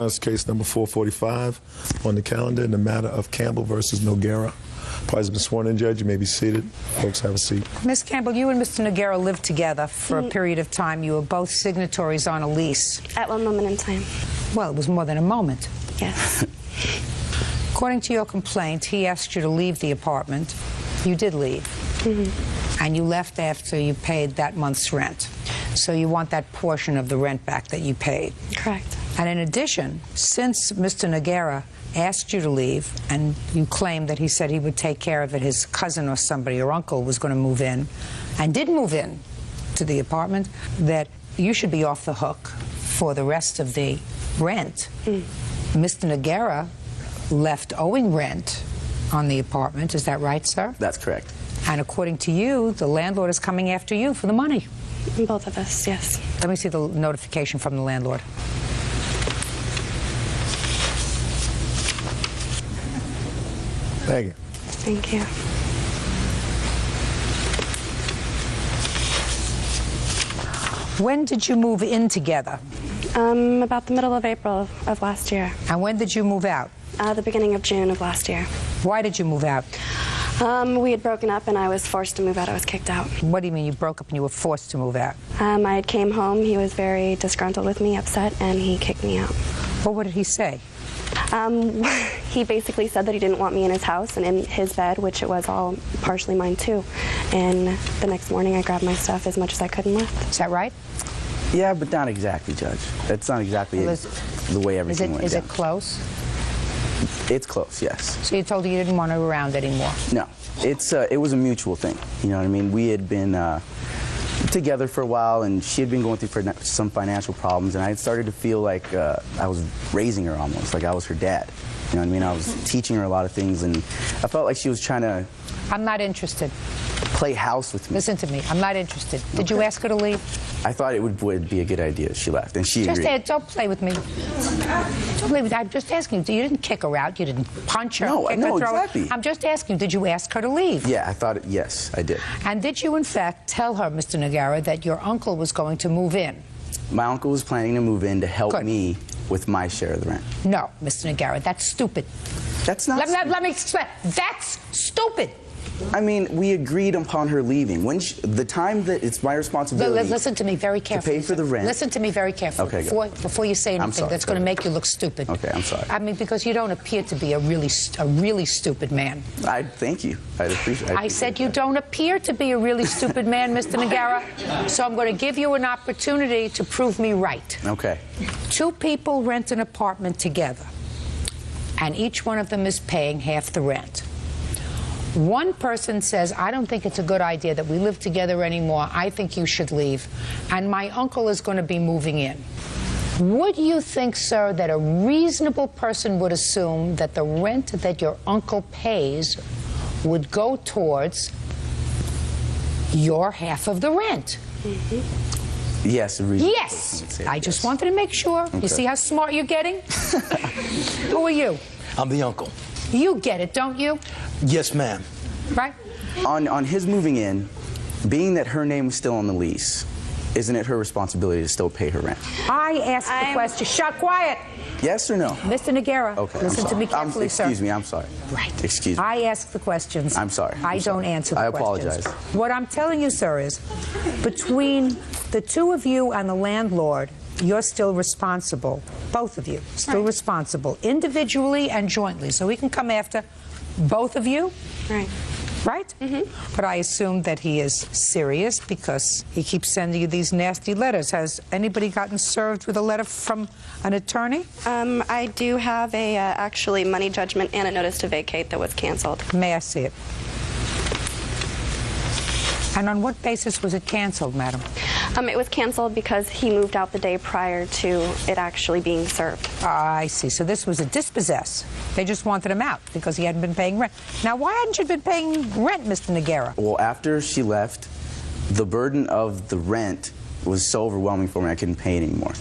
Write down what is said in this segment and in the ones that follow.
That's case number 445 on the calendar in the matter of Campbell versus Noguera. Parties have been sworn in, Judge. You may be seated. Folks, have a seat. Ms. Campbell, you and Mr. Noguera lived together for a period of time. You were both signatories on a lease. At one moment in time. Well, it was more than a moment. Yes. According to your complaint, he asked you to leave the apartment. You did leave. Mm-hmm. And you left after you paid that month's rent. So you want that portion of the rent back that you paid. Correct. And in addition, since Mr. Noguera asked you to leave, and you claim that he said he would take care of it, his cousin or somebody, your uncle, was going to move in, and did move in to the apartment, that you should be off the hook for the rest of the rent. Mr. Noguera left owing rent on the apartment. Is that right, sir? That's correct. And according to you, the landlord is coming after you for the money. Both of us, yes. Let me see the notification from the landlord. Thank you. Thank you. When did you move in together? About the middle of April of last year. And when did you move out? The beginning of June of last year. Why did you move out? We had broken up and I was forced to move out. I was kicked out. What do you mean you broke up and you were forced to move out? I came home. He was very disgruntled with me, upset, and he kicked me out. Well, what did he say? He basically said that he didn't want me in his house and in his bed, which it was all partially mine too. And the next morning I grabbed my stuff as much as I could and left. Is that right? Yeah, but not exactly, Judge. That's not exactly the way everything went down. Is it close? It's close, yes. So you told her you didn't want her around anymore? No. It was a mutual thing. You know what I mean? We had been together for a while, and she had been going through some financial problems, and I had started to feel like I was raising her almost, like I was her dad. You know what I mean? I was teaching her a lot of things, and I felt like she was trying to... I'm not interested. ...play house with me. Listen to me. I'm not interested. Did you ask her to leave? I thought it would be a good idea if she left, and she agreed. Don't play with me. Don't play with me. I'm just asking you. You didn't kick her out. You didn't punch her. No, kick her, throw exactly. her. I'm just asking you. Did you ask her to leave? Yeah, I thought yes, I did. And did you, in fact, tell her, Mr. Noguera, that your uncle was going to move in? My uncle was planning to move in to help me with my share of the rent. No, Mr. Noguera, that's stupid. That's not Let me explain. That's stupid. I mean, we agreed upon her leaving. When the time that it's my responsibility... Listen to me very carefully. ...to pay for the rent... Listen to me very carefully. Okay, before you say anything that's going to make you look stupid. Okay, I'm sorry. I mean, because you don't appear to be a really stupid man. Thank you. I'd appreciate it. I said you don't appear to be a really stupid man, Mr. Noguera. So I'm going to give you an opportunity to prove me right. Okay. Two people rent an apartment together, and each one of them is paying half the rent. One person says, I don't think it's a good idea that we live together anymore. I think you should leave. And my uncle is going to be moving in. Would you think, sir, that a reasonable person would assume that the rent that your uncle pays would go towards your half of the rent? Mm-hmm. Yes, a reasonable person would say I just wanted to make sure. Okay. You see how smart you're getting? Who are you? I'm the uncle. You get it, don't you? Yes, ma'am. Right? On his moving in, being that her name was still on the lease, isn't it her responsibility to still pay her rent? I asked the question. Shut quiet. Yes or no? Mr. Noguera, Okay, listen to me carefully, sir. Excuse me, I'm sorry. Right. Excuse me. I ask the questions. I'm sorry. I don't answer the questions. I apologize. What I'm telling you, sir, is between the two of you and the landlord, you're still responsible. Both of you still responsible, individually and jointly. So we can come after both of you. Right. Right? Mm-hmm. But I assume that he is serious because he keeps sending you these nasty letters. Has anybody gotten served with a letter from an attorney? I do have a actually money judgment and a notice to vacate that was canceled. May I see it? And on what basis was it canceled, madam? It was canceled because he moved out the day prior to it actually being served. I see. So this was a dispossess. They just wanted him out because he hadn't been paying rent. Now, why hadn't you been paying rent, Mr. Noguera? Well, after she left, the burden of the rent was so overwhelming for me I couldn't pay it anymore.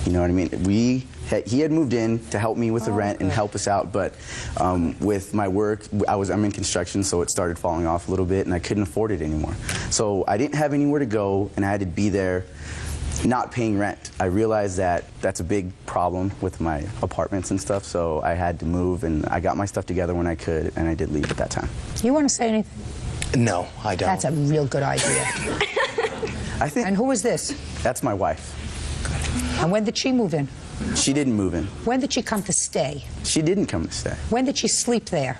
You know what I mean? He had moved in to help me with the rent and help us out, but with my work, I'm in construction, so it started falling off a little bit, and I couldn't afford it anymore. So I didn't have anywhere to go, and I had to be there not paying rent. I realized that that's a big problem with my apartments and stuff, so I had to move, and I got my stuff together when I could, and I did leave at that time. You want to say anything? No, I don't. That's a real good idea. I think. And who is this? That's my wife. And when did she move in? She didn't move in. When did she come to stay? She didn't come to stay. When did she sleep there?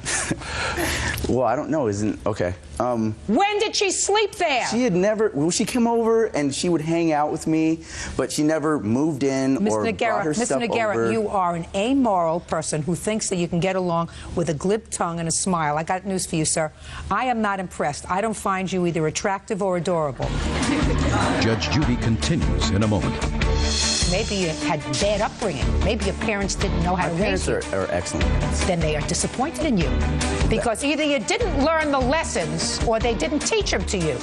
Well, I don't know. Okay. When did she sleep there? She had never. Well, she came over and she would hang out with me, but she never moved in or brought her stuff over. You are an amoral person who thinks that you can get along with a glib tongue and a smile. I got news for you, sir. I am not impressed. I don't find you either attractive or adorable. Judge Judy continues in a moment. Maybe you had bad upbringing. Maybe your parents didn't know how to raise you. My parents are excellent parents. Then they are disappointed in you. Because either you didn't learn the lessons or they didn't teach them to you.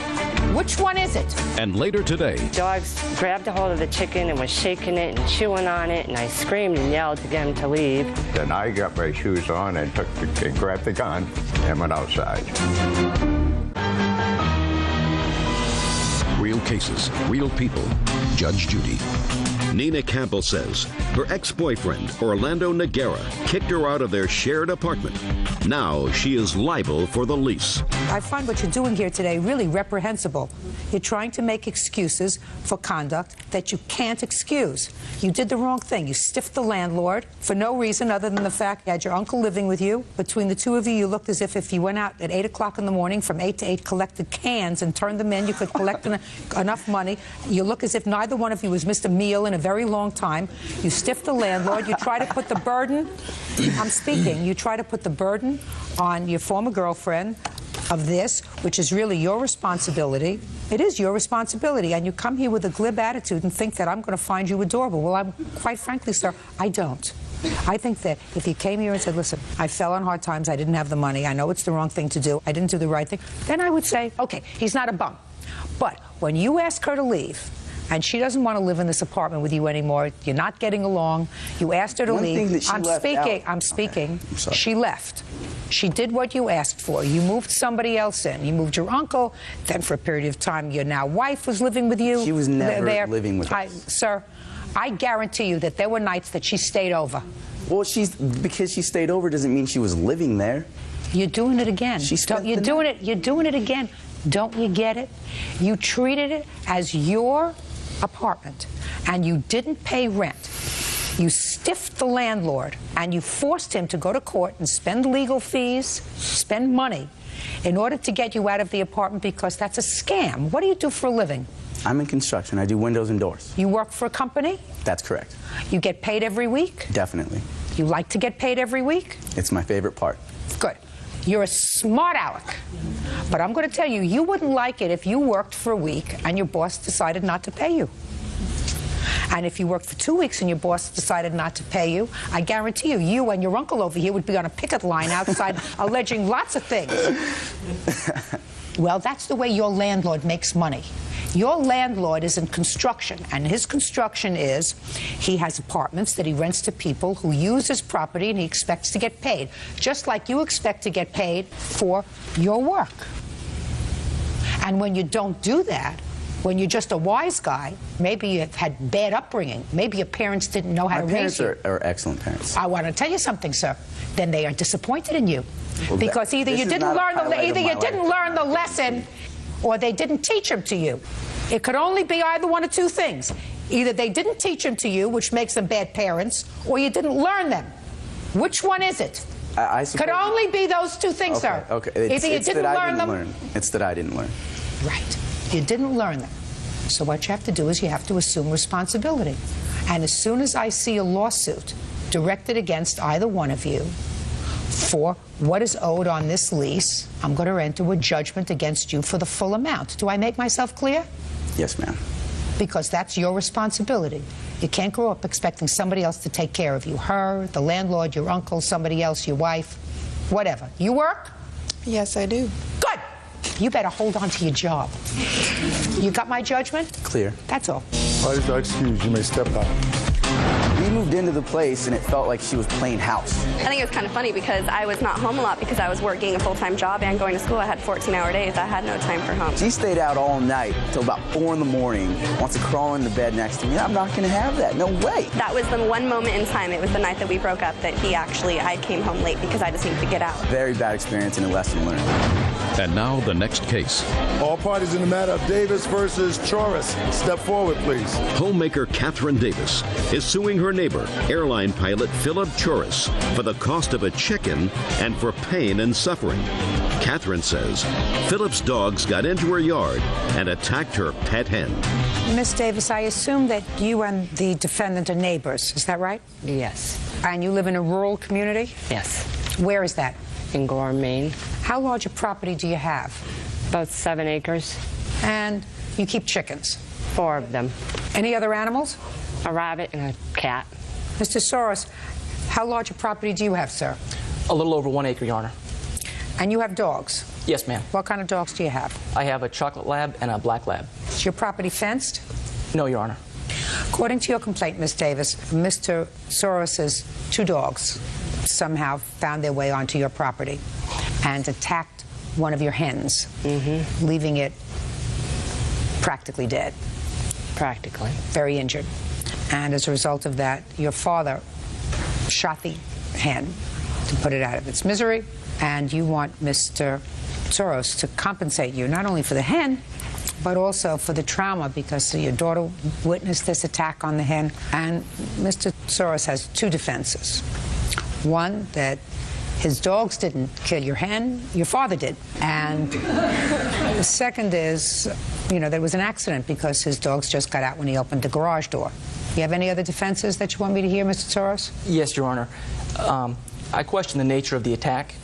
Which one is it? And later today, Dogs grabbed a hold of the chicken and was shaking it and chewing on it, and I screamed and yelled to get him to leave. Then I got my shoes on and grabbed the gun and went outside. real cases, real people. Judge Judy. Nina Campbell says her ex-boyfriend, Orlando Noguera, kicked her out of their shared apartment. Now she is liable for the lease. I find what you're doing here today really reprehensible. You're trying to make excuses for conduct that you can't excuse. You did the wrong thing. You stiffed the landlord for no reason other than the fact you had your uncle living with you. Between the two of you, you looked as if you went out at 8 o'clock in the morning, from 8 to 8, collected cans and turned them in. You could collect enough money. You look as if neither one of you was missed a meal in a very long time. You stiffed the landlord. You try to put the burden, I'm speaking, you try to put the burden on your former girlfriend of this, which is really your responsibility. It is your responsibility, and you come here with a glib attitude and think that I'm going to find you adorable. Well, quite frankly, sir, I don't. I think that if you came here and said, listen, I fell on hard times, I didn't have the money, I know it's the wrong thing to do, I didn't do the right thing, then I would say, okay, he's not a bum. But when you ask her to leave, and she doesn't want to live in this apartment with you anymore, you're not getting along, you asked her to leave. I'm speaking. She left. She did what you asked for. You moved somebody else in. You moved your uncle. Then for a period of time, your now wife was living with you. She was never living with us. Sir, I guarantee you that there were nights that she stayed over. Well, because she stayed over doesn't mean she was living there. You're doing it again. You're doing it again. Don't you get it? You treated it as your apartment, and you didn't pay rent. You stiffed the landlord, and you forced him to go to court and spend legal fees, spend money, in order to get you out of the apartment, because that's a scam. What do you do for a living? I'm in construction. I do windows and doors. You work for a company? That's correct. You get paid every week? Definitely. You like to get paid every week? It's my favorite part. Good. You're a smart aleck. But I'm going to tell you, you wouldn't like it if you worked for a week and your boss decided not to pay you. And if you worked for 2 weeks and your boss decided not to pay you, I guarantee you, you and your uncle over here would be on a picket line outside alleging lots of things. Well, that's the way your landlord makes money. Your landlord is in construction, and his construction is he has apartments that he rents to people who use his property, and he expects to get paid, just like you expect to get paid for your work. And when you don't do that, when you're just a wise guy, maybe you've had bad upbringing, maybe your parents didn't know how to raise you. My parents are excellent parents. I want to tell you something, sir. Then they are disappointed in you. Well, because either you didn't learn the lesson, or they didn't teach them to you. It could only be either one of two things. Either they didn't teach them to you, which makes them bad parents, or you didn't learn them. Which one is it? Could only be those two things, sir. Okay. Either you didn't learn them. It's that I didn't learn. Right. You didn't learn them. So what you have to do is you have to assume responsibility. And as soon as I see a lawsuit directed against either one of you for what is owed on this lease, I'm going to enter a judgment against you for the full amount. Do I make myself clear? Yes, ma'am. Because that's your responsibility. You can't grow up expecting somebody else to take care of you. Her, the landlord, your uncle, somebody else, your wife, whatever. You work? Yes, I do. Good. You better hold on to your job. You got my judgment? Clear. That's all. All right, excuse, you may step out. We moved into the place and it felt like she was playing house. I think it was kind of funny because I was not home a lot because I was working a full-time job and going to school. I had 14-hour days. I had no time for home. She stayed out all night till about 4 in the morning, wants to crawl into bed next to me. I'm not going to have that. No way. That was the one moment in time. It was the night that we broke up that I came home late because I just needed to get out. Very bad experience and a lesson learned. And now the next case. All parties in the matter of Davis versus Choris. Step forward, please. Homemaker Catherine Davis is suing her neighbor, airline pilot Philip Choris, for the cost of a chicken and for pain and suffering. Catherine says Philip's dogs got into her yard and attacked her pet hen. Miss Davis, I assume that you and the defendant are neighbors. Is that right? Yes. And you live in a rural community? Yes. Where is that? In Gorham, Maine. How large a property do you have? About 7 acres. And you keep chickens? 4 of them. Any other animals? A rabbit and a cat. Mr. Soros, how large a property do you have, sir? A little over 1 acre, Your Honor. And you have dogs? Yes, ma'am. What kind of dogs do you have? I have a chocolate lab and a black lab. Is your property fenced? No, Your Honor. According to your complaint, Miss Davis, Mr. Soros's 2 dogs somehow found their way onto your property and attacked one of your hens, leaving it practically dead. Practically. Very injured. And as a result of that, your father shot the hen to put it out of its misery, and you want Mr. Soros to compensate you not only for the hen, but also for the trauma because your daughter witnessed this attack on the hen. And Mr. Soros has 2 defenses. One, that his dogs didn't kill your hen, your father did. And the second is, there was an accident because his dogs just got out when he opened the garage door. You have any other defenses that you want me to hear, Mr. Soros? Yes, Your Honor. I question the nature of the attack,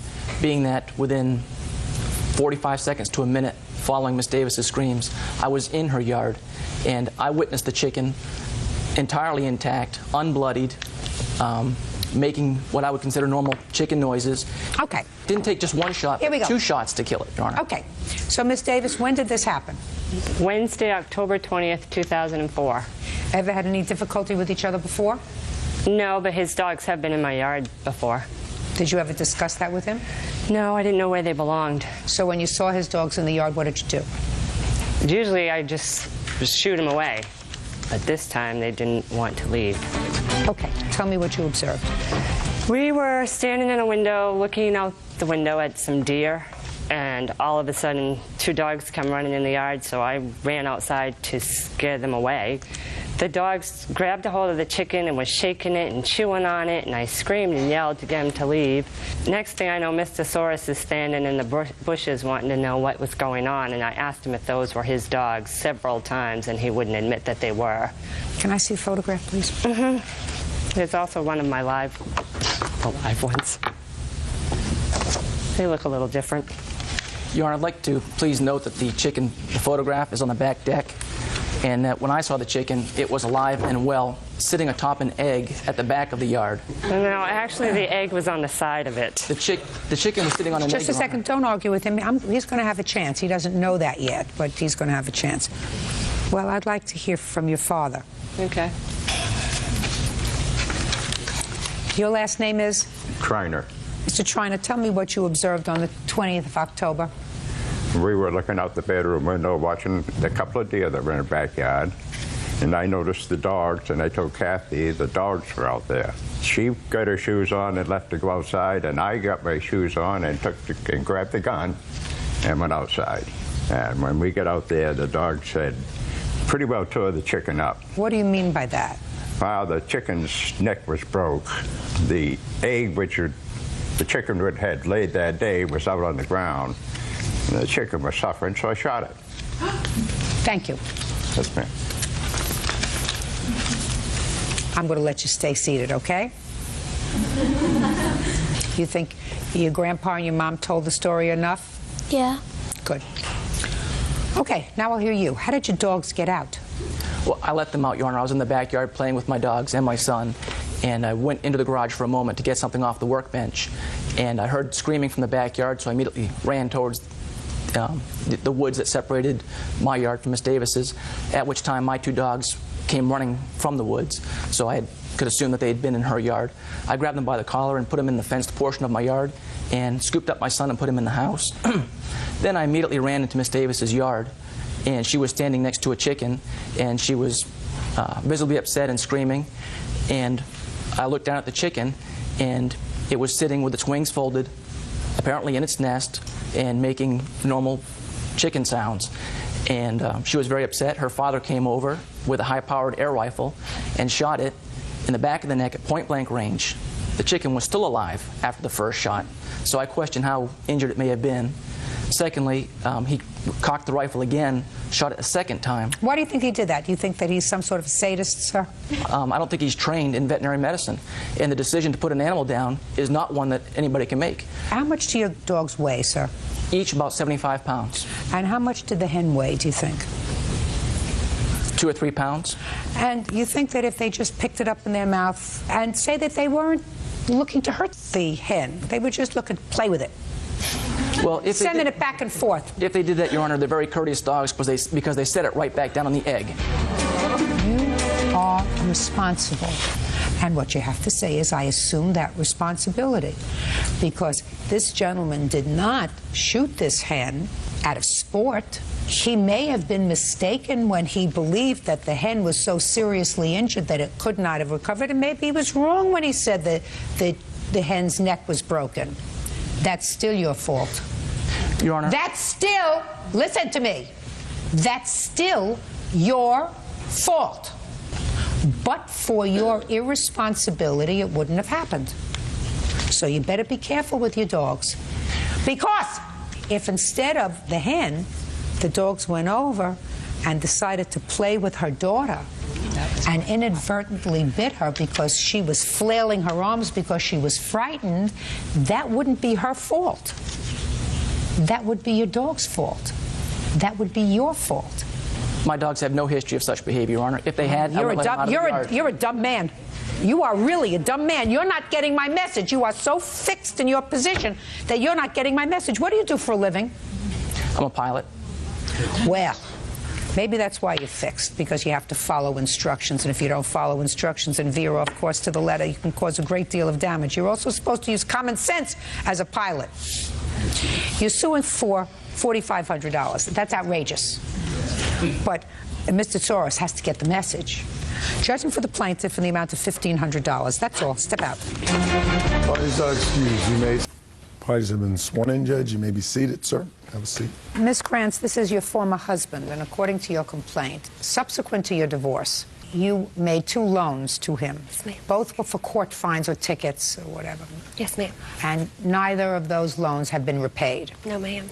being that within 45 seconds to a minute following Miss Davis's screams, I was in her yard, and I witnessed the chicken entirely intact, unbloodied, making what I would consider normal chicken noises. Okay. Didn't take just 1 shot, Here we but go. 2 shots to kill it, Your Honor. Okay. So, Miss Davis, when did this happen? Wednesday, October 20th, 2004. Ever had any difficulty with each other before? No, but his dogs have been in my yard before. Did you ever discuss that with him? No, I didn't know where they belonged. So when you saw his dogs in the yard, what did you do? Usually I just shoot them away, but this time they didn't want to leave. Okay, tell me what you observed. We were standing in a window looking out the window at some deer, and all of a sudden 2 dogs come running in the yard, so I ran outside to scare them away. The dogs grabbed a hold of the chicken and was shaking it and chewing on it, and I screamed and yelled to get them to leave. Next thing I know, Mr. Soros is standing in the bushes wanting to know what was going on, and I asked him if those were his dogs several times, and he wouldn't admit that they were. Can I see a photograph, please? There's also one of my live ones. They look a little different. Your Honor, I'd like to please note that the photograph is on the back deck, and that when I saw the chicken, it was alive and well, sitting atop an egg at the back of the yard. No, actually the egg was on the side of it. The chicken was sitting on an egg. Just a second, don't argue with him. He's going to have a chance. He doesn't know that yet, but he's going to have a chance. Well, I'd like to hear from your father. Okay. Your last name is? Trainer. Mr. Triner, tell me what you observed on the 20th of October. We were looking out the bedroom window watching the couple of deer that were in the backyard, and I noticed the dogs, and I told Kathy the dogs were out there. She got her shoes on and left to go outside, and I got my shoes on and grabbed the gun and went outside. And when we got out there, the dogs had pretty well tore the chicken up. What do you mean by that? Well, the chicken's neck was broke. The egg which the chicken had laid that day was out on the ground. And the chicken was suffering, so I shot it. Thank you. Yes, ma'am. I'm going to let you stay seated, okay? You think your grandpa and your mom told the story enough? Yeah. Good. Okay, now I'll hear you. How did your dogs get out? Well, I let them out, Your Honor. I was in the backyard playing with my dogs and my son, and I went into the garage for a moment to get something off the workbench, and I heard screaming from the backyard, so I immediately ran towards the woods that separated my yard from Miss Davis's, at which time my two dogs came running from the woods, so I could assume that they had been in her yard. I grabbed them by the collar and put them in the fenced portion of my yard and scooped up my son and put him in the house. Then I immediately ran into Miss Davis's yard, and she was standing next to a chicken, and she was visibly upset and screaming, and I looked down at the chicken, and it was sitting with its wings folded, apparently in its nest, and making normal chicken sounds. And she was very upset. Her father came over with a high-powered air rifle and shot it in the back of the neck at point-blank range. The chicken was still alive after the first shot, so I question how injured it may have been. Secondly, he cocked the rifle again, shot it a second time. Why do you think he did that? Do you think that he's some sort of sadist, sir? I don't think he's trained in veterinary medicine, and the decision to put an animal down is not one that anybody can make. How much do your dogs weigh, sir? Each about 75 pounds. And how much did the hen weigh, do you think? 2 or 3 pounds. And you think that if they just picked it up in their mouth and say that they weren't looking to hurt the hen, they would just look and play with it? Well, if sending it back and forth. If they did that, Your Honor, they're very courteous dogs because they set it right back down on the egg. You are responsible. And what you have to say is, I assume that responsibility. Because this gentleman did not shoot this hen out of sport. He may have been mistaken when he believed that the hen was so seriously injured that it could not have recovered. And maybe he was wrong when he said that the hen's neck was broken. That's still your fault. Your Honor. That's still, listen to me, that's still your fault. But for your irresponsibility, it wouldn't have happened. So you better be careful with your dogs. Because if instead of the hen, the dogs went over and decided to play with her daughter and inadvertently bit her because she was flailing her arms because she was frightened, that wouldn't be her fault. That would be your dog's fault. That would be your fault. My dogs have no history of such behavior, Your Honor. If they had, you're a dumb man. You are really a dumb man. You're not getting my message. You are so fixed in your position that you're not getting my message. What do you do for a living? I'm a pilot. Well, maybe that's why you're fixed, because you have to follow instructions, and if you don't follow instructions and veer off course to the letter, you can cause a great deal of damage. You're also supposed to use common sense as a pilot. You're suing for $4,500. That's outrageous. But Mr. Soros has to get the message. Judging for the plaintiff in the amount of $1,500. That's all. Step out. Parties are excused. Parties have been sworn in, Judge. You may be seated, sir. Have a seat. Ms. Krantz, this is your former husband, and according to your complaint, subsequent to your divorce, you made 2 loans to him. Yes, ma'am. Both were for court fines or tickets or whatever. Yes, ma'am. And neither of those loans have been repaid. No, ma'am.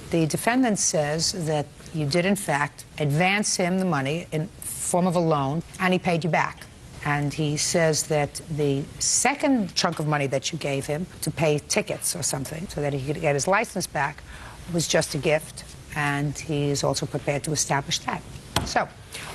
The defendant says that you did, in fact, advance him the money in form of a loan, and he paid you back. And he says that the second chunk of money that you gave him to pay tickets or something so that he could get his license back was just a gift, and he is also prepared to establish that. So,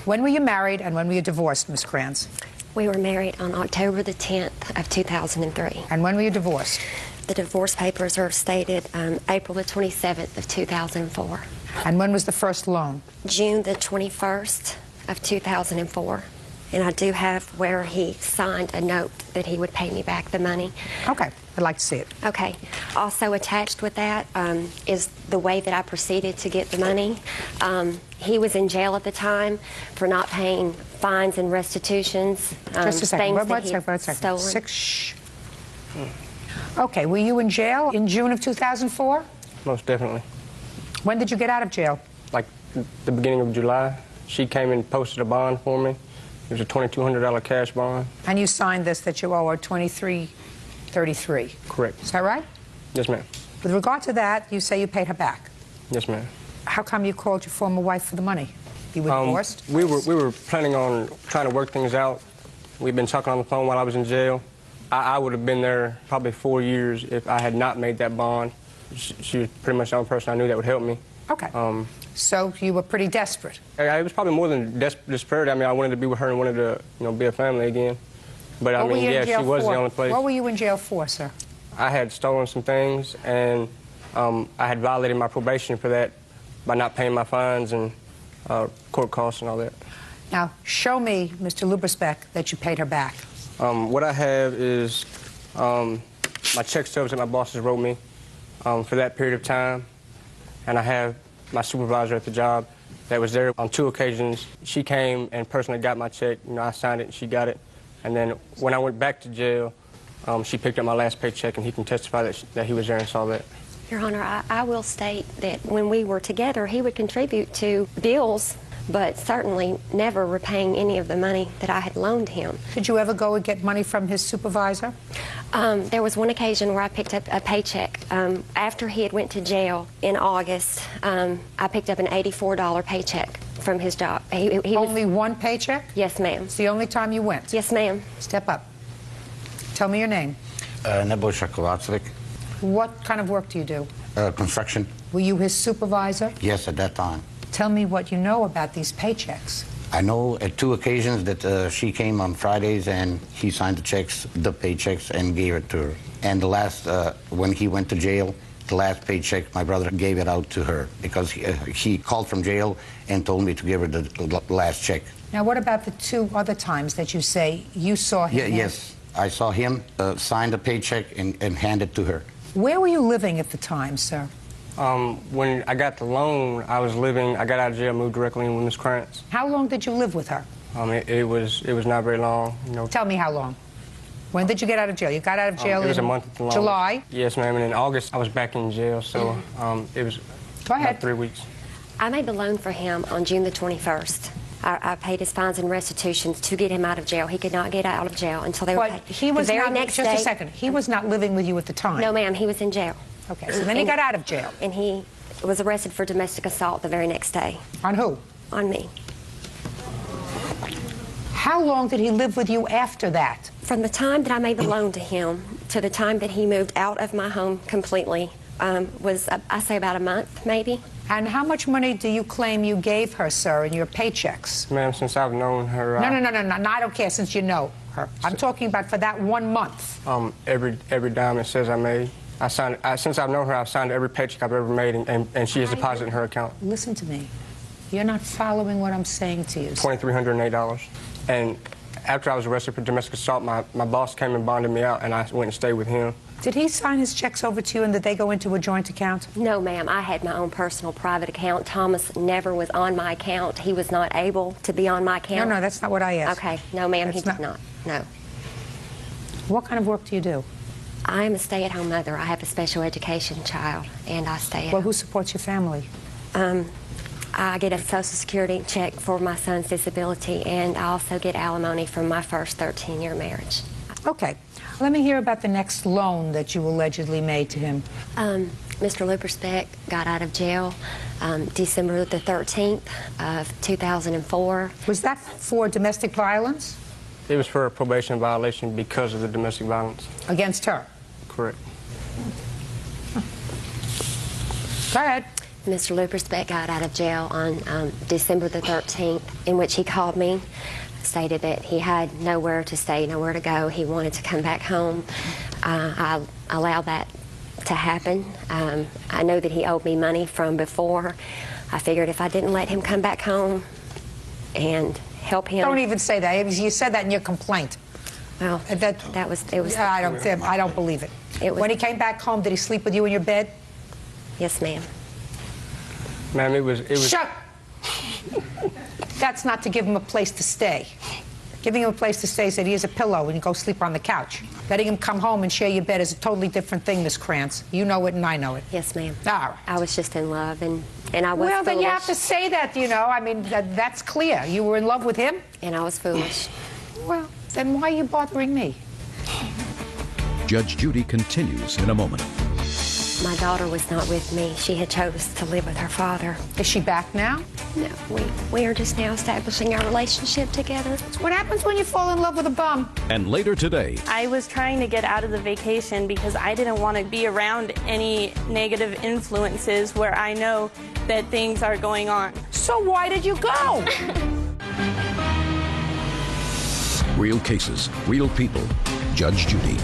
when were you married and when were you divorced, Ms. Krantz? We were married on October the 10th of 2003. And when were you divorced? The divorce papers are stated April the 27th of 2004. And when was the first loan? June the 21st of 2004. And I do have where he signed a note that he would pay me back the money. Okay, I'd like to see it. Okay. Also attached with that is the way that I proceeded to get the money. He was in jail at the time for not paying fines and restitutions. Just a second. One second. Shh. Okay, were you in jail in June of 2004? Most definitely. When did you get out of jail? Like the beginning of July. She came and posted a bond for me. It was a $2,200 cash bond. And you signed this that you owe her $23.33. Correct. Is that right? Yes, ma'am. With regard to that, you say you paid her back. Yes, ma'am. How come you called your former wife for the money? You were divorced? We were planning on trying to work things out. We've been talking on the phone while I was in jail. I would have been there probably 4 years if I had not made that bond. She was pretty much the only person I knew that would help me. Okay. So you were pretty desperate. It was probably more than desperate. I mean, I wanted to be with her and wanted to, be a family again. But I mean, yeah, she was the only place. What were you in jail for, sir? I had stolen some things, and I had violated my probation for that by not paying my fines and court costs and all that. Now, show me, Mr. Lubersbeck, that you paid her back. What I have is my check stubs that my bosses wrote me for that period of time, and I have my supervisor at the job that was there on 2 occasions. She came and personally got my check. You know, I signed it and she got it. And then when I went back to jail, she picked up my last paycheck, and he can testify that he was there and saw that. Your Honor, I will state that when we were together, he would contribute to bills, but certainly never repaying any of the money that I had loaned him. Did you ever go and get money from his supervisor? There was one occasion where I picked up a paycheck. After he had went to jail in August, I picked up an $84 paycheck from his job. He Only one paycheck? Yes, ma'am. It's the only time you went? Yes, ma'am. Step up. Tell me your name. Nebo Shakovacevic. What kind of work do you do? Construction. Were you his supervisor? Yes, at that time. Tell me what you know about these paychecks. I know at 2 occasions that she came on Fridays and he signed the checks, the paychecks, and gave it to her. And the last, when he went to jail, the last paycheck, my brother gave it out to her because he called from jail and told me to give her the last check. Now, what about the 2 other times that you say you saw him? Yes, I saw him sign the paycheck and hand it to her. Where were you living at the time, sir? When I got the loan, I got out of jail, moved directly in with Ms. Krantz. How long did you live with her? It was not very long. You know. Tell me how long. When did you get out of jail? You got out of jail it was in a month at the longest. July? Yes, ma'am, and in August I was back in jail, so it was Go ahead. about 3 weeks. I made the loan for him on June the 21st. I paid his fines and restitutions to get him out of jail. He could not get out of jail until they were paid. He was the very not, next just day, a second, he was not living with you at the time? No, ma'am, he was in jail. Okay, so then he got out of jail. And he was arrested for domestic assault the very next day. On who? On me. How long did he live with you after that? From the time that I made the loan to him to the time that he moved out of my home completely was, I say, about a month, maybe. And how much money do you claim you gave her, sir, in your paychecks? Ma'am, since I've known her... No, I don't care, since you know her. I'm talking about for that 1 month. Every dime it says I made. Since I've known her, I've signed every paycheck I've ever made, and she has deposited in her account. Listen to me. You're not following what I'm saying to you. $2,308. And after I was arrested for domestic assault, my boss came and bonded me out, and I went and stayed with him. Did he sign his checks over to you, and did they go into a joint account? No, ma'am. I had my own personal private account. Thomas never was on my account. He was not able to be on my account. No, that's not what I asked. Okay. No, ma'am, he did not. No. What kind of work do you do? I am a stay-at-home mother. I have a special education child, and I stay at home. Well, who supports your family? I get a Social Security check for my son's disability, and I also get alimony from my first 13-year marriage. Okay. Let me hear about the next loan that you allegedly made to him. Mr. Lubersbeck got out of jail December the 13th of 2004. Was that for domestic violence? It was for a probation violation because of the domestic violence. Against her? Correct. Go ahead. Mr. Lubersbeck got out of jail on December the 13th, in which he called me, stated that he had nowhere to stay, nowhere to go. He wanted to come back home. I allowed that to happen. I know that he owed me money from before. I figured if I didn't let him come back home and help him... Don't even say that. You said that in your complaint. Well, it was... I don't believe it. When he came back home, did he sleep with you in your bed? Yes, ma'am. Ma'am, it was... Shut! That's not to give him a place to stay. Giving him a place to stay is that he has a pillow and you go sleep on the couch. Letting him come home and share your bed is a totally different thing, Miss Krantz. You know it and I know it. Yes, ma'am. All right. I was just in love, and I was Well, foolish. then you have to say that, you know. I mean, that's clear. You were in love with him? And I was foolish. Well, then why are you bothering me? Judge Judy continues in a moment. My daughter was not with me. She had chose to live with her father. Is she back now? No, we are just now establishing our relationship together. That's what happens when you fall in love with a bum. And later today, I was trying to get out of the vacation because I didn't want to be around any negative influences where I know that things are going on. So why did you go? real cases, real people. Judge Judy.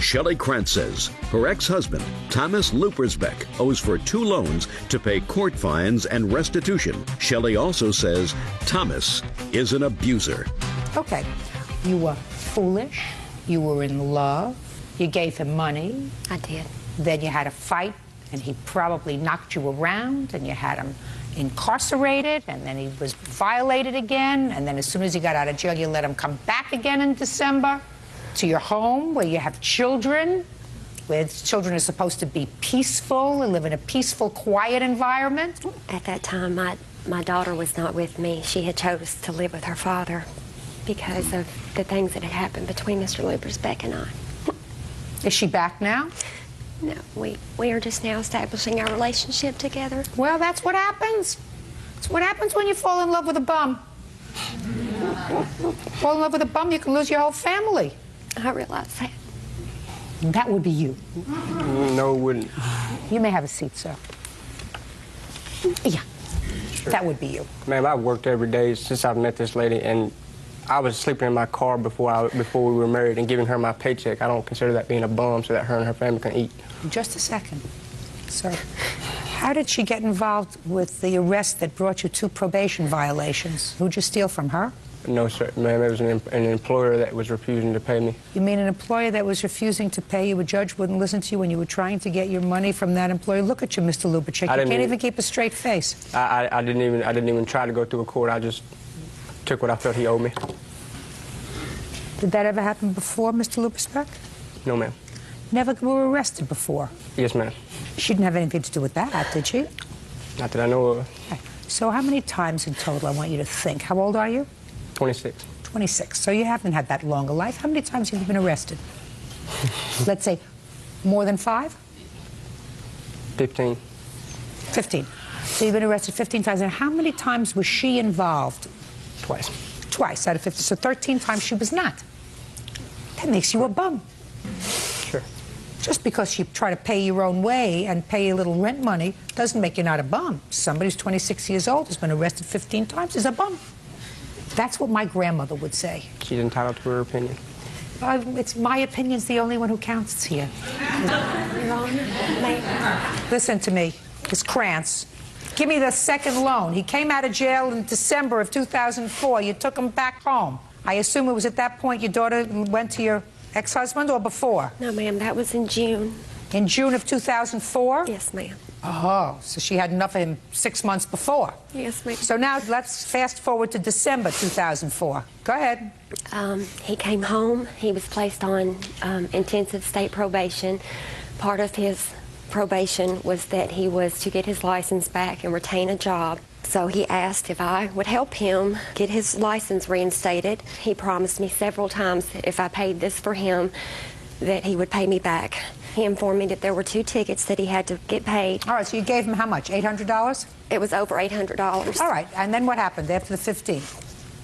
Shelley Krantz says her ex-husband, Thomas Lupersbeck, owes for 2 loans to pay court fines and restitution. Shelley also says Thomas is an abuser. Okay, you were foolish, you were in love, you gave him money. I did. Then you had a fight, and he probably knocked you around, and you had him incarcerated, and then he was violated again, and then as soon as he got out of jail, you let him come back again in December to your home where you have children, where children are supposed to be peaceful and live in a peaceful, quiet environment. At that time, my daughter was not with me. She had chose to live with her father because of the things that had happened between Mr. Lupersbeck and I. Is she back now? No, we are just now establishing our relationship together. Well, that's what happens. That's what happens when you fall in love with a bum. Fall in love with a bum, you can lose your whole family. I realize that. That would be you. No, it wouldn't. You may have a seat, sir. Yeah, Sure. that would be you. Ma'am, I've worked every day since I've met this lady, and I was sleeping in my car before we were married and giving her my paycheck. I don't consider that being a bum so that her and her family can eat. Just a second, sir. How did she get involved with the arrest that brought you 2 probation violations? Who'd you steal from her? No, sir, ma'am, it was an employer that was refusing to pay me. You mean an employer that was refusing to pay you? A judge wouldn't listen to you when you were trying to get your money from that employer? Look at you, Mr. Lupersbeck. You can't even keep a straight face. I didn't even try to go through a court. I just took what I felt he owed me. Did that ever happen before, Mr. Lupersbeck? No, ma'am. Never were arrested before? Yes, ma'am. She didn't have anything to do with that, did she? Not that I know of. Okay. So how many times in total, I want you to think? How old are you? 26. 26. So you haven't had that long a life. How many times have you been arrested? Let's say more than 5? 15. 15. So you've been arrested 15 times. And how many times was she involved? Twice. Twice out of 50. So 13 times she was not. That makes you a bum. Sure. Just because you try to pay your own way and pay a little rent money doesn't make you not a bum. Somebody who's 26 years old has been arrested 15 times is a bum. That's what my grandmother would say. She's entitled to her opinion. It's my opinion's the only one who counts here. Your Honor, Listen to me, Ms. Krantz. Give me the second loan. He came out of jail in December of 2004. You took him back home. I assume it was at that point your daughter went to your ex-husband or before? No, ma'am, that was in June. In June of 2004? Yes, ma'am. Oh, so she had enough of him 6 months before. Yes, ma'am. So now let's fast forward to December 2004. Go ahead. He came home. He was placed on intensive state probation. Part of his probation was that he was to get his license back and retain a job. So he asked if I would help him get his license reinstated. He promised me several times that if I paid this for him, that he would pay me back. He informed me that there were 2 tickets that he had to get paid. All right, so you gave him how much, $800? It was over $800. All right, and then what happened after the 15?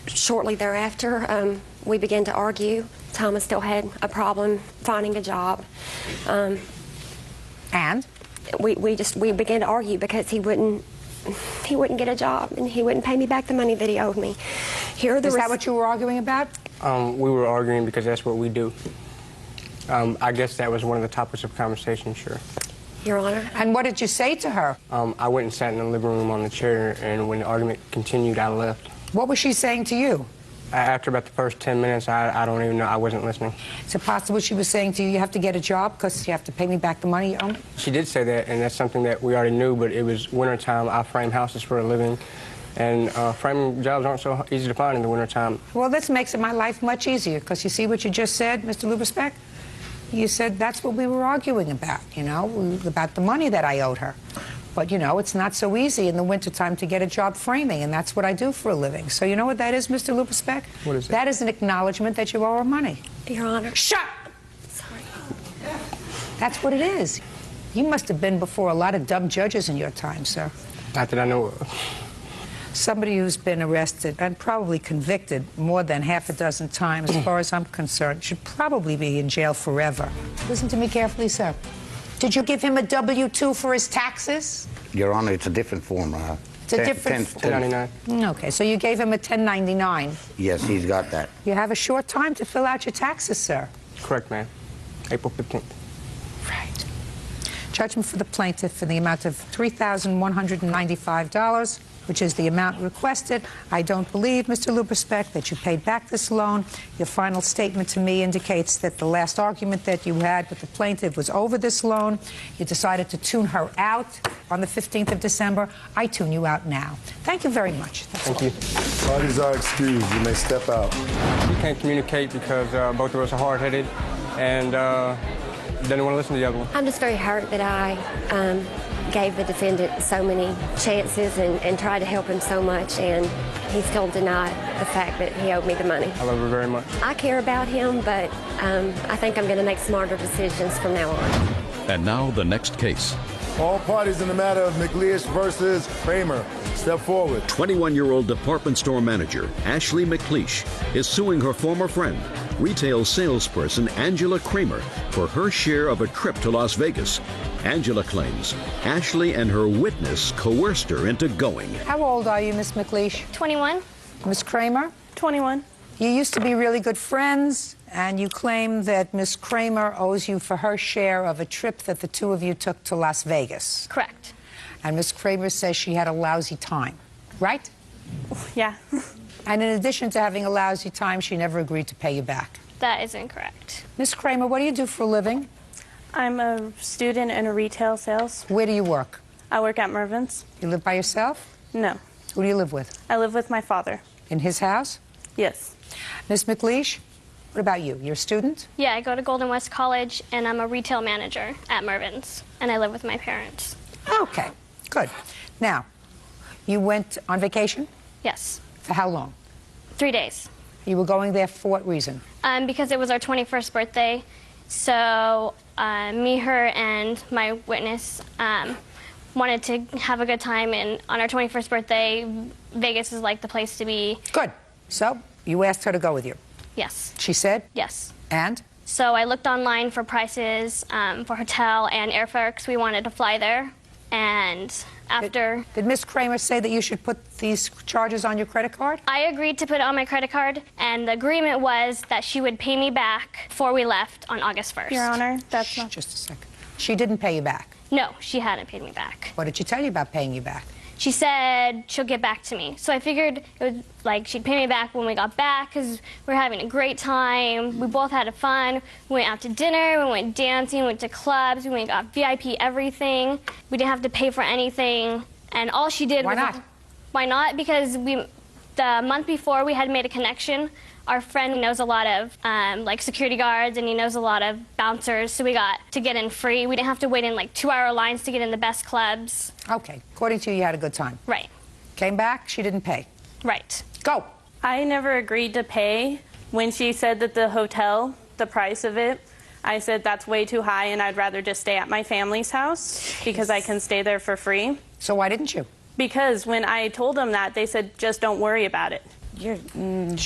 Shortly thereafter, we began to argue. Thomas still had a problem finding a job. And? We began to argue because he wouldn't get a job and he wouldn't pay me back the money that he owed me. Is that what you were arguing about? We were arguing because that's what we do. I guess that was one of the topics of conversation, sure. Your Honor. And what did you say to her? I went and sat in the living room on the chair, and when the argument continued, I left. What was she saying to you? After about the first 10 minutes, I don't even know. I wasn't listening. Is it possible she was saying to you, you have to get a job because you have to pay me back the money you owe me? She did say that, and that's something that we already knew, but it was wintertime. I frame houses for a living, and framing jobs aren't so easy to find in the wintertime. Well, this makes my life much easier, because you see what you just said, Mr. Lupersbeck? You said that's what we were arguing about, you know, about the money that I owed her. But, you know, it's not so easy in the wintertime to get a job framing, and that's what I do for a living. So you know what that is, Mr. Lupersbeck? What is it? That is an acknowledgement that you owe her money. Your Honor. Shut! Sorry. That's what it is. You must have been before a lot of dumb judges in your time, sir. Not that I know of. Somebody who's been arrested and probably convicted more than half a dozen times, as far as I'm concerned, should probably be in jail forever. Listen to me carefully, sir. Did you give him a W-2 for his taxes? Your Honor, it's a different form. It's a different 1099. Okay, so you gave him a 1099. Yes, he's got that. You have a short time to fill out your taxes, sir. Correct, ma'am. April 15th. Right. Judgment for the plaintiff in the amount of $3,195, which is the amount requested. I don't believe, Mr. Luberspeck, that you paid back this loan. Your final statement to me indicates that the last argument that you had with the plaintiff was over this loan. You decided to tune her out on the 15th of December. I tune you out now. Thank you very much. Thank you. Parties are excused. You may step out. We can't communicate because both of us are hard-headed and didn't want to listen to the other one. I'm just very hurt that I gave the defendant so many chances and tried to help him so much, and he still denied the fact that he owed me the money. I love her very much. I care about him, but I think I'm going to make smarter decisions from now on. And now the next case. All parties in the matter of McLeish versus Kramer, step forward. 21-year-old department store manager Ashley McLeish is suing her former friend, retail salesperson Angela Kramer, for her share of a trip to Las Vegas. Angela claims Ashley and her witness coerced her into going. How old are you, Miss McLeish? 21. Miss Kramer? 21. You used to be really good friends, and you claim that Miss Kramer owes you for her share of a trip that the two of you took to Las Vegas. Correct. And Miss Kramer says she had a lousy time, right? Yeah. And in addition to having a lousy time, she never agreed to pay you back. That is incorrect. Miss Kramer, what do you do for a living? I'm a student in a retail sales. Where do you work? I work at Mervyn's. You live by yourself? No. Who do you live with? I live with my father. In his house? Yes. Miss McLeish, what about you? You're a student? Yeah, I go to Golden West College, and I'm a retail manager at Mervyn's, and I live with my parents. Okay, good. Now, you went on vacation? Yes. For how long? 3 days. You were going there for what reason? Because it was our 21st birthday, so me, her, and my witness wanted to have a good time, and on our 21st birthday, Vegas is like the place to be. Good. So, you asked her to go with you? Yes. She said? Yes. And? So I looked online for prices for hotel and airfare because we wanted to fly there. And after... Did Miss Kramer say that you should put these charges on your credit card? I agreed to put it on my credit card, and the agreement was that she would pay me back before we left on August 1st. Your Honor, that's not... Just a second. She didn't pay you back? No, she hadn't paid me back. What did she tell you about paying you back? She said she'll get back to me. So I figured it would, like, she'd pay me back when we got back because we were having a great time. We both had fun. We went out to dinner, we went dancing, we went to clubs, we went and got VIP everything. We didn't have to pay for anything. And all she did was... Why not? Why not? Because the month before we had made a connection. Our friend knows a lot of like security guards, and he knows a lot of bouncers, so we got to get in free. We didn't have to wait in like 2-hour lines to get in the best clubs. Okay. According to you, you had a good time. Right. Came back, she didn't pay. Right. Go. I never agreed to pay. When she said that the hotel, the price of it, I said that's way too high and I'd rather just stay at my family's house because I can stay there for free. So why didn't you? Because when I told them that, they said, just don't worry about it. And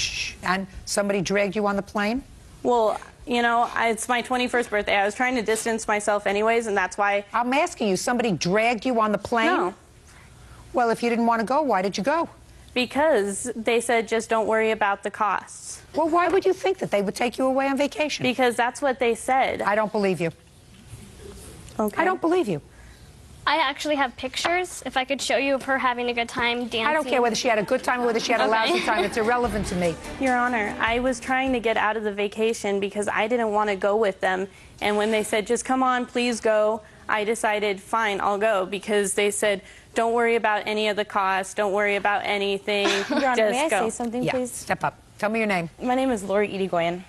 somebody dragged you on the plane? Well, you know, it's my 21st birthday. I was trying to distance myself anyways, and that's why... I'm asking you, somebody dragged you on the plane? No. Well, if you didn't want to go, why did you go? Because they said just don't worry about the costs. Well, why would you think that they would take you away on vacation? Because that's what they said. I don't believe you. Okay. I don't believe you. I actually have pictures, if I could show you, of her having a good time dancing. I don't care whether she had a good time or whether she had a lousy time. It's irrelevant to me. Your Honor, I was trying to get out of the vacation because I didn't want to go with them. And when they said, just come on, please go, I decided, fine, I'll go. Because they said, don't worry about any of the costs, don't worry about anything, Your Honor, just may I go. say something, please? Step up. Tell me your name. My name is Lori Irigoyen.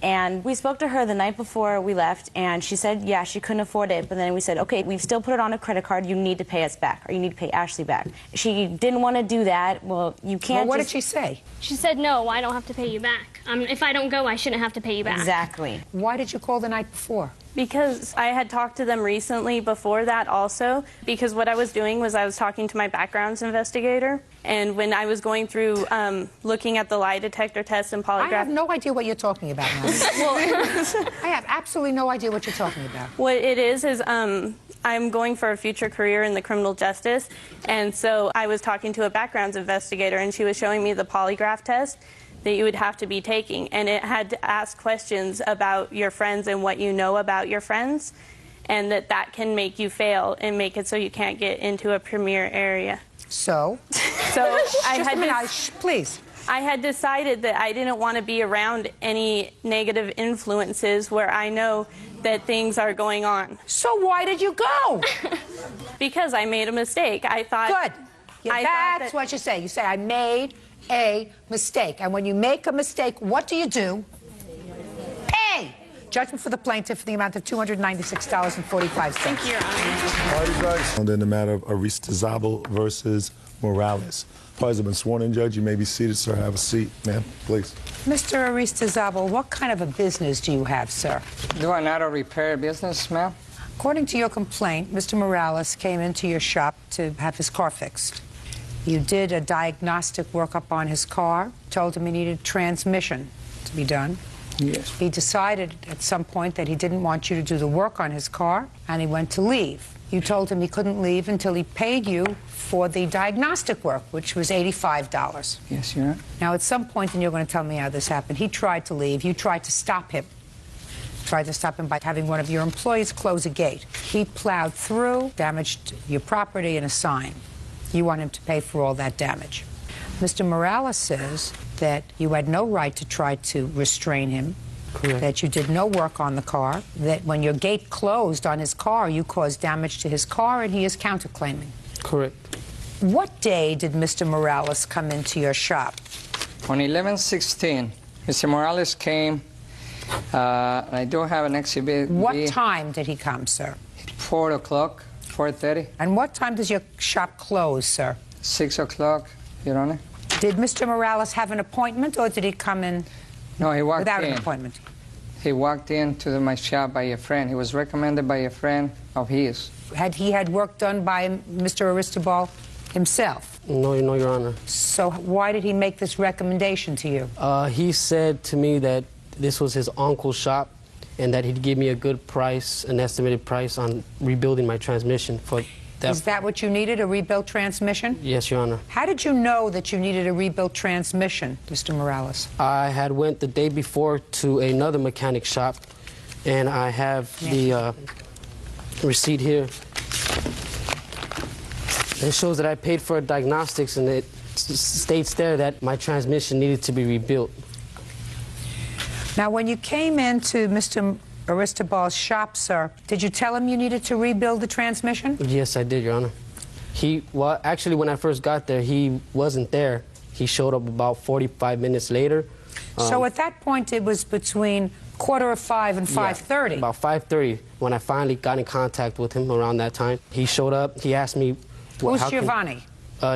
And we spoke to her the night before we left, and she said, yeah, she couldn't afford it. But then we said, okay, we've still put it on a credit card. You need to pay us back, or you need to pay Ashley back. She didn't want to do that. Well, you can't. Well, what did she say? She said, no, I don't have to pay you back. If I don't go, I shouldn't have to pay you back. Exactly. Why did you call the night before? Because I had talked to them recently before that also, because what I was doing was I was talking to my backgrounds investigator, and when I was going through looking at the lie detector test and polygraph... I have no idea what you're talking about now. Well, I have absolutely no idea what you're talking about. What it is I'm going for a future career in the criminal justice, and so I was talking to a backgrounds investigator, and she was showing me the polygraph test, that you would have to be taking, and it had to ask questions about your friends and what you know about your friends, and that can make you fail and make it so you can't get into a premier area. So I had please. I had decided that I didn't want to be around any negative influences where I know that things are going on. So why did you go? Because I made a mistake. I thought. Good. Yeah, that's what you say. You say, I made a mistake. And when you make a mistake, what do? Pay! Judgment for the plaintiff for the amount of $296.45. Thank you, Your Honor. And then the matter of Aristizabal versus Morales. Parties have been sworn in, Judge. You may be seated, sir. Have a seat, ma'am, please. Mr. Aristizabal, what kind of a business do you have, sir? Do an auto repair business, ma'am? According to your complaint, Mr. Morales came into your shop to have his car fixed. You did a diagnostic workup on his car, told him he needed transmission to be done. Yes. He decided at some point that he didn't want you to do the work on his car, and he went to leave. You told him he couldn't leave until he paid you for the diagnostic work, which was $85. Yes, Your Honor. Now, at some point, and you're going to tell me how this happened, he tried to leave. You tried to stop him. Tried to stop him by having one of your employees close a gate. He plowed through, damaged your property and a sign. You want him to pay for all that damage. Mr. Morales says that you had no right to try to restrain him. Correct. That you did no work on the car, that when your gate closed on his car, you caused damage to his car, and he is counterclaiming. Correct. What day did Mr. Morales come into your shop? On 11/16, Mr. Morales came. I do have an exhibit. What time did he come, sir? 4 o'clock, 4:30. And what time does your shop close, sir? 6 o'clock, Your Honor. Did Mr. Morales have an appointment, or did he come in No, he walked without in. an appointment? He walked into my shop by a friend. He was recommended by a friend of his. Had he had work done by Mr. Aristizabal himself? No, Your Honor. So why did he make this recommendation to you? He said to me that this was his uncle's shop and that he'd give me a good price, an estimated price on rebuilding my transmission for that. Is that what you needed, a rebuilt transmission? Yes, Your Honor. How did you know that you needed a rebuilt transmission, Mr. Morales? I had went the day before to another mechanic shop, and I have the receipt here. It shows that I paid for diagnostics, and it states there that my transmission needed to be rebuilt. Now, when you came into Mr. Aristibal's shop, sir, did you tell him you needed to rebuild the transmission? Yes, I did, Your Honor. Well, actually, when I first got there, he wasn't there. He showed up about 45 minutes later. So at that point, it was between 4:45 and 5:30. About 5:30, when I finally got in contact with him around that time. He showed up. He asked me... Who's Giovanni?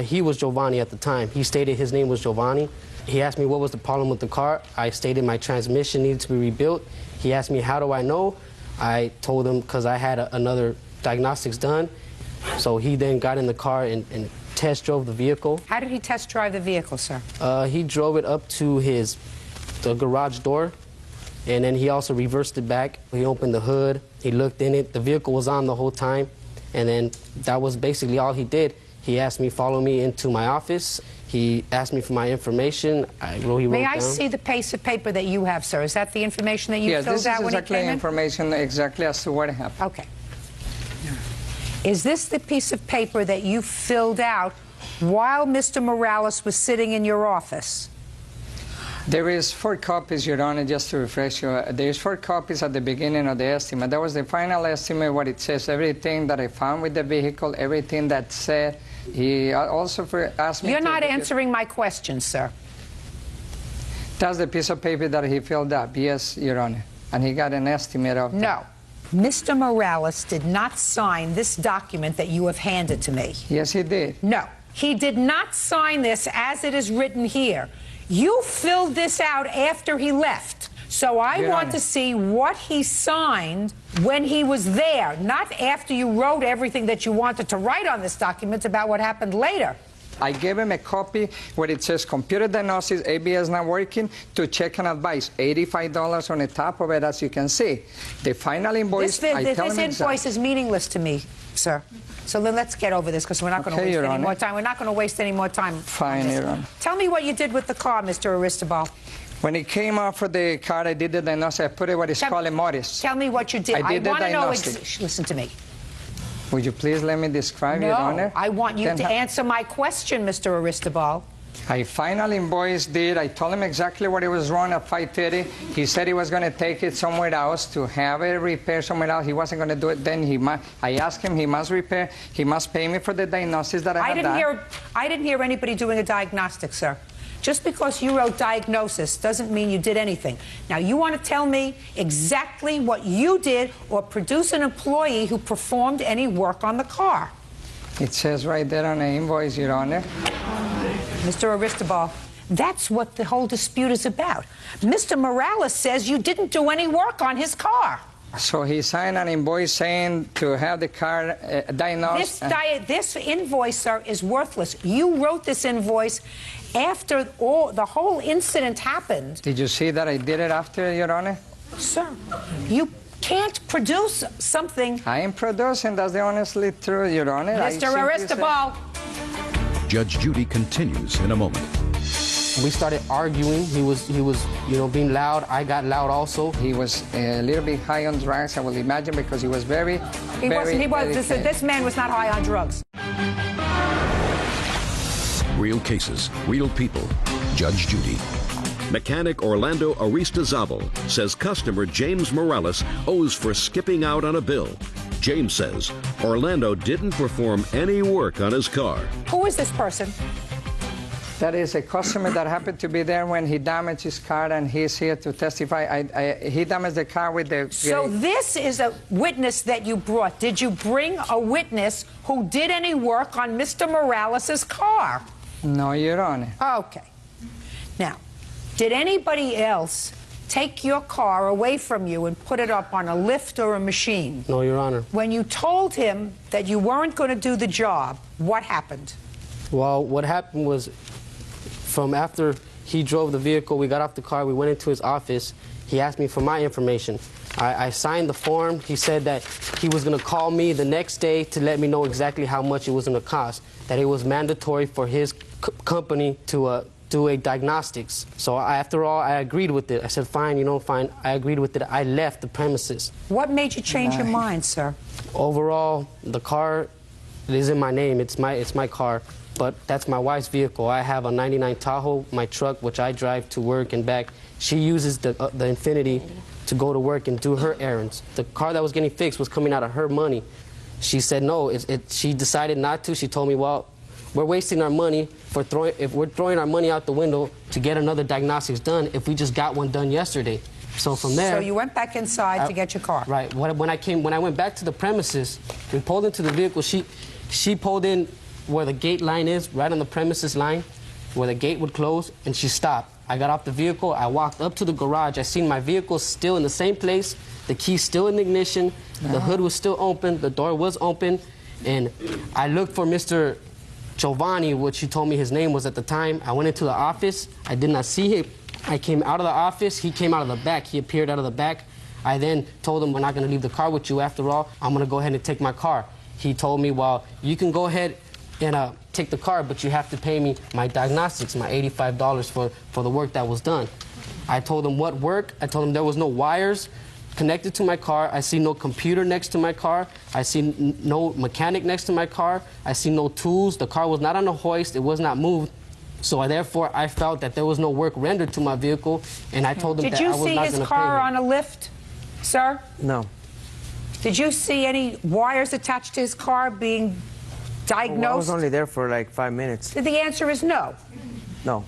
He was Giovanni at the time. He stated his name was Giovanni. He asked me what was the problem with the car. I stated my transmission needed to be rebuilt. He asked me, how do I know? I told him because I had another diagnostics done. So he then got in the car and test drove the vehicle. How did he test drive the vehicle, sir? He drove it up to the garage door, and then he also reversed it back. He opened the hood. He looked in it. The vehicle was on the whole time, and then that was basically all he did. He asked me, follow me into my office. He asked me for my information. May I see the piece of paper that you have, sir? Is that the information that you filled out when you came in? Yes, this is exactly information exactly as to what happened. Okay. Is this the piece of paper that you filled out while Mr. Morales was sitting in your office? There is 4 copies, Your Honor, just to refresh you. There's 4 copies at the beginning of the estimate. That was the final estimate, what it says, everything that I found with the vehicle, everything that said. He also asked me You're not answering my question, sir. That's the piece of paper that he filled up, yes, Your Honor. And he got an estimate of that. No. Mr. Morales did not sign this document that you have handed to me. Yes, he did. No. He did not sign this as it is written here. You filled this out after he left. So I want to see what he signed when he was there, not after you wrote everything that you wanted to write on this document about what happened later. I gave him a copy where it says computer diagnosis, ABS not working, to check and advise. $85 on the top of it, as you can see. The final invoice, This invoice is meaningless to me, sir. So then let's get over this, because we're not going to waste any more time. We're not going to waste any more time. Fine, Your Honor. Tell me what you did with the car, Mr. Aristobal. When it came off of the car, I did the diagnosis. I put it what is called a modis. Tell me what you did. I did the diagnostic. Listen to me. Would you please let me describe, Your Honor? I want you to answer my question, Mr. Aristobal. I final invoice did. I told him exactly what it was wrong at 5:30. He said he was going to take it somewhere else to have it repaired somewhere else. He wasn't going to do it then. I asked him he must repair. He must pay me for the diagnosis that I had done. I didn't hear anybody doing a diagnostic, sir. Just because you wrote diagnosis doesn't mean you did anything. Now, you want to tell me exactly what you did or produce an employee who performed any work on the car. It says right there on the invoice, Your Honor. Mr. Aristobal, that's what the whole dispute is about. Mr. Morales says you didn't do any work on his car. So he signed an invoice saying to have the car diagnosed. This invoice, sir, is worthless. You wrote this invoice after the whole incident happened. Did you see that I did it after, Your Honor? Sir, you can't produce something. I am producing. That's the honestly true, Your Honor. Mr. Aristobal. Judge Judy continues in a moment. We started arguing. He was, being loud. I got loud also. He was a little bit high on drugs, I will imagine, because he was very. This man was not high on drugs. Real cases, real people. Judge Judy. Mechanic Orlando Aristizabal says customer James Morales owes for skipping out on a bill. James says Orlando didn't perform any work on his car. Who is this person? That is a customer that happened to be there when he damaged his car, and he's here to testify. He damaged the car with the... So this is a witness that you brought. Did you bring a witness who did any work on Mr. Morales' car? No, Your Honor. Okay. Now, did anybody else take your car away from you and put it up on a lift or a machine? No, Your Honor. When you told him that you weren't going to do the job, what happened? Well, what happened was, from after he drove the vehicle, we got off the car, we went into his office. He asked me for my information. I signed the form. He said that he was going to call me the next day to let me know exactly how much it was going to cost, that it was mandatory for his company to do a diagnostics. So after all, I agreed with it. I said, fine, fine. I agreed with it. I left the premises. What made you change your mind, sir? Overall, the car is in my name. It's my car. But that's my wife's vehicle. I have a 99 Tahoe, my truck, which I drive to work and back. She uses the Infiniti to go to work and do her errands. The car that was getting fixed was coming out of her money. She said no. She decided not to. She told me, well, we're wasting our money if we're throwing our money out the window to get another diagnostics done if we just got one done yesterday. So from there... So you went back inside to get your car. Right. When I went back to the premises, we pulled into the vehicle. She pulled in where the gate line is, right on the premises line, where the gate would close, and she stopped. I got off the vehicle, I walked up to the garage, I seen my vehicle still in the same place, the key still in the ignition, the hood was still open, the door was open, and I looked for Mr. Giovanni, which he told me his name was at the time. I went into the office, I did not see him. I came out of the office, he came out of the back, he appeared out of the back. I then told him, we're not gonna leave the car with you after all, I'm gonna go ahead and take my car. He told me, well, you can go ahead and take the car, but you have to pay me my diagnostics, my $85 for the work that was done. I told him what work. I told him there was no wires connected to my car. I see no computer next to my car. I see no mechanic next to my car. I see no tools. The car was not on a hoist. It was not moved. So therefore, I felt that there was no work rendered to my vehicle, and I told him that I was not going to pay him. Did you see his car on a lift, sir? No. Did you see any wires attached to his car being diagnosed? Well, I was only there for like 5 minutes. The answer is no. No.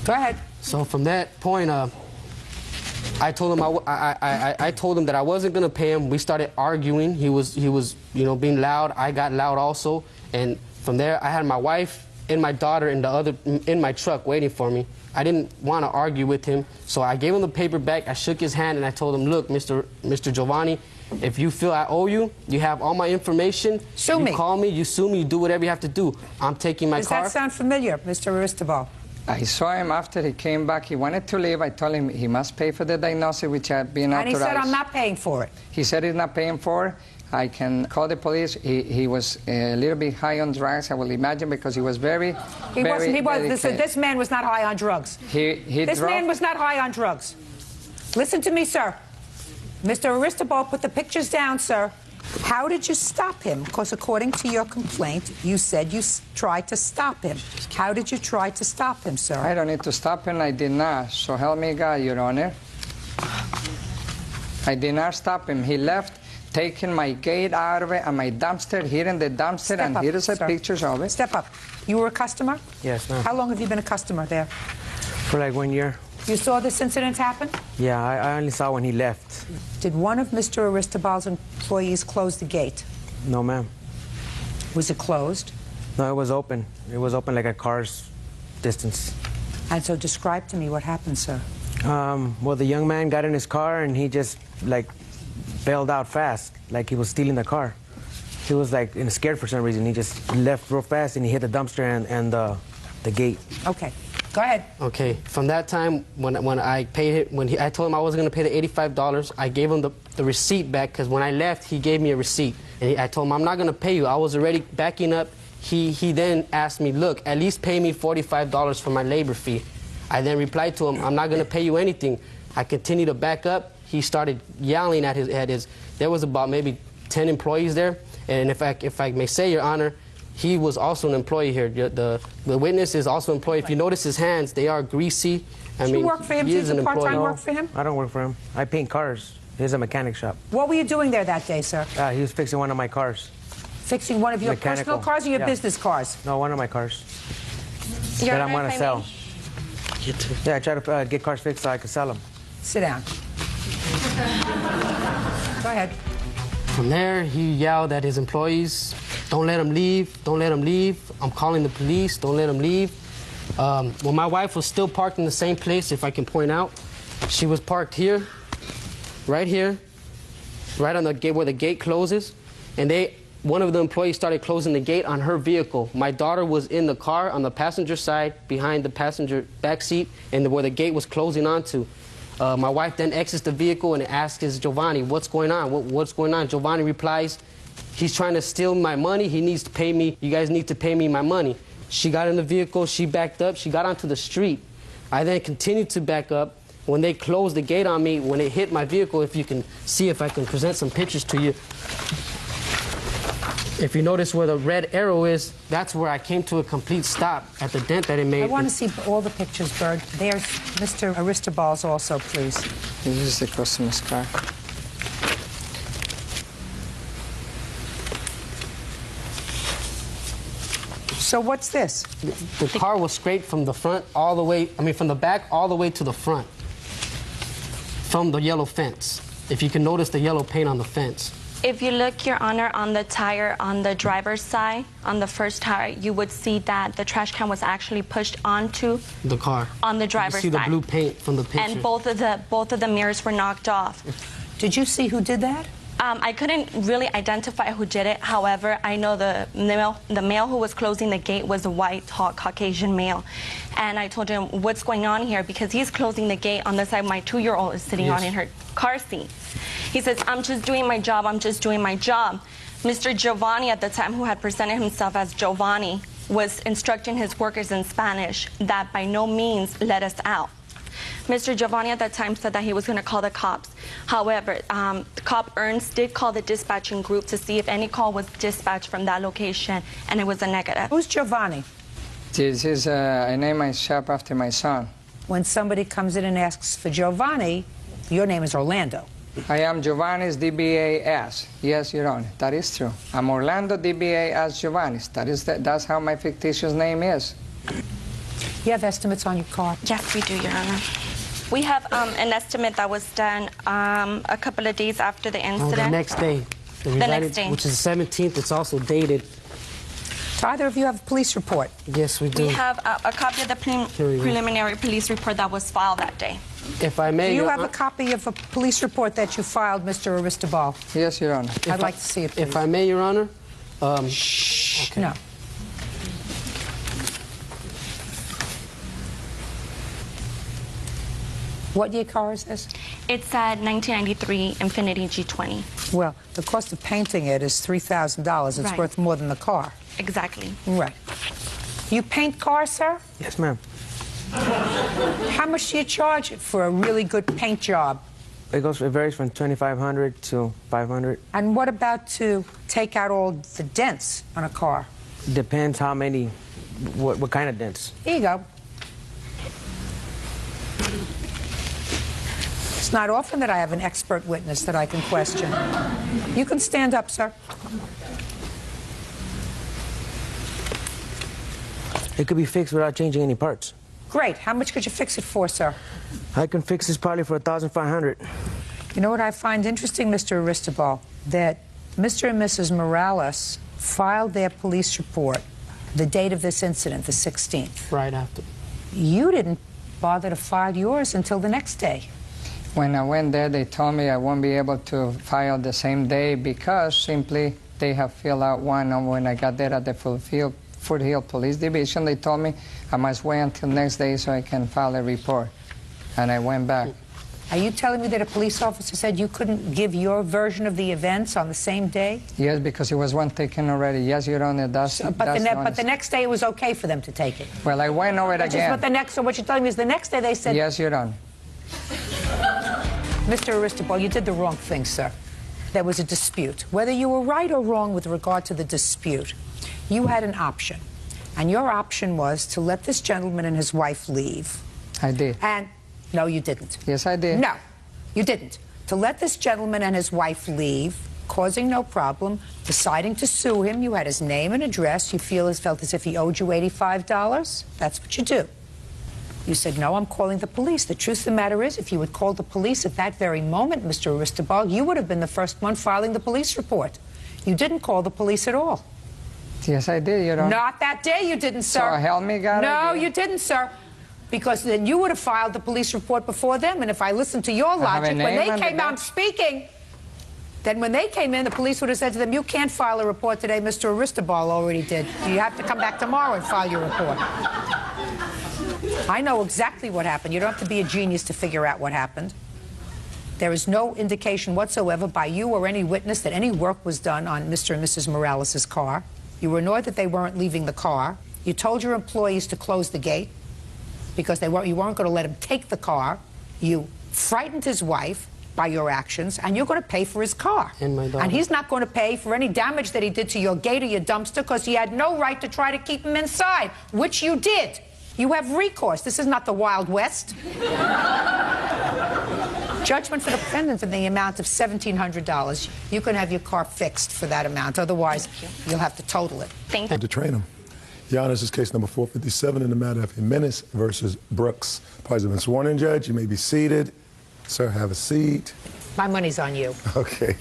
Go ahead. So from that point, I told him I told him that I wasn't going to pay him. We started arguing. He was being loud. I got loud also, and from there I had my wife and my daughter in my truck waiting for me. I didn't want to argue with him, so I gave him the paper back. I shook his hand and I told him, look, Mr. Giovanni, if you feel I owe you, you have all my information. Sue me. You call me, you sue me, you do whatever you have to do. I'm taking my car. Does that sound familiar, Mr. Aristobal? I saw him after he came back. He wanted to leave. I told him he must pay for the diagnosis, which had been authorized. And he said, I'm not paying for it. He said he's not paying for it. I can call the police. He was a little bit high on drugs, I will imagine, because he was very, He wasn't. This man was not high on drugs. This man was not high on drugs. Listen to me, sir. Mr. Aristobal, put the pictures down, sir. How did you stop him? Because according to your complaint, you said you tried to stop him. How did you try to stop him, sir? I don't need to stop him. I did not. So help me God, Your Honor. I did not stop him. He left, taking my gate out of it and my dumpster, here in the dumpster, and here is the pictures of it. Step up. You were a customer? Yes, ma'am. How long have you been a customer there? For like 1 year. You saw this incident happen? Yeah, I only saw when he left. Did one of Mr. Aristobal's employees close the gate? No, ma'am. Was it closed? No, it was open. It was open like a car's distance. And so describe to me what happened, sir. Well, the young man got in his car and he just, like, bailed out fast, like he was stealing the car. He was, like, scared for some reason. He just left real fast and he hit the dumpster and the gate. Okay. Go ahead. Okay. From that time, when I paid it, I told him I wasn't going to pay the $85, I gave him the receipt back, because when I left, he gave me a receipt. And I told him, I'm not going to pay you. I was already backing up. He then asked me, look, at least pay me $45 for my labor fee. I then replied to him, I'm not going to pay you anything. I continued to back up. He started yelling at his. There was about maybe 10 employees there. And if I may say, Your Honor, he was also an employee here. The witness is also an employee. If you notice his hands, they are greasy. You work for him? He is an employee. Part-time work for him? I don't work for him. I paint cars. He's a mechanic shop. What were you doing there that day, sir? He was fixing one of my cars. Fixing one of your personal cars or your business cars? No, one of my cars. Your that Honor, I'm going to sell. Yeah, I try to get cars fixed so I can sell them. Sit down. Go ahead. From there, he yelled at his employees, don't let him leave, don't let him leave. I'm calling the police, don't let him leave. Well, my wife was still parked in the same place, if I can point out. She was parked here, right on the gate where the gate closes. And one of the employees started closing the gate on her vehicle. My daughter was in the car on the passenger side, behind the passenger back seat, and where the gate was closing onto. My wife then exits the vehicle and asks Giovanni, what's going on? What's going on? Giovanni replies, he's trying to steal my money. He needs to pay me. You guys need to pay me my money. She got in the vehicle. She backed up. She got onto the street. I then continued to back up. When they closed the gate on me, when it hit my vehicle, if you can see, if I can present some pictures to you. If you notice where the red arrow is, that's where I came to a complete stop at the dent that it made. I want to see all the pictures, Bird. There's Mr. Aristobal's also, please. This is the customer's car. So what's this? The car was scraped from the front all the way, from the back all the way to the front, from the yellow fence. If you can notice the yellow paint on the fence. If you look, Your Honor, on the tire on the driver's side, on the first tire, you would see that the trash can was actually pushed onto the car. On the driver's side. You see the blue paint from the picture. And both of the mirrors were knocked off. Did you see who did that? I couldn't really identify who did it. However, I know the male who was closing the gate was a white, tall, Caucasian male. And I told him, what's going on here? Because he's closing the gate on the side my 2-year-old is sitting on in her car seat. He says, I'm just doing my job, I'm just doing my job. Mr. Giovanni at the time, who had presented himself as Giovanni, was instructing his workers in Spanish that by no means let us out. Mr. Giovanni at that time said that he was going to call the cops. However, Cop Ernst did call the dispatching group to see if any call was dispatched from that location, and it was a negative. Who's Giovanni? This is, I named my shop after my son. When somebody comes in and asks for Giovanni, your name is Orlando. I am Giovanni's DBA-S. Yes, Your Honor, that is true. I'm Orlando DBA-S Giovanni's. That's how my fictitious name is. You have estimates on your car? Yes, we do, Your Honor. We have an estimate that was done a couple of days after the incident. The next day. The next day. Which is the 17th. It's also dated. Do either of you have a police report? Yes, we do. We have a copy of the preliminary police report that was filed that day. If I may... Do you have a copy of a police report that you filed, Mr. Aristobal? Yes, Your Honor. I'd like to see it, please. If I may, Your Honor. Shh. Okay. No. What year car is this? It's a 1993 Infiniti G20. Well, the cost of painting it is $3,000. It's Right. worth more than the car. Exactly. Right. You paint cars, sir? Yes, ma'am. How much do you charge it for a really good paint job? It varies from $2,500 to $500. And what about to take out all the dents on a car? Depends how many, what kind of dents. Here you go. It's not often that I have an expert witness that I can question. You can stand up, sir. It could be fixed without changing any parts. Great. How much could you fix it for, sir? I can fix this probably for $1,500. You know what I find interesting, Mr. Aristobal? That Mr. and Mrs. Morales filed their police report the date of this incident, the 16th. Right after. You didn't bother to file yours until the next day. When I went there, they told me I won't be able to file the same day because simply they have filled out one. And when I got there at the Foothill Police Division, they told me I must wait until next day so I can file a report. And I went back. Are you telling me that a police officer said you couldn't give your version of the events on the same day? Yes, because it was one taken already. Yes, Your Honor, that's But the next day it was okay for them to take it. Well, I went over it again. So what you're telling me is the next day they said... Yes, Your Honor. Mr. Aristobal, you did the wrong thing, sir. There was a dispute. Whether you were right or wrong with regard to the dispute, you had an option. And your option was to let this gentleman and his wife leave. I did. And no, you didn't. Yes, I did. No, you didn't. To let this gentleman and his wife leave, causing no problem, deciding to sue him, you had his name and address, you felt as if he owed you $85. That's what you do. You said, no, I'm calling the police. The truth of the matter is, if you had called the police at that very moment, Mr. Aristobal, you would have been the first one filing the police report. You didn't call the police at all. Yes, I did, Your Honor. Not that day you didn't, sir. So help me God. No, you didn't, sir. Because then you would have filed the police report before them, and if I listened to your logic, when they came out speaking, then when they came in, the police would have said to them, you can't file a report today, Mr. Aristobal already did. You have to come back tomorrow and file your report. I know exactly what happened. You don't have to be a genius to figure out what happened. There is no indication whatsoever by you or any witness that any work was done on Mr. and Mrs. Morales' car. You were annoyed that they weren't leaving the car. You told your employees to close the gate because you weren't going to let him take the car. You frightened his wife by your actions, and you're going to pay for his car. And my daughter. And he's not going to pay for any damage that he did to your gate or your dumpster because he had no right to try to keep him inside, which you did. You have recourse. This is not the Wild West. Judgment for the defendant in the amount of $1,700. You can have your car fixed for that amount. Otherwise, you'll have to total it. Thank you. To train him. Your Honor, this is case number 457 in the matter of Jimenez versus Brooks. Parties have been sworn in, Judge. You may be seated. Sir, have a seat. My money's on you. Okay.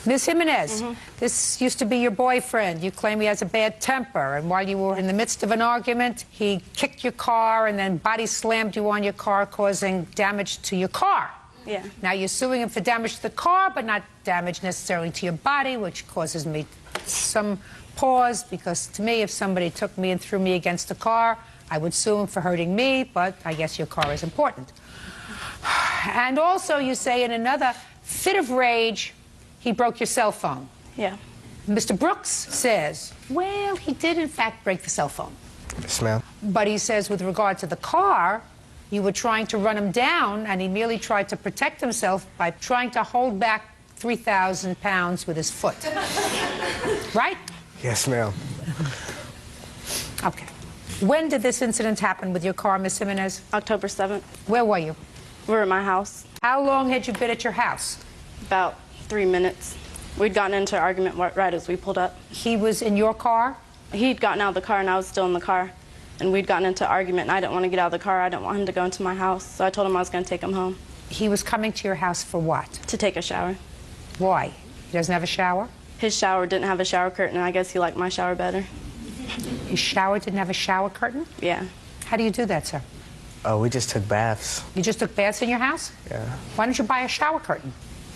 Ms. Jimenez, this used to be your boyfriend. You claim he has a bad temper, and while you were in the midst of an argument, he kicked your car and then body slammed you on your car, causing damage to your car. Yeah. Now you're suing him for damage to the car, but not damage necessarily to your body, which causes me some pause, because to me, if somebody took me and threw me against a car, I would sue him for hurting me, but I guess your car is important. And also, you say in another fit of rage, he broke your cell phone. Yeah. Mr. Brooks says, well, he did in fact break the cell phone. Yes, ma'am. But he says with regard to the car, you were trying to run him down, and he merely tried to protect himself by trying to hold back 3,000 pounds with his foot. Right? Yes, ma'am. Okay. When did this incident happen with your car, Miss Jimenez? October 7th. Where were you? We were at my house. How long had you been at your house? About 3 minutes. We'd gotten into an argument right as we pulled up. He was in your car? He'd gotten out of the car and I was still in the car. And we'd gotten into an argument and I didn't want to get out of the car. I didn't want him to go into my house. So I told him I was going to take him home. He was coming to your house for what? To take a shower. Why? He doesn't have a shower? his shower didn't have a shower curtain, and I guess he liked my shower better. His shower didn't have a shower curtain? Yeah. How do you do that, sir? Oh, we just took baths. You just took baths in your house? Yeah. Why don't you buy a shower curtain?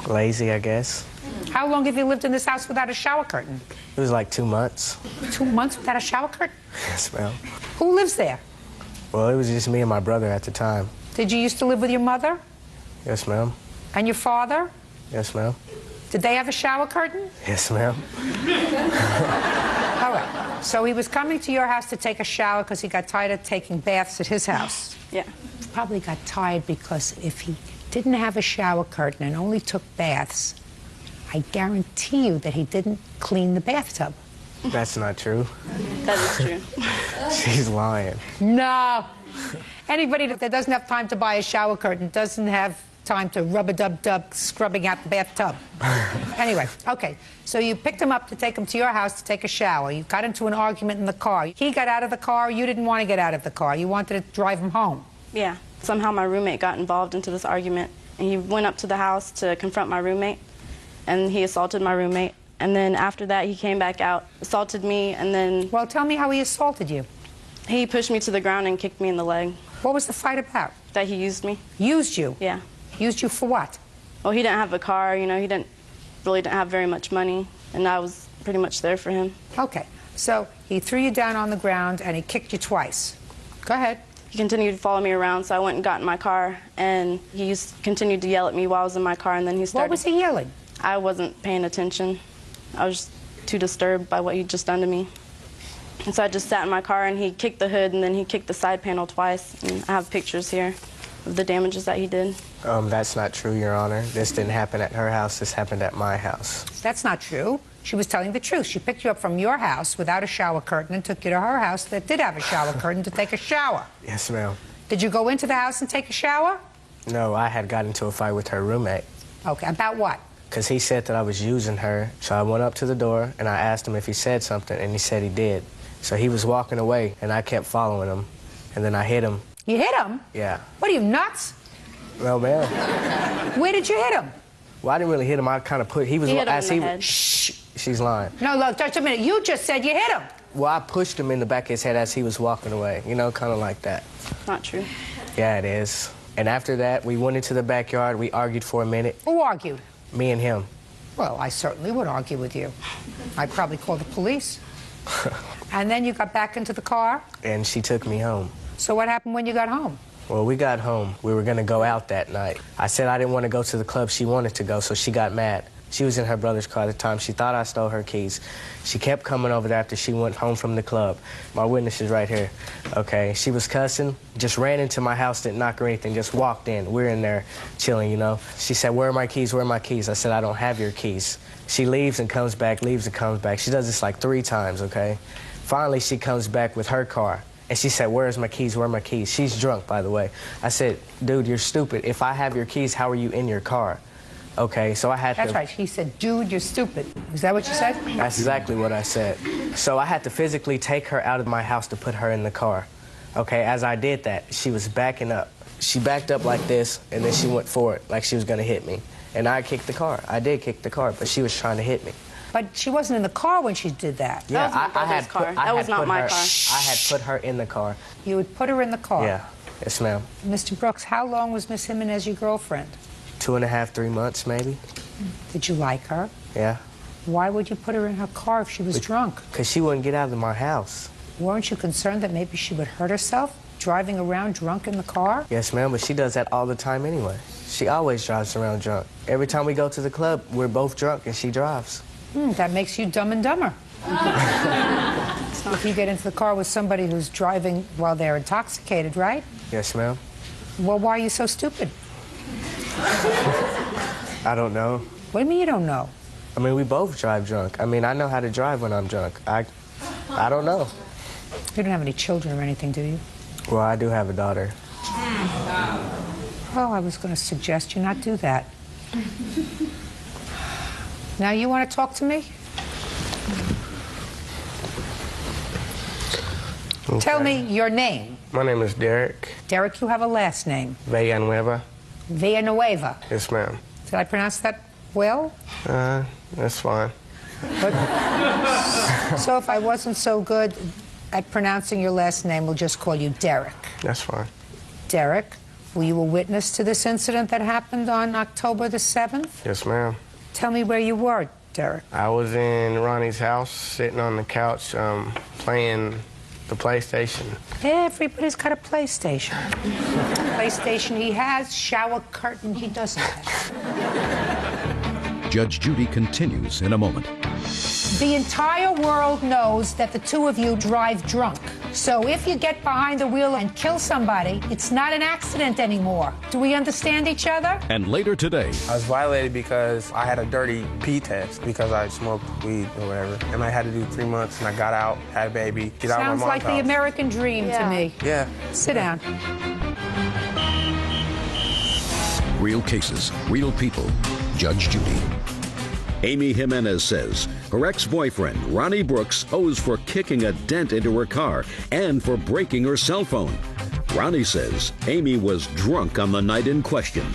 Lazy, I guess. How long have you lived in this house without a shower curtain? It was like 2 months. 2 months without a shower curtain? Yes, ma'am. Who lives there? Well, it was just me and my brother at the time. Did you used to live with your mother? Yes, ma'am. And your father? Yes, ma'am. Did they have a shower curtain? Yes, ma'am. All right. So he was coming to your house to take a shower because he got tired of taking baths at his house. Yeah. Probably got tired because if he didn't have a shower curtain and only took baths, I guarantee you that he didn't clean the bathtub. That's not true. That is true. She's lying. No. Anybody that doesn't have time to buy a shower curtain doesn't have time to rub-a-dub-dub scrubbing out the bathtub. Anyway, okay. So you picked him up to take him to your house to take a shower. You got into an argument in the car. He got out of the car. You didn't want to get out of the car. You wanted to drive him home. Yeah. Somehow my roommate got involved into this argument, and he went up to the house to confront my roommate, and he assaulted my roommate. And then after that, he came back out, assaulted me, and then... Well, tell me how he assaulted you. He pushed me to the ground and kicked me in the leg. What was the fight about? That he used me. Used you? Yeah. Used you for what? Well, he didn't have a car, you know, he really didn't have very much money, and I was pretty much there for him. Okay. So he threw you down on the ground and he kicked you twice. Go ahead. He continued to follow me around, so I went and got in my car, and he continued to yell at me while I was in my car, and then he started... What was he yelling? I wasn't paying attention. I was too disturbed by what he'd just done to me. And so I just sat in my car, and he kicked the hood, and then he kicked the side panel twice, and I have pictures here of the damages that he did. That's not true, Your Honor. This didn't happen at her house. This happened at my house. That's not true. She was telling the truth. She picked you up from your house without a shower curtain and took you to her house that did have a shower curtain to take a shower. Yes, ma'am. Did you go into the house and take a shower? No, I had got into a fight with her roommate. Okay, about what? Because he said that I was using her. So I went up to the door, and I asked him if he said something, and he said he did. So he was walking away, and I kept following him, and then I hit him. You hit him? Yeah. What are you, nuts? No, ma'am. Where did you hit him? Well, I didn't really hit him. I kind of put... He was... He hit him as in he the head. Shh. She's lying. No, look, just a minute. You just said you hit him. Well, I pushed him in the back of his head as he was walking away. You know, kind of like that. Not true. Yeah, it is. And after that, we went into the backyard. We argued for a minute. Who argued? Me and him. Well, I certainly would argue with you. I'd probably call the police. And then you got back into the car? And she took me home. So what happened when you got home? Well, we got home. We were going to go out that night. I said I didn't want to go to the club she wanted to go, so she got mad. She was in her brother's car at the time. She thought I stole her keys. She kept coming over there after she went home from the club. My witness is right here. Okay, she was cussing, just ran into my house, didn't knock or anything, just walked in. We're in there chilling, you know. She said, "Where are my keys? Where are my keys?" I said, "I don't have your keys." She leaves and comes back, leaves and comes back. She does this like 3 times, okay? Finally, she comes back with her car. And she said, "Where's my keys? Where are my keys?" She's drunk, by the way. I said, "Dude, you're stupid. If I have your keys, how are you in your car?" Okay, so I had to... That's right. He said, "Dude, you're stupid." Is that what you said? That's exactly what I said. So I had to physically take her out of my house to put her in the car. Okay, as I did that, she was backing up. She backed up like this, and then she went forward like she was going to hit me. And I kicked the car. I did kick the car, but she was trying to hit me. But she wasn't in the car when she did that. Yeah, That was not my car. I had put her in the car. You would put her in the car? Yeah. Yes, ma'am. Mr. Brooks, how long was Miss Jimenez your girlfriend? 2.5, 3 months, maybe. Did you like her? Yeah. Why would you put her in her car if she was drunk? Because she wouldn't get out of my house. Weren't you concerned that maybe she would hurt herself driving around drunk in the car? Yes, ma'am, but she does that all the time anyway. She always drives around drunk. Every time we go to the club, we're both drunk and she drives. That makes you Dumb and Dumber. If you get into the car with somebody who's driving while they're intoxicated, right? Yes, ma'am. Well, why are you so stupid? I don't know. What do you mean you don't know? I mean, we both drive drunk. I mean, I know how to drive when I'm drunk. I don't know. You don't have any children or anything, do you? Well, I do have a daughter. Well, I was going to suggest you not do that. Now, you want to talk to me? Okay. Tell me your name. My name is Derek. Derek, you have a last name. Villanueva. Villanueva. Yes, ma'am. Did I pronounce that well? That's fine. So if I wasn't so good at pronouncing your last name, we'll just call you Derek. That's fine. Derek, were you a witness to this incident that happened on October the 7th? Yes, ma'am. Tell me where you were, Derek. I was in Ronnie's house, sitting on the couch, playing the PlayStation. Everybody's got a PlayStation. PlayStation he has, shower curtain he doesn't have. Judge Judy continues in a moment. The entire world knows that the two of you drive drunk. So if you get behind the wheel and kill somebody, it's not an accident anymore. Do we understand each other? And later today, I was violated because I had a dirty pee test because I smoked weed or whatever. And I had to do 3 months, and I got out, had a baby, get out of my mom's Sounds like the house. American dream to me. Yeah. Sit down. real cases, real people. Judge Judy. Amy Jimenez says her ex-boyfriend, Ronnie Brooks, owes for kicking a dent into her car and for breaking her cell phone. Ronnie says Amy was drunk on the night in question.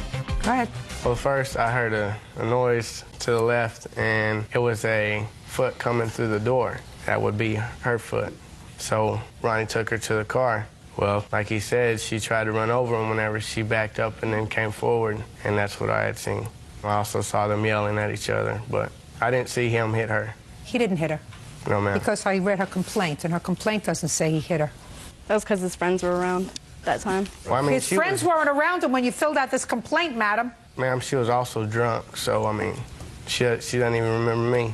Go ahead. Well, first I heard a noise to the left, and it was a foot coming through the door. That would be her foot. So Ronnie took her to the car. Well, like he said, she tried to run over him whenever she backed up and then came forward, and that's what I had seen. I also saw them yelling at each other, but I didn't see him hit her. He didn't hit her. No, ma'am. Because I read her complaint, and her complaint doesn't say he hit her. That was because his friends were around that time. Well, I mean, his friends weren't around him when you filled out this complaint, madam. Ma'am, she was also drunk, so, I mean, she doesn't even remember me.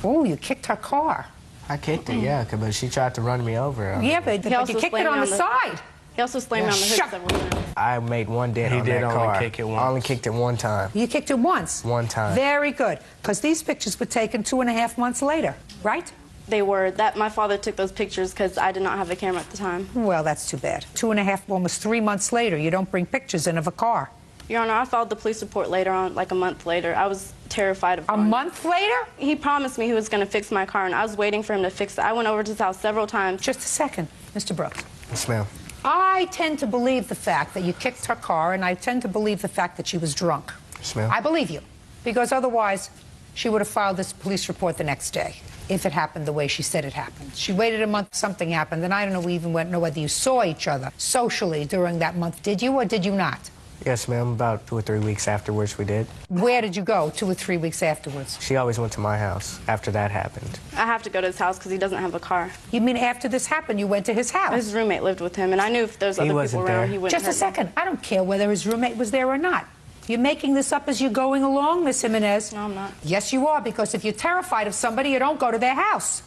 Oh, you kicked her car. I kicked it, yeah, but she tried to run me over. Yeah, but you kicked it on the side. He also slammed me on the hood several times. I made one dent on that car. He did only kick it once. I only kicked it one time. You kicked it once? One time. Very good, because these pictures were taken 2.5 months later, right? They were. My father took those pictures because I did not have a camera at the time. Well, that's too bad. 2.5, almost 3 months later, you don't bring pictures in of a car. Your Honor, I filed the police report later on, like a month later. I was terrified of A month later? He promised me he was going to fix my car, and I was waiting for him to fix it. I went over to his house several times. Just a second, Mr. Brooks. Yes, ma'am. I tend to believe the fact that you kicked her car, and I tend to believe the fact that she was drunk. Yes, ma'am. I believe you, because otherwise she would have filed this police report the next day if it happened the way she said it happened. She waited a month, something happened, and I don't know, we even know whether you saw each other socially during that month. Did you or did you not? Yes, ma'am. About 2 or 3 weeks afterwards, we did. Where did you go 2 or 3 weeks afterwards? She always went to my house after that happened. I have to go to his house because he doesn't have a car. You mean after this happened, you went to his house? His roommate lived with him, and I knew if there's other people around, he wouldn't Just a hurt me. second. I don't care whether his roommate was there or not. You're making this up as you're going along, Miss Jimenez. No, I'm not. Yes, you are, because if you're terrified of somebody, you don't go to their house.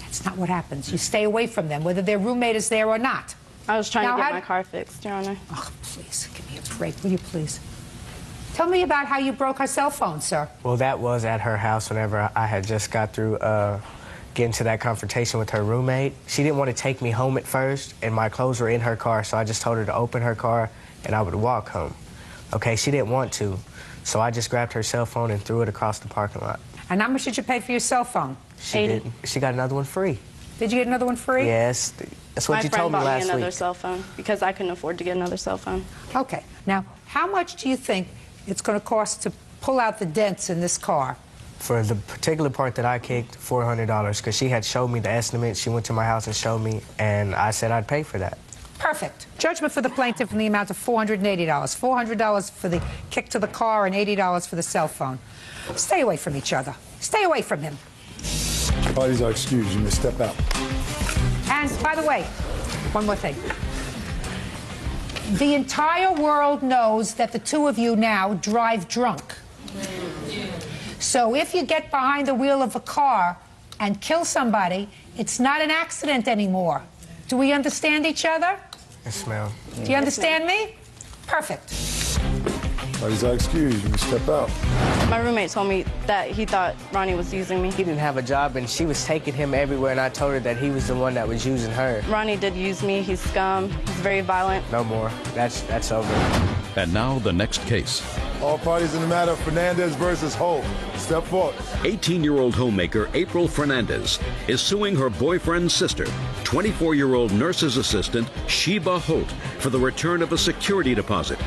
That's not what happens. You stay away from them, whether their roommate is there or not. I was trying Now, to get my car fixed, Your Honor. Oh, please, give me a break, will you please? Tell me about how you broke her cell phone, sir. Well, that was at her house whenever I had just got through getting to that confrontation with her roommate. She didn't want to take me home at first, and my clothes were in her car, so I just told her to open her car, and I would walk home. Okay, she didn't want to, so I just grabbed her cell phone and threw it across the parking lot. And how much did you pay for your cell phone? She did. She got another one free. Did you get another one free? Yes. That's what you told me last My friend bought me another week. cell phone because I couldn't afford to get another cell phone. Okay. Now, how much do you think it's going to cost to pull out the dents in this car? For the particular part that I kicked, $400, because she had showed me the estimate. She went to my house and showed me, and I said I'd pay for that. Perfect. Judgment for the plaintiff in the amount of $480. $400 for the kick to the car and $80 for the cell phone. Stay away from each other. Stay away from him. Parties are excused. You may step out. And, by the way, one more thing. The entire world knows that the two of you now drive drunk. So if you get behind the wheel of a car and kill somebody, it's not an accident anymore. Do we understand each other? Yes, ma'am. Do you understand me? Perfect. Parties are excused. You may step out. My roommate told me that he thought Ronnie was using me. He didn't have a job, and she was taking him everywhere, and I told her that he was the one that was using her. Ronnie did use me. He's scum. He's very violent. No more. That's over. And now the next case. All parties in the matter, Fernandez versus Holt. Step forward. 18-year-old homemaker April Fernandez is suing her boyfriend's sister, 24-year-old nurse's assistant Sheba Holt, for the return of a security deposit.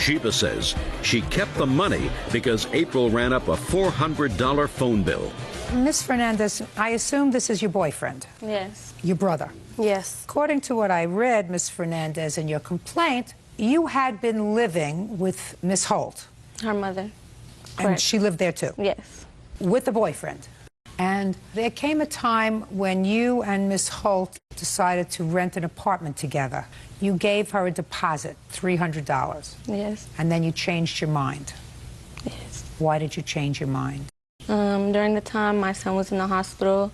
Sheba says she kept the money because April ran up a $400 phone bill. Ms. Fernandez, I assume this is your boyfriend? Yes. Your brother? Yes. According to what I read, Ms. Fernandez, in your complaint, you had been living with Miss Holt. Her mother. And Correct. she lived there too? Yes. With a boyfriend. And there came a time when you and Miss Holt decided to rent an apartment together. You gave her a deposit, $300. Yes. And then you changed your mind. Yes. Why did you change your mind? During the time my son was in the hospital,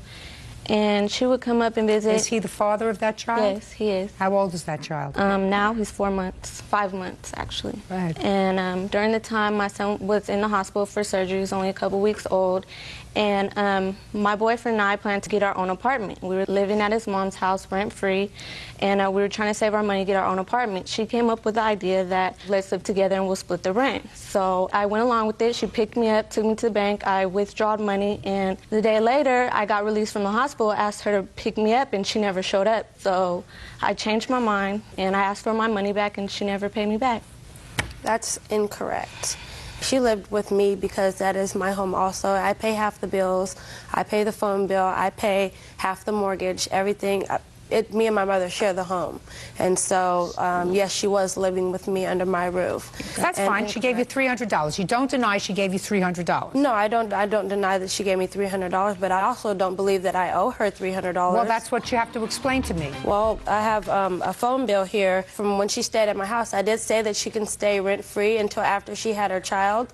and she would come up and visit. Is he the father of that child? Yes, he is. How old is that child? Now he's 4 months, 5 months actually. Go ahead. And during the time my son was in the hospital for surgery, he's only a couple weeks old, and my boyfriend and I planned to get our own apartment. We were living at his mom's house rent-free, and we were trying to save our money to get our own apartment. She came up with the idea that let's live together and we'll split the rent. So I went along with it. She picked me up, took me to the bank, I withdrawed money, and the day later I got released from the hospital, asked her to pick me up, and she never showed up. So I changed my mind and I asked for my money back, and she never paid me back. That's incorrect. She lived with me because that is my home also. I pay half the bills, I pay the phone bill, I pay half the mortgage, everything. Me and my mother share the home. And so, yes, she was living with me under my roof. That's fine. She gave you $300. You don't deny she gave you $300. No, I don't deny that she gave me $300, but I also don't believe that I owe her $300. Well, that's what you have to explain to me. Well, I have a phone bill here from when she stayed at my house. I did say that she can stay rent-free until after she had her child,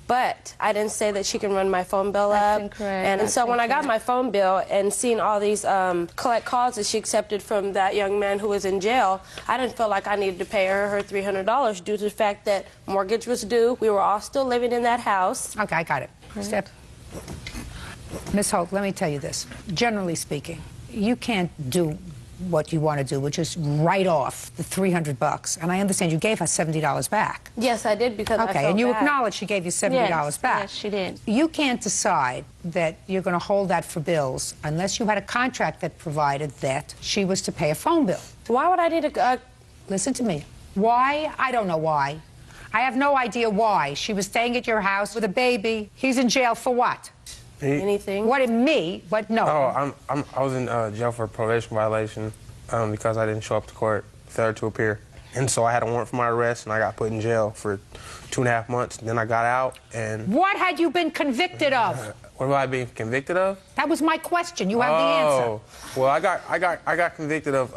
but I didn't say that she can run my phone bill up. Incorrect. And so when I got my phone bill and seen all these collect calls that she accepted from that young man who was in jail, I didn't feel like I needed to pay her $300 due to the fact that mortgage was due. We were all still living in that house. Okay, I got it. Step. Ms. Holt, let me tell you this. Generally speaking, you can't do what you want to do, which is write off the $300. And I understand you gave her $70 back. Yes, I did because I Okay, felt and you bad. acknowledge she gave you $70 back. Yes, she did. You can't decide that you're going to hold that for bills unless you had a contract that provided that she was to pay a phone bill. Why would I need a... Listen to me. Why? I don't know why. I have no idea why. She was staying at your house with a baby. He's in jail for what? Anything. What in me? But no. Oh, I was in jail for a probation violation because I didn't show up to court, failure to appear. And so I had a warrant for my arrest, and I got put in jail for 2.5 months. Then I got out, and... What had you been convicted of? What have I been convicted of? That was my question. You have the answer. Well, I got convicted of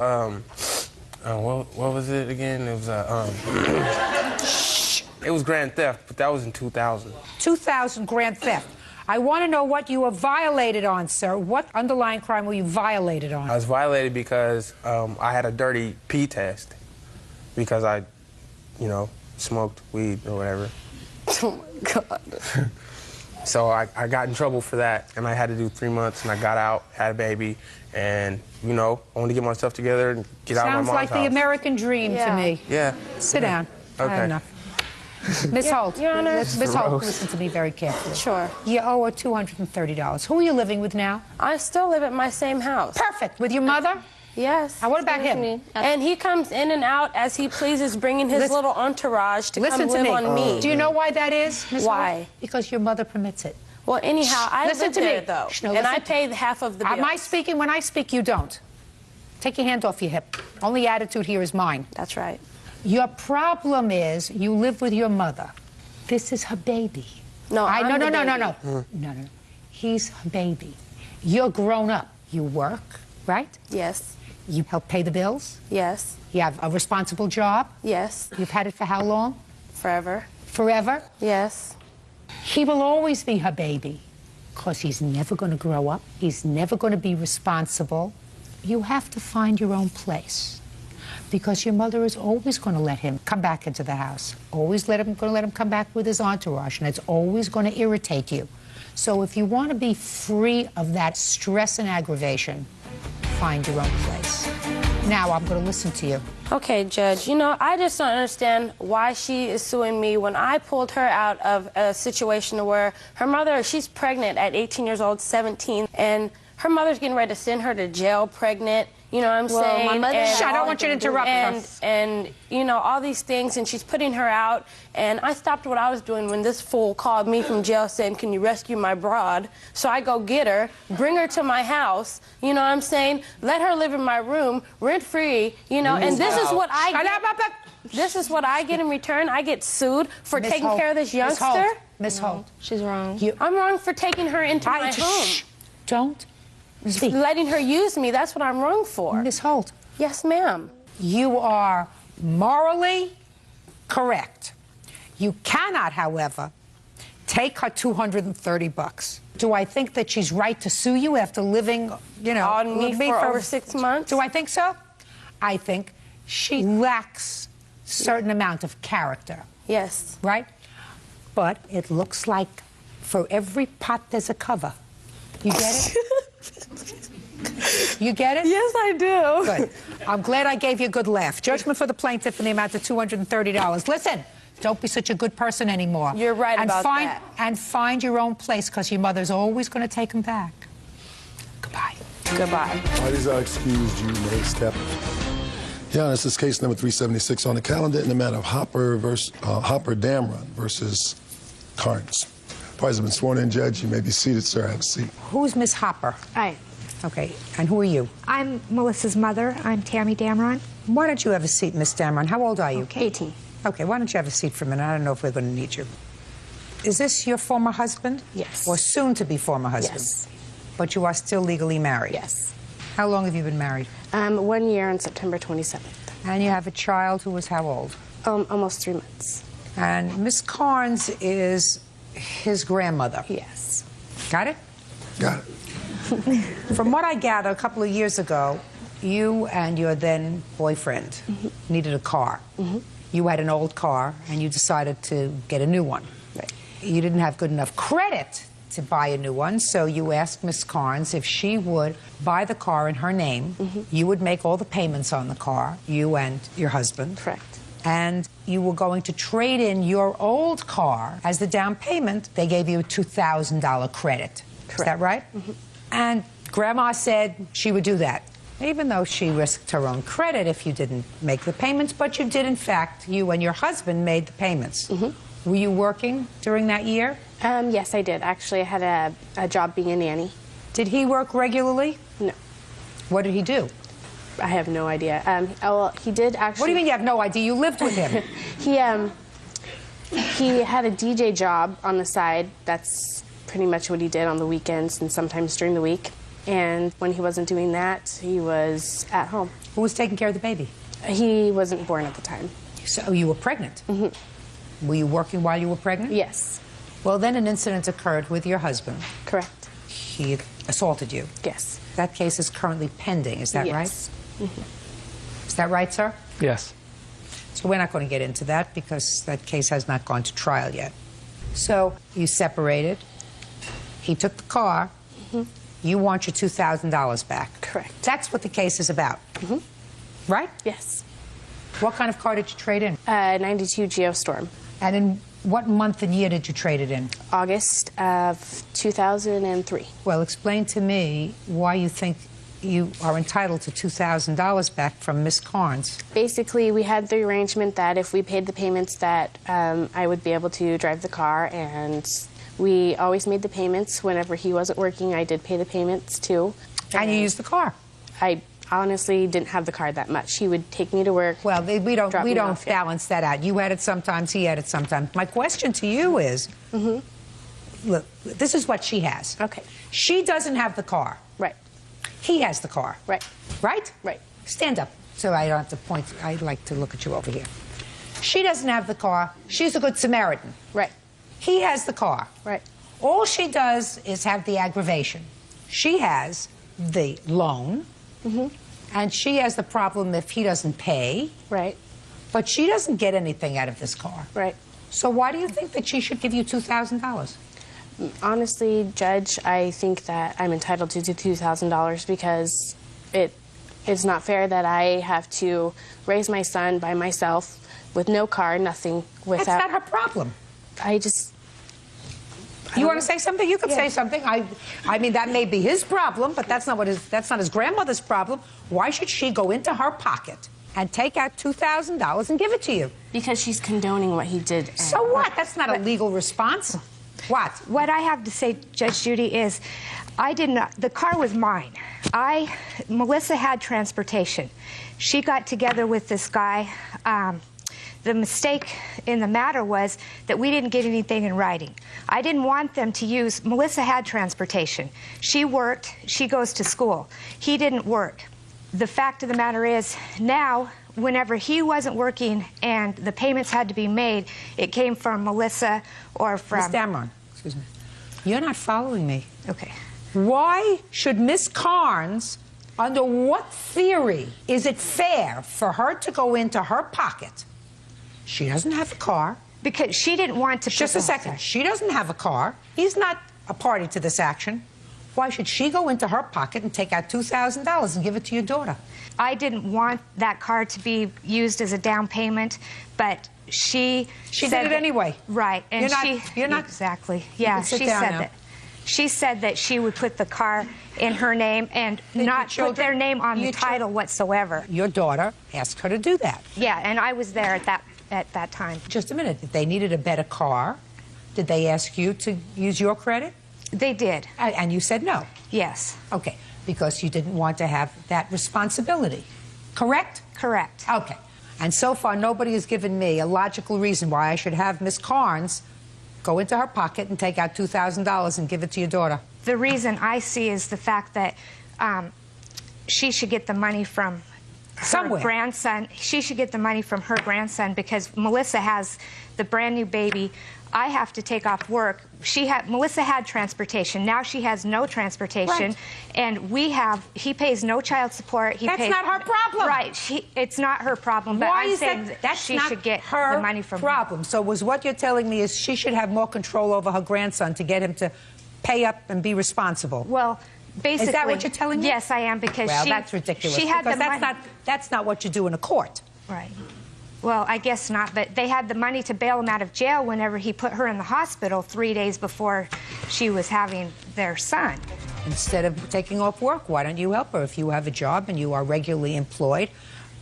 what was it again? It was it was grand theft, but that was in 2000. 2000 grand theft. I want to know what you were violated on, sir. What underlying crime were you violated on? I was violated because I had a dirty pee test because I, smoked weed or whatever. Oh my God. So I got in trouble for that, and I had to do 3 months, and I got out, had a baby, and, I wanted to get myself together and get out of my mom's Sounds like house. the American dream to me. Yeah. Sit down. I had enough. Miss Holt, Your Honor. Miss Holt, listen to me very carefully. Sure. You owe her $230. Who are you living with now? I still live at my same house. Perfect. With your mother? Yes. Now, what about him? And he comes in and out as he pleases, bringing his little entourage to come live on me. Do you know why that is, Miss Why? Holt? Because your mother permits it. Well, anyhow, I listen live to there, me. though, No, and I listen. pay half of the bills. Am I speaking? When I speak, you don't. Take your hand off your hip. Only attitude here is mine. That's right. Your problem is you live with your mother. This is her baby. No, No. He's her baby. You're grown up. You work, right? Yes. You help pay the bills? Yes. You have a responsible job? Yes. You've had it for how long? Forever. Forever? Yes. He will always be her baby because he's never going to grow up. He's never going to be responsible. You have to find your own place because your mother is always going to let him come back into the house. Always going to let him come back with his entourage, and it's always going to irritate you. So if you want to be free of that stress and aggravation, find your own place. Now I'm going to listen to you. Okay, Judge, I just don't understand why she is suing me when I pulled her out of a situation where her mother, she's pregnant at 18 years old, 17, and her mother's getting ready to send her to jail pregnant. You know what I'm saying? my mother. Shh, I don't want you to interrupt her. And you know, all these things, and she's putting her out. And I stopped what I was doing when this fool called me from jail saying, "Can you rescue my broad?" So I go get her, bring her to my house. You know what I'm saying? Let her live in my room, rent free. You know, and this is what I get. This is what I get in return. I get sued for Miss taking Holt, care of this Miss youngster. Holt, Miss Holt. She's wrong. I'm wrong for taking her into my home. Shh, don't speak. Letting her use me, that's what I'm wrong for. Miss Holt. Yes, ma'am. You are morally correct. You cannot, however, take her $230. Do I think that she's right to sue you after living, you know, on me for over 6 months? Do I think so? I think she lacks a certain amount of character. Yes. Right? But it looks like for every pot there's a cover. You get it? You get it? Yes, I do. Good. I'm glad I gave you a good laugh. Judgment for the plaintiff in the amount of $230. Listen, don't be such a good person anymore. You're right about that. And find your own place, because your mother's always going to take him back. Goodbye. Goodbye. Parties are excused. You may step. Yeah, this is case number 376 on the calendar in the matter of Hopper Damron versus Carnes. Parties have been sworn in, Judge. You may be seated, sir. Have a seat. Who's Miss Hopper? Hi. Okay, and who are you? I'm Melissa's mother. I'm Tammy Damron. Why don't you have a seat, Miss Damron? How old are you? 18. Okay, why don't you have a seat for a minute? I don't know if we're going to need you. Is this your former husband? Yes. Or soon-to-be former husband? Yes. But you are still legally married? Yes. How long have you been married? 1 year on September 27th. And you have a child who is how old? Almost 3 months. And Miss Carnes is his grandmother? Yes. Got it? Got it. From what I gather, a couple of years ago, you and your then boyfriend needed a car. You had an old car, and you decided to get a new one. Right. You didn't have good enough credit to buy a new one, so you asked Miss Carnes if she would buy the car in her name. You would make all the payments on the car, you and your husband. Correct. And you were going to trade in your old car as the down payment. They gave you a $2,000 credit. Correct. Is that right? And Grandma said she would do that, even though she risked her own credit if you didn't make the payments. But you did, in fact, you and your husband made the payments. Were you working during that year? Yes, I did. Actually, I had a job being a nanny. Did he work regularly? No. What did he do? I have no idea. Well, he did actually... What do you mean you have no idea? You lived with him. He had a DJ job on the side. That's pretty much what he did on the weekends and sometimes during the week. And when he wasn't doing that, he was at home. Who was taking care of the baby? He wasn't born at the time. So you were pregnant? Were you working while you were pregnant? Yes. Well, then an incident occurred with your husband. Correct. He assaulted you. Yes. That case is currently pending, is that right? Is that right, sir? Yes. So we're not going to get into that because that case has not gone to trial yet. So you separated. He took the car. You want your $2,000 back. Correct. That's what the case is about. Right? Yes. What kind of car did you trade in? 92 Geostorm. And in what month and year did you trade it in? August of 2003. Well, explain to me why you think you are entitled to $2,000 back from Miss Carnes. Basically, we had the arrangement that if we paid the payments that I would be able to drive the car, and we always made the payments. Whenever he wasn't working, I did pay the payments too. And you used the car? I honestly didn't have the car that much. He would take me to work. Well, we don't balance that out. You had it sometimes, he had it sometimes. My question to you is, look, this is what she has. Okay. She doesn't have the car. Right. He has the car. Right. Right? Right. Stand up so I don't have to point. I'd like to look at you over here. She doesn't have the car. She's a good Samaritan. Right. He has the car. Right. All she does is have the aggravation. She has the loan. And she has the problem if he doesn't pay. Right. But she doesn't get anything out of this car. Right. So why do you think that she should give you $2,000? Honestly, Judge, I think that I'm entitled to $2,000 because it's not fair that I have to raise my son by myself with no car, nothing. Without. That's not her problem. I You want to say something? You can say something. I mean, that may be his problem, but that's not his grandmother's problem. Why should she go into her pocket and take out $2,000 and give it to you? Because she's condoning what he did. So what? That's not a legal response. What? What I have to say, Judge Judy, is the car was mine. Melissa had transportation. She got together with this guy. The mistake in the matter was that we didn't get anything in writing. I didn't want them to use, Melissa had transportation. She worked, she goes to school. He didn't work. The fact of the matter is, now, whenever he wasn't working and the payments had to be made, it came from Melissa or from... Ms. Damron, excuse me. You're not following me. Okay. Why should Miss Carnes, under what theory is it fair for her to go into her pocket? She doesn't have a car. Because she didn't want to... Just a second. She doesn't have a car. He's not a party to this action. Why should she go into her pocket and take out $2,000 and give it to your daughter? I didn't want that car to be used as a down payment, but she did it anyway. Right. And you're not exactly. Yeah, she said that. She said that she would put the car in her name and not put their name on the title whatsoever. Your daughter asked her to do that. Yeah, and I was there at that time. Just a minute. If they needed a better car, did they ask you to use your credit? They did. And you said no? Yes. Okay, because you didn't want to have that responsibility. Correct? Correct. Okay. And so far, nobody has given me a logical reason why I should have Miss Carnes go into her pocket and take out $2,000 and give it to your daughter. The reason I see is the fact that she should get the money from her grandson. She should get the money from her grandson because Melissa has the brand new baby. I have to take off work. Melissa had transportation. Now she has no transportation, and he pays no child support. That's not her problem. Right. It's not her problem. But Why I'm is saying that she should get the money from problem? So what you're telling me is she should have more control over her grandson to get him to pay up and be responsible. Well, basically, is that what you're telling me? Yes, I am, because that's ridiculous. She had the money. That's not what you do in a court. Right. Well, I guess not, but they had the money to bail him out of jail whenever he put her in the hospital 3 days before she was having their son. Instead of taking off work, why don't you help her? If you have a job and you are regularly employed,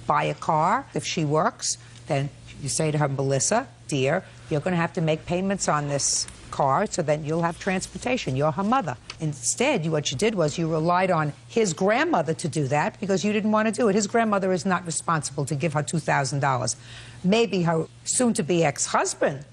buy a car. If she works, then you say to her, Melissa, dear, you're going to have to make payments on this car so that you'll have transportation. You're her mother. Instead, what you did was you relied on his grandmother to do that because you didn't want to do it. His grandmother is not responsible to give her $2,000. Maybe her soon-to-be ex-husband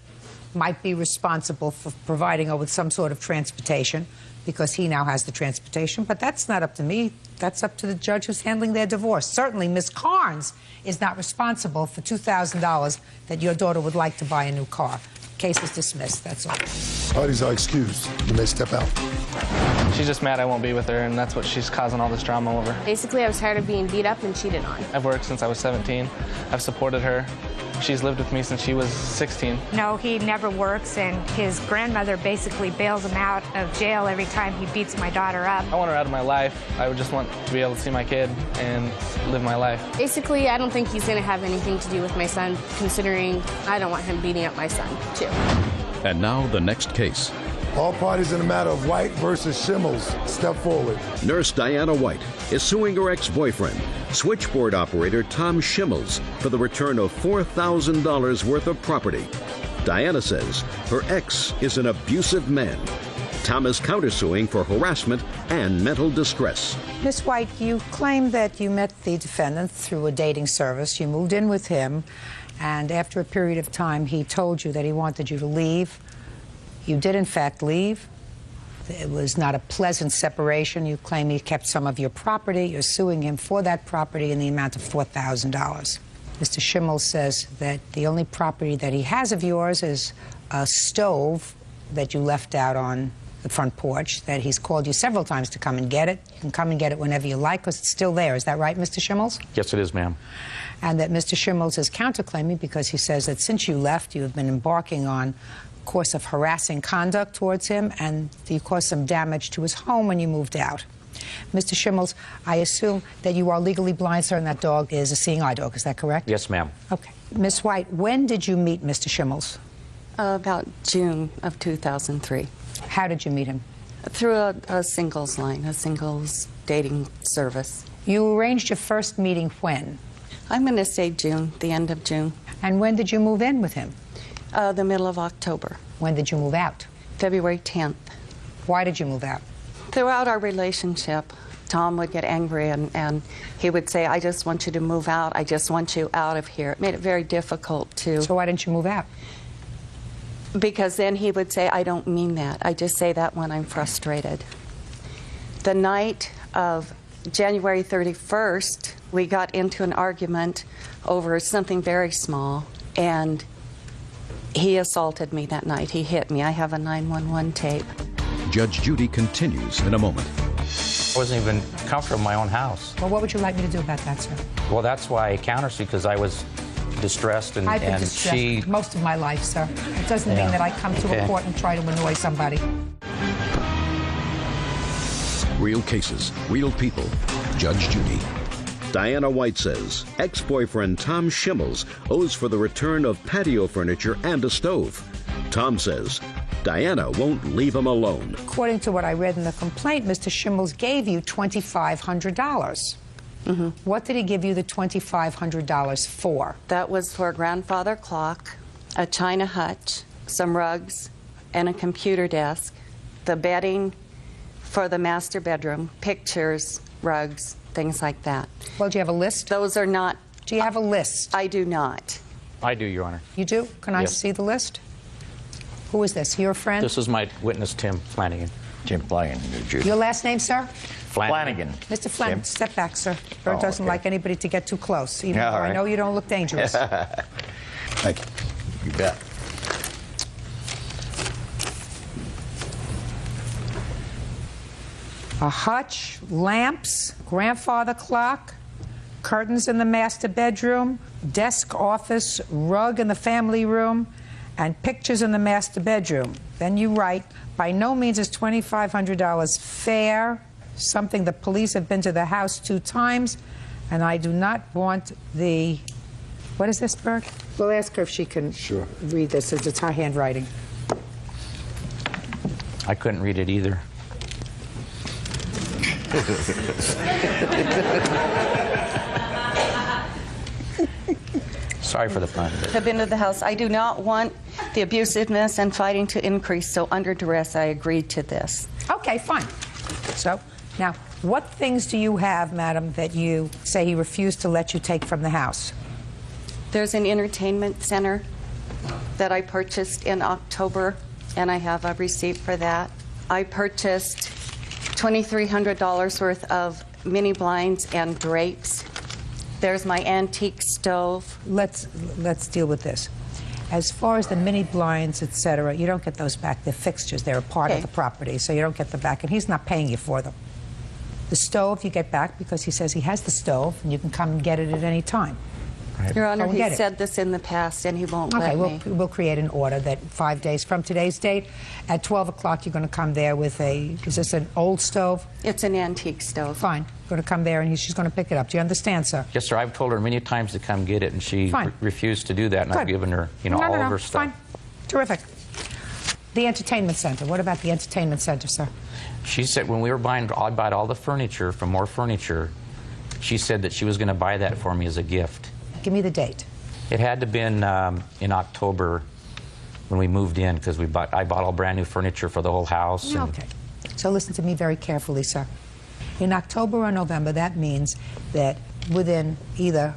might be responsible for providing her with some sort of transportation because he now has the transportation, but that's not up to me. That's up to the judge who's handling their divorce. Certainly, Ms. Carnes is not responsible for $2,000 that your daughter would like to buy a new car. Case is dismissed, that's all. Parties are excused. You may step out. She's just mad I won't be with her, and that's what she's causing all this drama over. Basically, I was tired of being beat up and cheated on. I've worked since I was 17. I've supported her. She's lived with me since she was 16. No, he never works, and his grandmother basically bails him out of jail every time he beats my daughter up. I want her out of my life. I would just want to be able to see my kid and live my life. Basically, I don't think he's going to have anything to do with my son, considering I don't want him beating up my son, too. And now the next case. All parties in the matter of White versus Schimmels, step forward. Nurse Diana White is suing her ex-boyfriend, switchboard operator Tom Schimmels, for the return of $4,000 worth of property. Diana says her ex is an abusive man. Tom is countersuing for harassment and mental distress. Miss White, you claim that you met the defendant through a dating service. You moved in with him, and after a period of time, he told you that he wanted you to leave. You did, in fact, leave. It was not a pleasant separation. You claim he kept some of your property. You're suing him for that property in the amount of $4,000. Mr. Schimmel says that the only property that he has of yours is a stove that you left out on the front porch, that he's called you several times to come and get it. You can come and get it whenever you like because it's still there. Is that right, Mr. Schimmels? Yes, it is, ma'am. And that Mr. Schimmels is counterclaiming because he says that since you left, you have been embarking on course of harassing conduct towards him, and you caused some damage to his home when you moved out. Mr. Schimmels, I assume that you are legally blind, sir, and that dog is a seeing eye dog. Is that correct? Yes, ma'am. Okay. Miss White, when did you meet Mr. Schimmels? About June of 2003. How did you meet him? Through a singles line, a singles dating service. You arranged your first meeting when? I'm going to say June, the end of June. And when did you move in with him? The middle of October. When did you move out? February 10th. Why did you move out? Throughout our relationship, Tom would get angry and he would say, I just want you to move out. I just want you out of here. It made it very difficult to... So why didn't you move out? Because then he would say, I don't mean that. I just say that when I'm frustrated. The night of January 31st, we got into an argument over something very small, and he assaulted me that night. He hit me. I have a 911 tape. Judge Judy continues in a moment. I wasn't even comfortable in my own house. Well, what would you like me to do about that, sir? Well, that's why I countersued, because I was distressed, and, I've been distressed most of my life, sir. It doesn't mean that I come to a court and try to annoy somebody. Real cases, real people. Judge Judy. Diana White says ex-boyfriend Tom Schimmels owes for the return of patio furniture and a stove. Tom says Diana won't leave him alone. According to what I read in the complaint, Mr. Schimmels gave you $2,500. What did he give you the $2,500 for? That was for a grandfather clock, a china hutch, some rugs, and a computer desk, the bedding for the master bedroom, pictures, rugs, things like that. Well, do you have a list? Those are not... Do you have a list? I do not. I do, Your Honor. You do? Can I Yes. see the list? Who is this? Your friend? This is my witness, Tim Flanagan. Tim Flanagan, Judy. Your last name, sir? Flanagan. Mr. Flanagan, step back, sir. Bert doesn't like anybody to get too close, even Yeah, though all I right. know you don't look dangerous. Thank you. You bet. A hutch, lamps, grandfather clock, curtains in the master bedroom, desk, office, rug in the family room, and pictures in the master bedroom. Then you write, by no means is $2,500 fair, something the police have been to the house 2 times, and I do not want the... What is this, Bert? We'll ask her if she can read this, since it's her handwriting. I couldn't read it either. Sorry for the pun. Have been to the house. I do not want the abusiveness and fighting to increase, so under duress, I agreed to this. Okay, fine. So, now, what things do you have, madam, that you say he refused to let you take from the house? There's an entertainment center that I purchased in October, and I have a receipt for that. I purchased $2,300 worth of mini blinds and drapes. There's my antique stove. Let's deal with this. As far as the mini blinds, etc., you don't get those back. They're fixtures. They're a part of the property, so you don't get them back, and he's not paying you for them. The stove you get back because he says he has the stove, and you can come and get it at any time. Your Honor, Go and he get it. said this in the past, and he won't Okay, let me. we'll create an order that 5 days from today's date, at 12 o'clock, you're going to come there with a, is this an old stove? It's an antique stove. Fine. You're going to come there, and she's going to pick it up. Do you understand, sir? Yes, sir. I've told her many times to come get it, and she Fine. refused to do that, and I've Good. given her, all of her stuff. Fine. Terrific. The entertainment center. What about the entertainment center, sir? She said when we were I bought all the furniture from More Furniture, she said that she was going to buy that for me as a gift. Give me the date. It had to have been in October when we moved in, because I bought all brand new furniture for the whole house. And Okay. So listen to me very carefully, sir. In October or November, that means that within either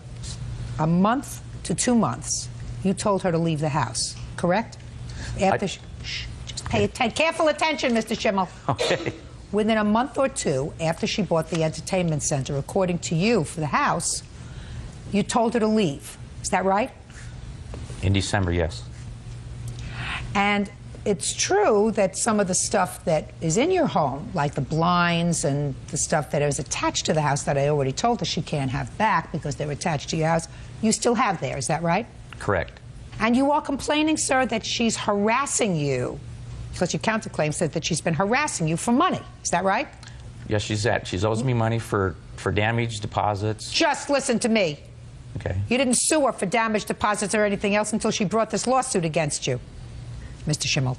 a month to 2 months, you told her to leave the house, correct? After just pay careful attention, Mr. Schimmel. Okay. Within a month or 2 after she bought the entertainment center, according to you, for the house, you told her to leave. Is that right? In December, yes. And it's true that some of the stuff that is in your home, like the blinds and the stuff that is attached to the house that I already told her she can't have back because they're attached to your house, you still have there. Is that right? Correct. And you are complaining, sir, that she's harassing you, because your counterclaim said that she's been harassing you for money. Is that right? Yes, she's owes me money for damage deposits. Just listen to me. Okay. You didn't sue her for damage deposits or anything else until she brought this lawsuit against you, Mr. Schimmel.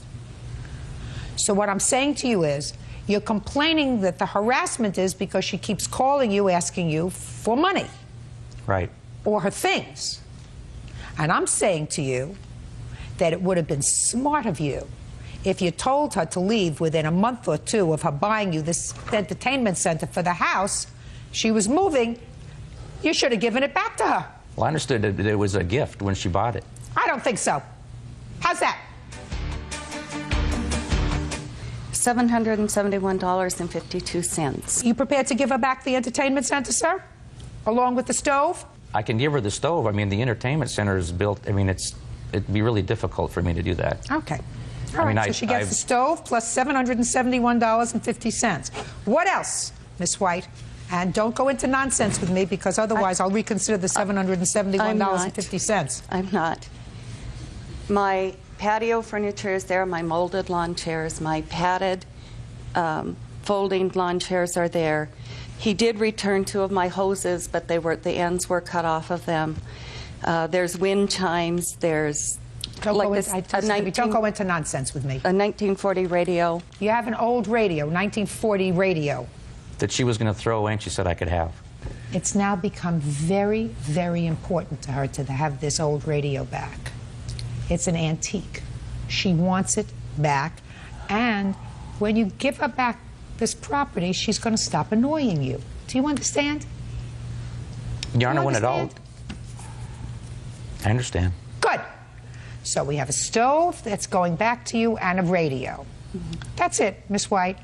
So what I'm saying to you is, you're complaining that the harassment is because she keeps calling you, asking you for money. Right. Or her things. And I'm saying to you that it would have been smart of you if you told her to leave within a month or two of her buying you this entertainment center for the house she was moving. You should have given it back to her. Well, I understood that it was a gift when she bought it. I don't think so. How's that? $771.52. You prepared to give her back the entertainment center, sir? Along with the stove? I can give her the stove. I mean, the entertainment center is built. I mean, it'd be really difficult for me to do that. Okay. All right, so she gets the stove plus $771.50. What else, Miss White? And don't go into nonsense with me, because otherwise I'll reconsider the $771.50. I'm not. My patio furniture is there, my molded lawn chairs, my padded folding lawn chairs are there. He did return 2 of my hoses, but the ends were cut off of them. There's wind chimes, there's don't go into nonsense with me. A 1940 radio. You have an old radio, 1940 radio. That she was going to throw away and she said I could have. It's now become very, very important to her to have this old radio back. It's an antique. She wants it back. And when you give her back this property, she's going to stop annoying you. Do you understand? You aren't one at all. I understand. Good. So we have a stove that's going back to you and a radio. That's it, Miss White.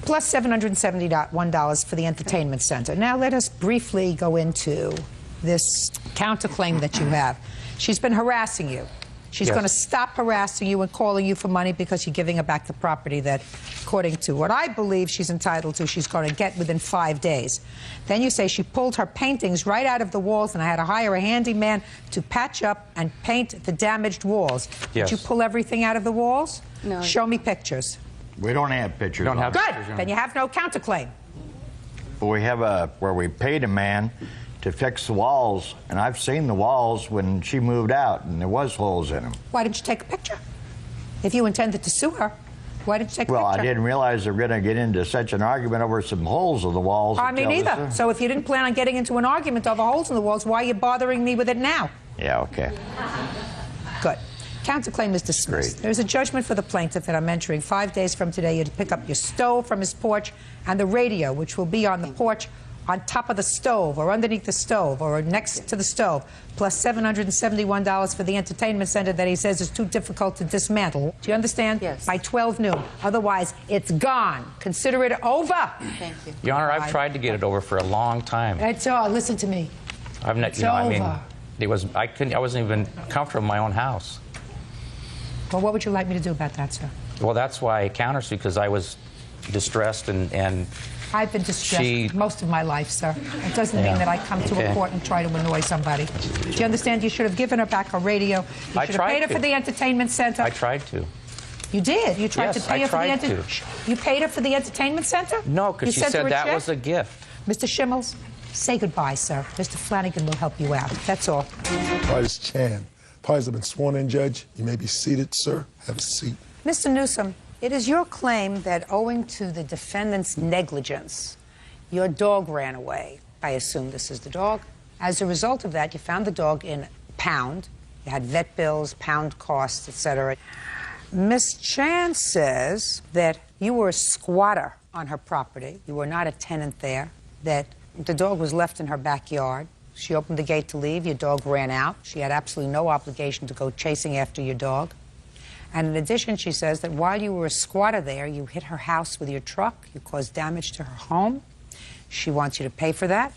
Plus $771 for the entertainment center. Now let us briefly go into this counterclaim that you have. She's been harassing you. She's going to stop harassing you and calling you for money because you're giving her back the property that, according to what I believe she's entitled to, she's going to get within 5 days. Then you say she pulled her paintings right out of the walls and I had to hire a handyman to patch up and paint the damaged walls. Yes. Did you pull everything out of the walls? No. Show me pictures. We don't have pictures. Good. Then you have no counterclaim. But we have where we paid a man to fix the walls, and I've seen the walls when she moved out, and there was holes in them. Why didn't you take a picture? If you intended to sue her, why didn't you take a picture? Well, I didn't realize they were going to get into such an argument over some holes in the walls. I mean, neither. So if you didn't plan on getting into an argument over holes in the walls, why are you bothering me with it now? Yeah, okay. Good. Counterclaim is dismissed. Great. There's a judgment for the plaintiff that I'm entering. 5 days from today, you to pick up your stove from his porch and the radio, which will be on the porch, on top of the stove, or underneath the stove, or next to the stove, plus $771 for the entertainment center that he says is too difficult to dismantle. Do you understand? Yes. By 12 noon. Otherwise, it's gone. Consider it over. Thank you. Your Honor, I've tried to get it over for a long time. It's all. Listen to me. I've not, It's you know, I mean, over. I wasn't even comfortable in my own house. Well, what would you like me to do about that, sir? Well, that's why I countersue, because I was distressed and I've been distressed most of my life, sir. It doesn't mean that I come to a court and try to annoy somebody. Do you understand? You should have given her back her radio. You should have paid her for the entertainment center. I tried to. You did? You tried to pay her for the entertainment center? You paid her for the entertainment center? No, because she said that was a gift. Mr. Schimmels, say goodbye, sir. Mr. Flanagan will help you out. That's all. Parties Chan. Parties have been sworn in, Judge. You may be seated, sir. Have a seat. Mr. Newsom, it is your claim that owing to the defendant's negligence, your dog ran away. I assume this is the dog. As a result of that, you found the dog in pound. You had vet bills, pound costs, etc. Ms. Chan says that you were a squatter on her property. You were not a tenant there, that the dog was left in her backyard. She opened the gate to leave. Your dog ran out. She had absolutely no obligation to go chasing after your dog. And in addition, she says that while you were a squatter there, you hit her house with your truck. You caused damage to her home. She wants you to pay for that.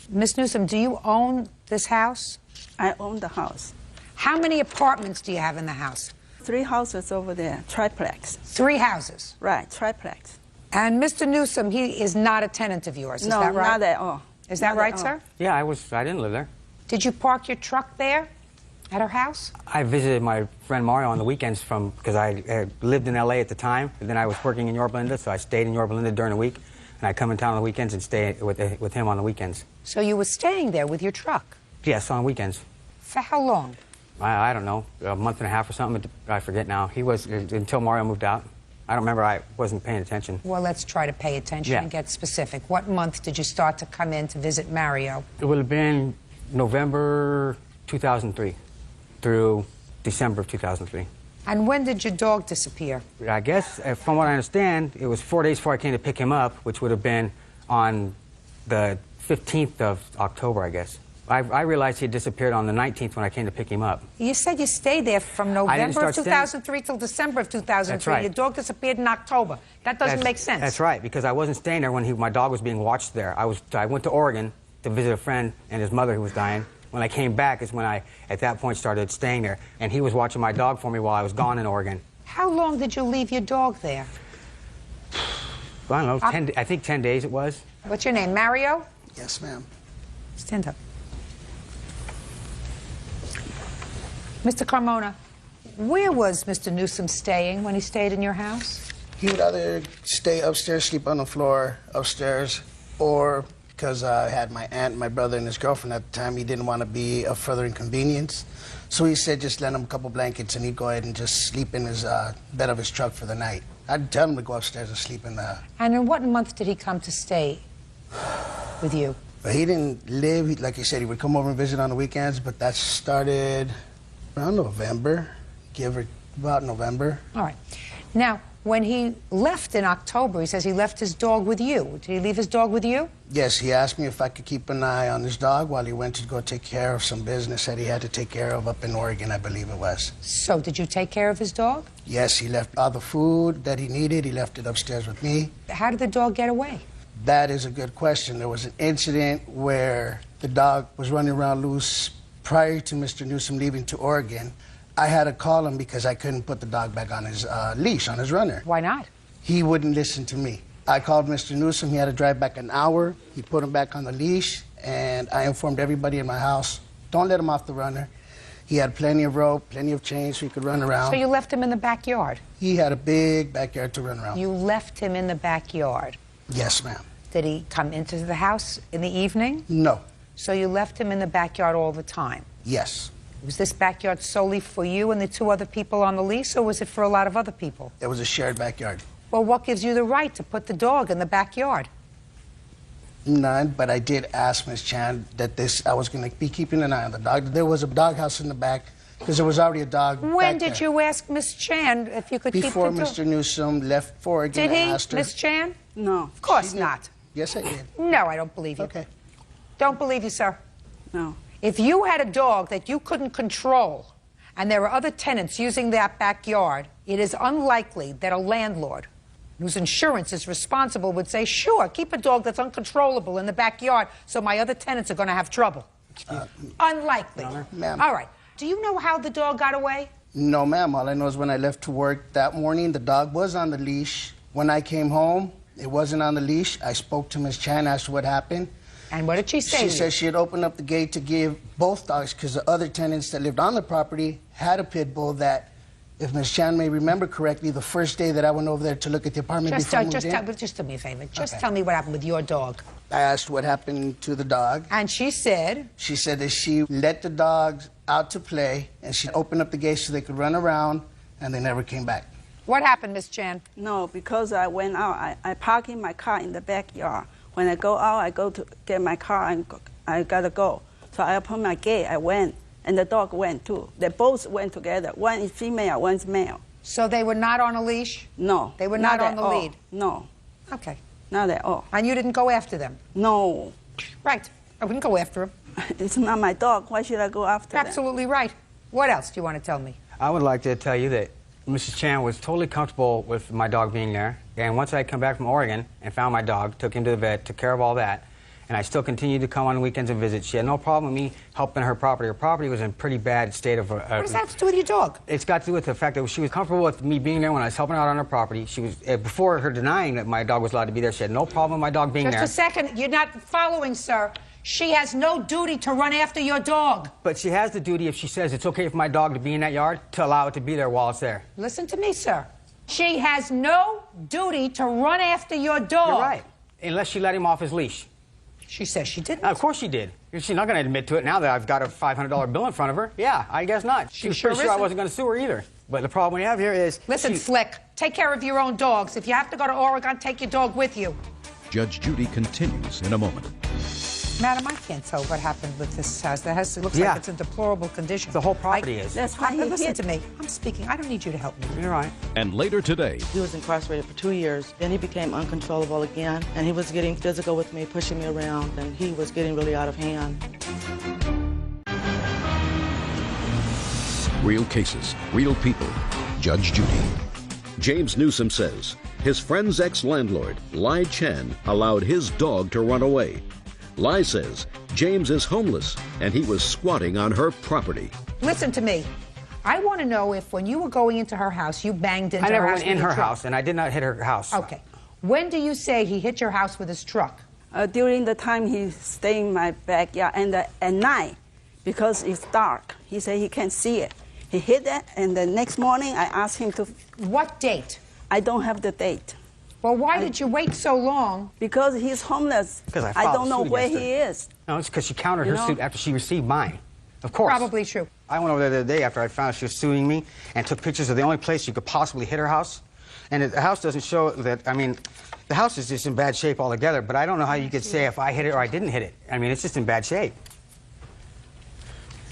Ms. Newsom, do you own this house? I own the house. How many apartments do you have in the house? 3 houses over there, triplex. 3 houses? Right, triplex. And Mr. Newsom, he is not a tenant of yours, is No, that right? not at all. Is that Not right, at all. sir? Yeah, I didn't live there. Did you park your truck there at her house? I visited my friend Mario on the weekends because I lived in L.A. at the time, and then I was working in Yorba Linda, so I stayed in Yorba Linda during the week, and I come in town on the weekends and stay with him on the weekends. So you were staying there with your truck? Yes, on weekends. For how long? I don't know, a month and a half or something. I forget now. He was until Mario moved out. I don't remember. I wasn't paying attention. Well, let's try to pay attention Yeah. and get specific. What month did you start to come in to visit Mario? It would have been November 2003 through December of 2003. And when did your dog disappear? I guess, from what I understand, it was 4 days before I came to pick him up, which would have been on the 15th of October, I guess. I realized he had disappeared on the 19th when I came to pick him up. You said you stayed there from November of 2003 till December of 2003. That's right. Your dog disappeared in October. That doesn't make sense. That's right, because I wasn't staying there when my dog was being watched there. I went to Oregon to visit a friend and his mother who was dying. When I came back is when I, at that point, started staying there. And he was watching my dog for me while I was gone in Oregon. How long did you leave your dog there? I don't know, I think 10 days it was. What's your name, Mario? Yes, ma'am. Stand up. Mr. Carmona, where was Mr. Newsom staying when he stayed in your house? He would either stay upstairs, sleep on the floor upstairs, or because I had my aunt, my brother, and his girlfriend at the time, he didn't want to be a further inconvenience. So he said just lend him a couple blankets and he'd go ahead and just sleep in his bed of his truck for the night. I'd tell him to go upstairs and sleep in the... And in what month did he come to stay with you? But he didn't live, like he said, he would come over and visit on the weekends, but that started around November, about November. All right. Now, when he left in October, he says he left his dog with you. Did he leave his dog with you? Yes, he asked me if I could keep an eye on his dog while he went to go take care of some business that he had to take care of up in Oregon, I believe it was. So, did you take care of his dog? Yes, he left all the food that he needed. He left it upstairs with me. How did the dog get away? That is a good question. There was an incident where the dog was running around loose prior to Mr. Newsom leaving to Oregon. I had to call him because I couldn't put the dog back on his leash, on his runner. Why not? He wouldn't listen to me. I called Mr. Newsom. He had to drive back an hour. He put him back on the leash, and I informed everybody in my house, don't let him off the runner. He had plenty of rope, plenty of chains so he could run around. So you left him in the backyard? He had a big backyard to run around. You left him in the backyard? Yes, ma'am. Did he come into the house in the evening? No. So you left him in the backyard all the time? Yes. Was this backyard solely for you and the two other people on the lease, or was it for a lot of other people? It was a shared backyard. Well, what gives you the right to put the dog in the backyard? None, but I did ask Ms. Chan that I was going to be keeping an eye on the dog. There was a doghouse in the back because there was already a dog When back did there. you ask Ms. Chan if you could Before keep the dog? Mr. Newsom left for Oregon, Did he, I asked her. Ms. Chan? No. Of course not. Yes, I did. No, I don't believe you. Okay. Don't believe you, sir. No. If you had a dog that you couldn't control and there were other tenants using that backyard, it is unlikely that a landlord whose insurance is responsible would say, sure, keep a dog that's uncontrollable in the backyard so my other tenants are going to have trouble. Unlikely. Ma'am. All right. Do you know how the dog got away? No, ma'am. All I know is when I left to work that morning, the dog was on the leash. When I came home, it wasn't on the leash. I spoke to Ms. Chan, asked her what happened. And what did she say? She said she had opened up the gate to give both dogs because the other tenants that lived on the property had a pit bull that, if Ms. Chan may remember correctly, the first day that I went over there to look at the apartment Just do me a favor. Just tell me what happened with your dog. I asked what happened to the dog. And she said? She said that she let the dogs out to play and she opened up the gate so they could run around and they never came back. What happened, Ms. Chan? No, because I went out. I parked in my car in the backyard. When I go out, I go to get my car and I gotta go. So I opened my gate, I went, and the dog went too. They both went together. One is female, one's male. So they were not on a leash? No. They were not on the at all. lead? No. Okay. Not at all. And you didn't go after them? No. Right. I wouldn't go after them. It's not my dog. Why should I go after them? Absolutely right. What else do you want to tell me? I would like to tell you that Mrs. Chan was totally comfortable with my dog being there. And once I come back from Oregon and found my dog, took him to the vet, took care of all that, and I still continued to come on weekends and visit. She had no problem with me helping her property. Her property was in a pretty bad state of... what does that have to do with your dog? It's got to do with the fact that she was comfortable with me being there when I was helping her out on her property. She was, before her denying that my dog was allowed to be there, she had no problem with my dog being there. Just a second. You're not following, sir. She has no duty to run after your dog. But she has the duty, if she says it's okay for my dog to be in that yard, to allow it to be there while it's there. Listen to me, sir. She has no duty to run after your dog. You're right. Unless she let him off his leash. She says she didn't. Of course she did. She's not going to admit to it now that I've got a $500 bill in front of her. Yeah, I guess not. She was sure pretty sure I isn't. wasn't going to sue her either. But the problem we have here is... Listen, Slick, take care of your own dogs. If you have to go to Oregon, take your dog with you. Judge Judy continues in a moment. Madam, I can't tell what happened with this house. The house, it looks like it's in deplorable condition. The whole property is. That's why he Listen hit. to me. I'm speaking. I don't need you to help me. You're right. And later today, He was incarcerated for 2 years. Then he became uncontrollable again, and he was getting physical with me, pushing me around, and he was getting really out of hand. real cases, real people. Judge Judy. James Newsom says his friend's ex-landlord, Lai Chen, allowed his dog to run away. Lai says James is homeless and he was squatting on her property. Listen to me. I want to know if when you were going into her house, you banged into I never her house went in with your her truck. house, and I did not hit her house. Okay. When do you say he hit your house with his truck? During the time he stayed in my backyard, and at night, because it's dark, he said he can't see it. He hit it, and the next morning I asked him to... What date? I don't have the date. Well, why did you wait so long? Because he's homeless. Because I don't know suit where against he her. is. No, it's because she countered You her know? suit after she received mine. Of course. Probably true. I went over there the other day after I found out she was suing me and took pictures of the only place you could possibly hit her house. And the house doesn't show that, I mean, the house is just in bad shape altogether, but I don't know how you could say if I hit it or I didn't hit it. I mean, it's just in bad shape.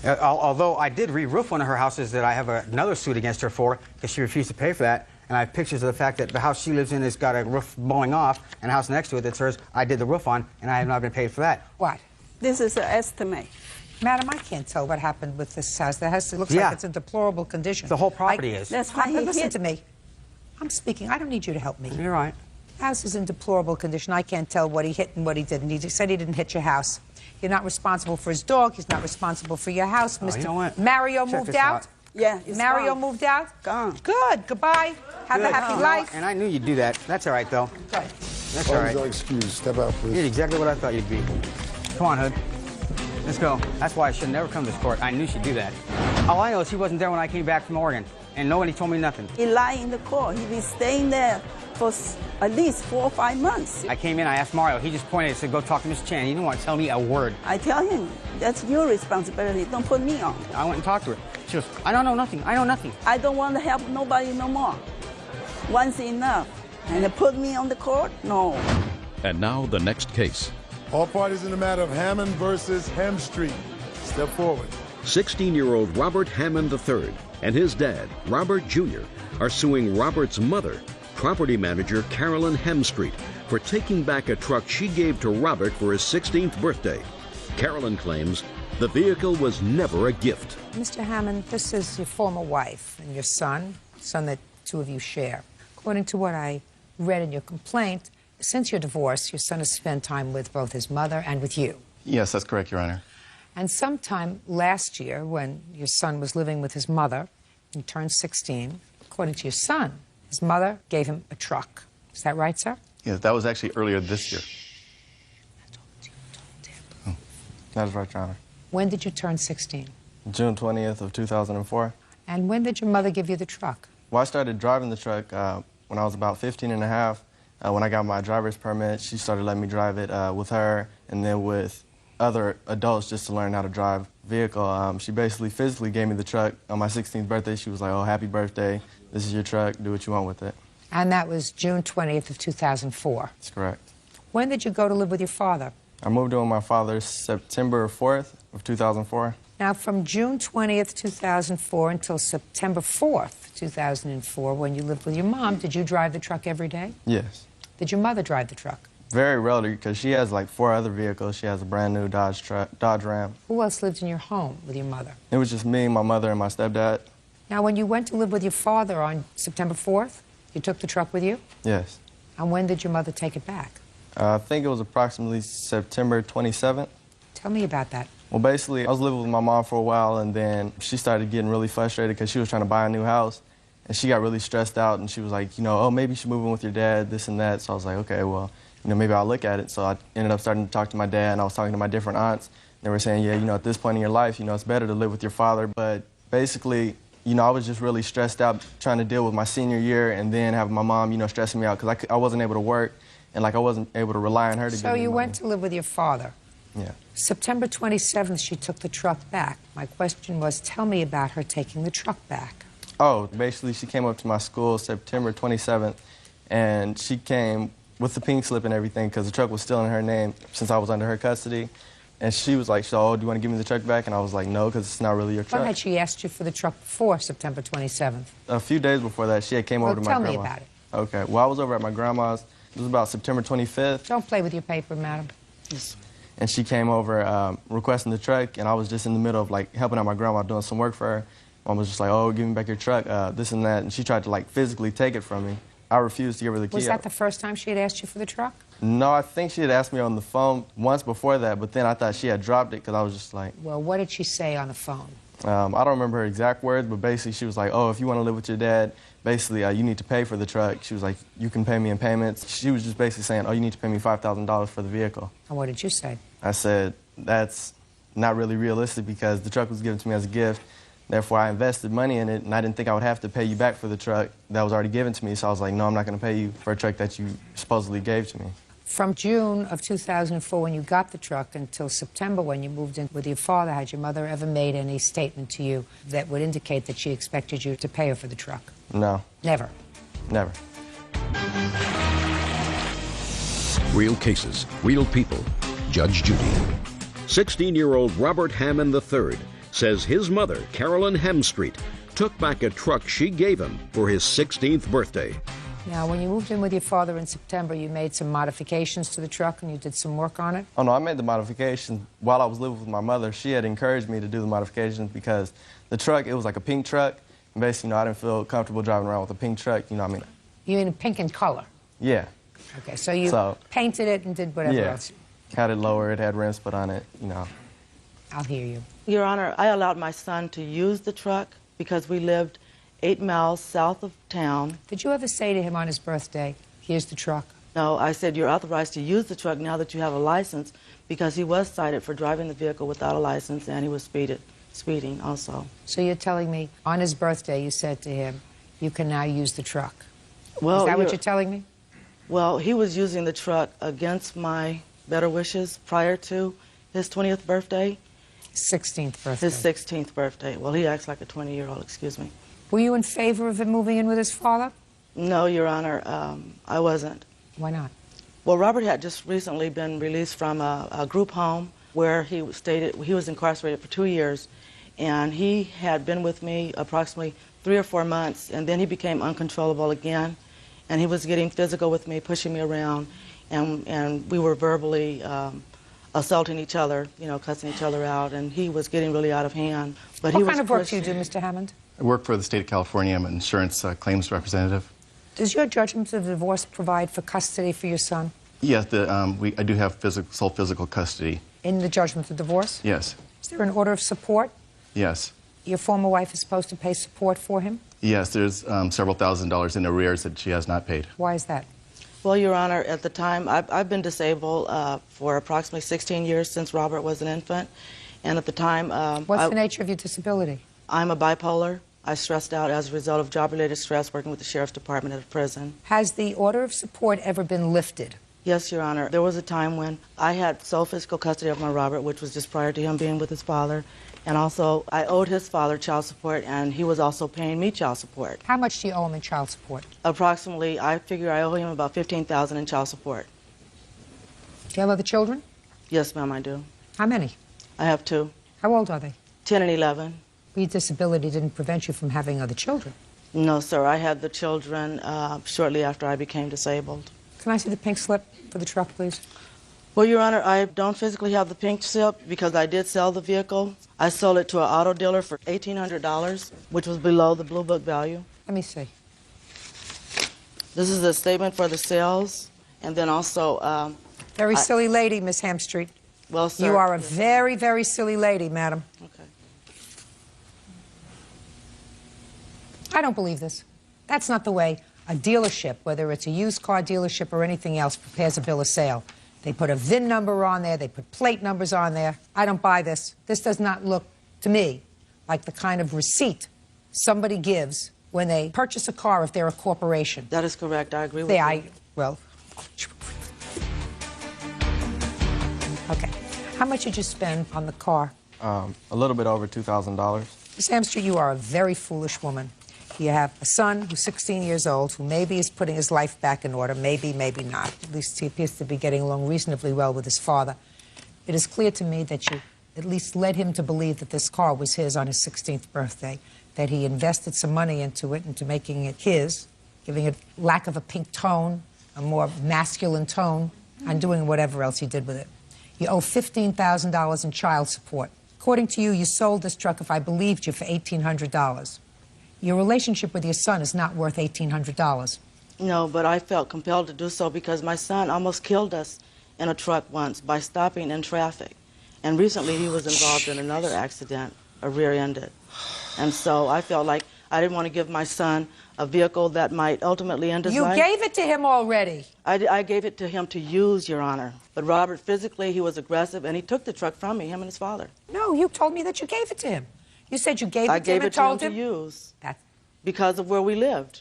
Although I did re-roof one of her houses that I have another suit against her for because she refused to pay for that. And I have pictures of the fact that the house she lives in has got a roof blowing off, and a house next to it that's hers, I did the roof on, and I have not been paid for that. What? This is an estimate. Madam, I can't tell what happened with this house. The house looks like it's in deplorable condition. The whole property is. That's why he Listen hit. to me. I'm speaking. I don't need you to help me. You're right. House is in deplorable condition. I can't tell what he hit and what he didn't. He just said he didn't hit your house. You're not responsible for his dog. He's not responsible for your house. You know what? Mario Check moved this out? out. Yeah, it's Mario gone. moved out? Gone. Good. Goodbye. Have a Good. happy You know, life. And I knew you'd do that. That's all right, though. Good. That's all right. Always excuse. Step out, please. You're exactly what I thought you'd be. Come on, Hood. Let's go. That's why I should never come to this court. I knew she'd do that. All I know is he wasn't there when I came back from Oregon, and nobody told me nothing. He lied in the court. He been staying there for at least 4 or 5 months. I came in, I asked Mario. He just pointed and said, go talk to Miss Chan. He didn't want to tell me a word. I tell him, that's your responsibility. Don't put me on. I went and talked to her. She goes, I don't know nothing. I know nothing. I don't want to help nobody no more. Once enough. And they put me on the court? No. And now the next case. All parties in the matter of Hammond versus Hemstreet. Step forward. 16-year-old Robert Hammond III and his dad, Robert Jr., are suing Robert's mother, property manager Carolyn Hemstreet, for taking back a truck she gave to Robert for his 16th birthday. Carolyn claims the vehicle was never a gift. Mr. Hammond, this is your former wife and your son that two of you share. According to what I read in your complaint, since your divorce, your son has spent time with both his mother and with you. Yes, that's correct, Your Honor. And sometime last year, when your son was living with his mother, he turned 16, according to your son, his mother gave him a truck. Is that right, sir? Yes, that was actually earlier this year. Oh, that is right, Your Honor. When did you turn 16? June 20th of 2004. And when did your mother give you the truck? Well, I started driving the truck when I was about 15 and a half. When I got my driver's permit, she started letting me drive it with her and then with other adults just to learn how to drive vehicle. She basically physically gave me the truck. On my 16th birthday, she was like, oh, happy birthday. This is your truck. Do what you want with it. And that was June 20th of 2004. That's correct. When did you go to live with your father? I moved in with my father September 4th of 2004. Now, from June 20th, 2004 until September 4th, 2004, when you lived with your mom, did you drive the truck every day? Yes. Did your mother drive the truck? Very rarely, because she has like 4 other vehicles. She has a brand new Dodge Ram. Who else lived in your home with your mother? It was just me, my mother, and my stepdad. Now, when you went to live with your father on September 4th, you took the truck with you? Yes. And when did your mother take it back? I think it was approximately September 27th. Tell me about that. Well, basically, I was living with my mom for a while, and then she started getting really frustrated because she was trying to buy a new house, and she got really stressed out, and she was like, you know, oh, maybe you should move in with your dad, this and that. So I was like, okay, well, you know, maybe I'll look at it. So I ended up starting to talk to my dad, and I was talking to my different aunts. They were saying, yeah, you know, at this point in your life, you know, it's better to live with your father. But basically, you know, I was just really stressed out trying to deal with my senior year and then having my mom, you know, stressing me out because I wasn't able to work. and like I wasn't able to rely on her to give me So you money. went to live with your father. Yeah. September 27th, she took the truck back. My question was, tell me about her taking the truck back. Oh, basically she came up to my school September 27th, and she came with the pink slip and everything because the truck was still in her name since I was under her custody. And she was like, so, do you want to give me the truck back? And I was like, no, because it's not really your truck. When had she asked you for the truck before September 27th? A few days before that, she had came over to my grandma's. Tell me about it. Okay. Well, I was over at my grandma's. It was about September 25th. Don't play with your paper, madam. Yes. And she came over requesting the truck, and I was just in the middle of like helping out my grandma doing some work for her. Mom was just like, oh, give me back your truck, this and that. And she tried to like physically take it from me. I refused to give her the key. Was that the first time she had asked you for the truck? No, I think she had asked me on the phone once before that, but then I thought she had dropped it because I was just like... Well, what did she say on the phone? I don't remember her exact words, but basically she was like, oh, if you want to live with your dad, basically you need to pay for the truck. She was like, you can pay me in payments. She was just basically saying, oh, you need to pay me $5,000 for the vehicle. And what did you say? I said, that's not really realistic because the truck was given to me as a gift. Therefore, I invested money in it, and I didn't think I would have to pay you back for the truck that was already given to me. So I was like, no, I'm not going to pay you for a truck that you supposedly gave to me. From June of 2004, when you got the truck, until September, when you moved in with your father, had your mother ever made any statement to you that would indicate that she expected you to pay her for the truck? No. Never? Never. Real cases, real people. Judge Judy. 16-year-old Robert Hammond III says his mother, Carolyn Hemstreet, took back a truck she gave him for his 16th birthday. Now, when you moved in with your father in September, you made some modifications to the truck and you did some work on it? Oh, no, I made the modifications while I was living with my mother. She had encouraged me to do the modifications because the truck, it was like a pink truck. And basically, I didn't feel comfortable driving around with a pink truck, what I mean? You mean pink in color? Yeah. Okay, so you painted it and did whatever else? Had it lower, it had rims put on it, I'll hear you. Your Honor, I allowed my son to use the truck because we lived 8 miles south of town. Did you ever say to him on his birthday, here's the truck? No, I said, you're authorized to use the truck now that you have a license, because he was cited for driving the vehicle without a license, and he was speeding also. So you're telling me on his birthday you said to him, you can now use the truck. Well, is that what you're telling me? Well, he was using the truck against my better wishes prior to his 20th birthday. 16th birthday. His 16th birthday. Well, he acts like a 20-year-old, excuse me. Were you in favor of him moving in with his father? No, Your Honor, I wasn't. Why not? Well, Robert had just recently been released from a group home where he was incarcerated for 2 years, and he had been with me approximately 3 or 4 months, and then he became uncontrollable again, and he was getting physical with me, pushing me around, and we were verbally assaulting each other, cussing each other out, and he was getting really out of hand. But what kind of work do you do, Mr. Hammond? I work for the state of California. I'm an insurance claims representative. Does your judgment of divorce provide for custody for your son? Yes, I do have sole physical custody. In the judgment of divorce? Yes. Is there an order of support? Yes. Your former wife is supposed to pay support for him? Yes, there's several $1,000s in arrears that she has not paid. Why is that? Well, Your Honor, at the time, I've been disabled for approximately 16 years since Robert was an infant, and at the time... What's the nature of your disability? I'm a bipolar. I stressed out as a result of job-related stress working with the Sheriff's Department at a prison. Has the order of support ever been lifted? Yes, Your Honor. There was a time when I had sole physical custody of my Robert, which was just prior to him being with his father, and also I owed his father child support, and he was also paying me child support. How much do you owe him in child support? Approximately, I figure I owe him about $15,000 in child support. Do you have other children? Yes, ma'am, I do. How many? I have 2. How old are they? 10 and 11. Your disability didn't prevent you from having other children? No, sir. I had the children shortly after I became disabled. Can I see the pink slip for the truck, please? Well, Your Honor, I don't physically have the pink slip because I did sell the vehicle. I sold it to an auto dealer for $1,800, which was below the Blue Book value. Let me see. This is a statement for the sales, and then also... very silly lady, Miss Hemstreet. Well, sir... You are a very, very silly lady, madam. Okay. I don't believe this. That's not the way a dealership, whether it's a used car dealership or anything else, prepares a bill of sale. They put a VIN number on there, they put plate numbers on there. I don't buy this. This does not look, to me, like the kind of receipt somebody gives when they purchase a car if they're a corporation. That is correct. I agree with you. Well, Okay. How much did you spend on the car? A little bit over $2,000. Miss Amster, you are a very foolish woman. You have a son who's 16 years old, who maybe is putting his life back in order, maybe, maybe not. At least he appears to be getting along reasonably well with his father. It is clear to me that you at least led him to believe that this car was his on his 16th birthday, that he invested some money into it, into making it his, giving it lack of a pink tone, a more masculine tone, and doing whatever else he did with it. You owe $15,000 in child support. According to you, you sold this truck, if I believed you, for $1,800. Your relationship with your son is not worth $1,800. No, but I felt compelled to do so because my son almost killed us in a truck once by stopping in traffic. And recently he was involved in another accident, a rear-ended. And so I felt like I didn't want to give my son a vehicle that might ultimately end his life. You gave it to him already. I gave it to him to use, Your Honor. But Robert, physically, he was aggressive, and he took the truck from me, him and his father. No, you told me that you gave it to him. You said you gave it to him and told him to use because of where we lived.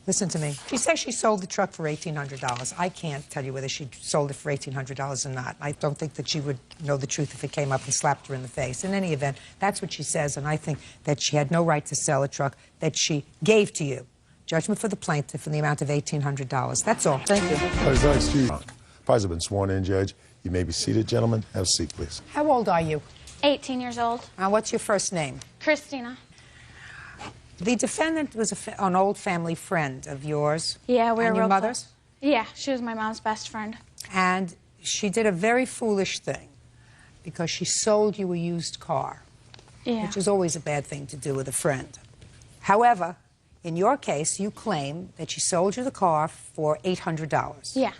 Listen to me. She says she sold the truck for $1,800. I can't tell you whether she sold it for $1,800 or not. I don't think that she would know the truth if it came up and slapped her in the face. In any event, that's what she says, and I think that she had no right to sell a truck that she gave to you. Judgment for the plaintiff in the amount of $1,800. That's all. Thank you. Thanks to you. Parties have been sworn in, Judge. You may be seated, gentlemen. Have a seat, please. How old are you? 18 years old. What's your first name? Christina. The defendant was an old family friend of yours. Yeah, we were and your real mother's? close. Yeah, she was my mom's best friend. And she did a very foolish thing because she sold you a used car, which is always a bad thing to do with a friend. However, in your case, you claim that she sold you the car for $800. Yeah.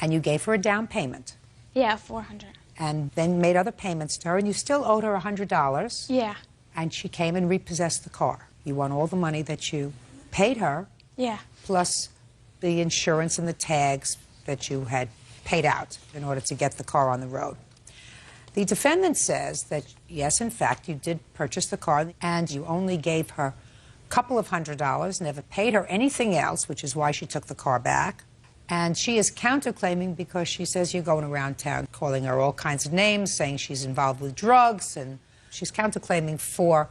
And you gave her a down payment. Yeah, $400. And then made other payments to her, and you still owed her $100. Yeah. And she came and repossessed the car. You won all the money that you paid her, Yeah. plus the insurance and the tags that you had paid out in order to get the car on the road. The defendant says that, yes, in fact, you did purchase the car, and you only gave her a couple of $100, never paid her anything else, which is why she took the car back. And she is counterclaiming because she says you're going around town calling her all kinds of names, saying she's involved with drugs, and she's counterclaiming for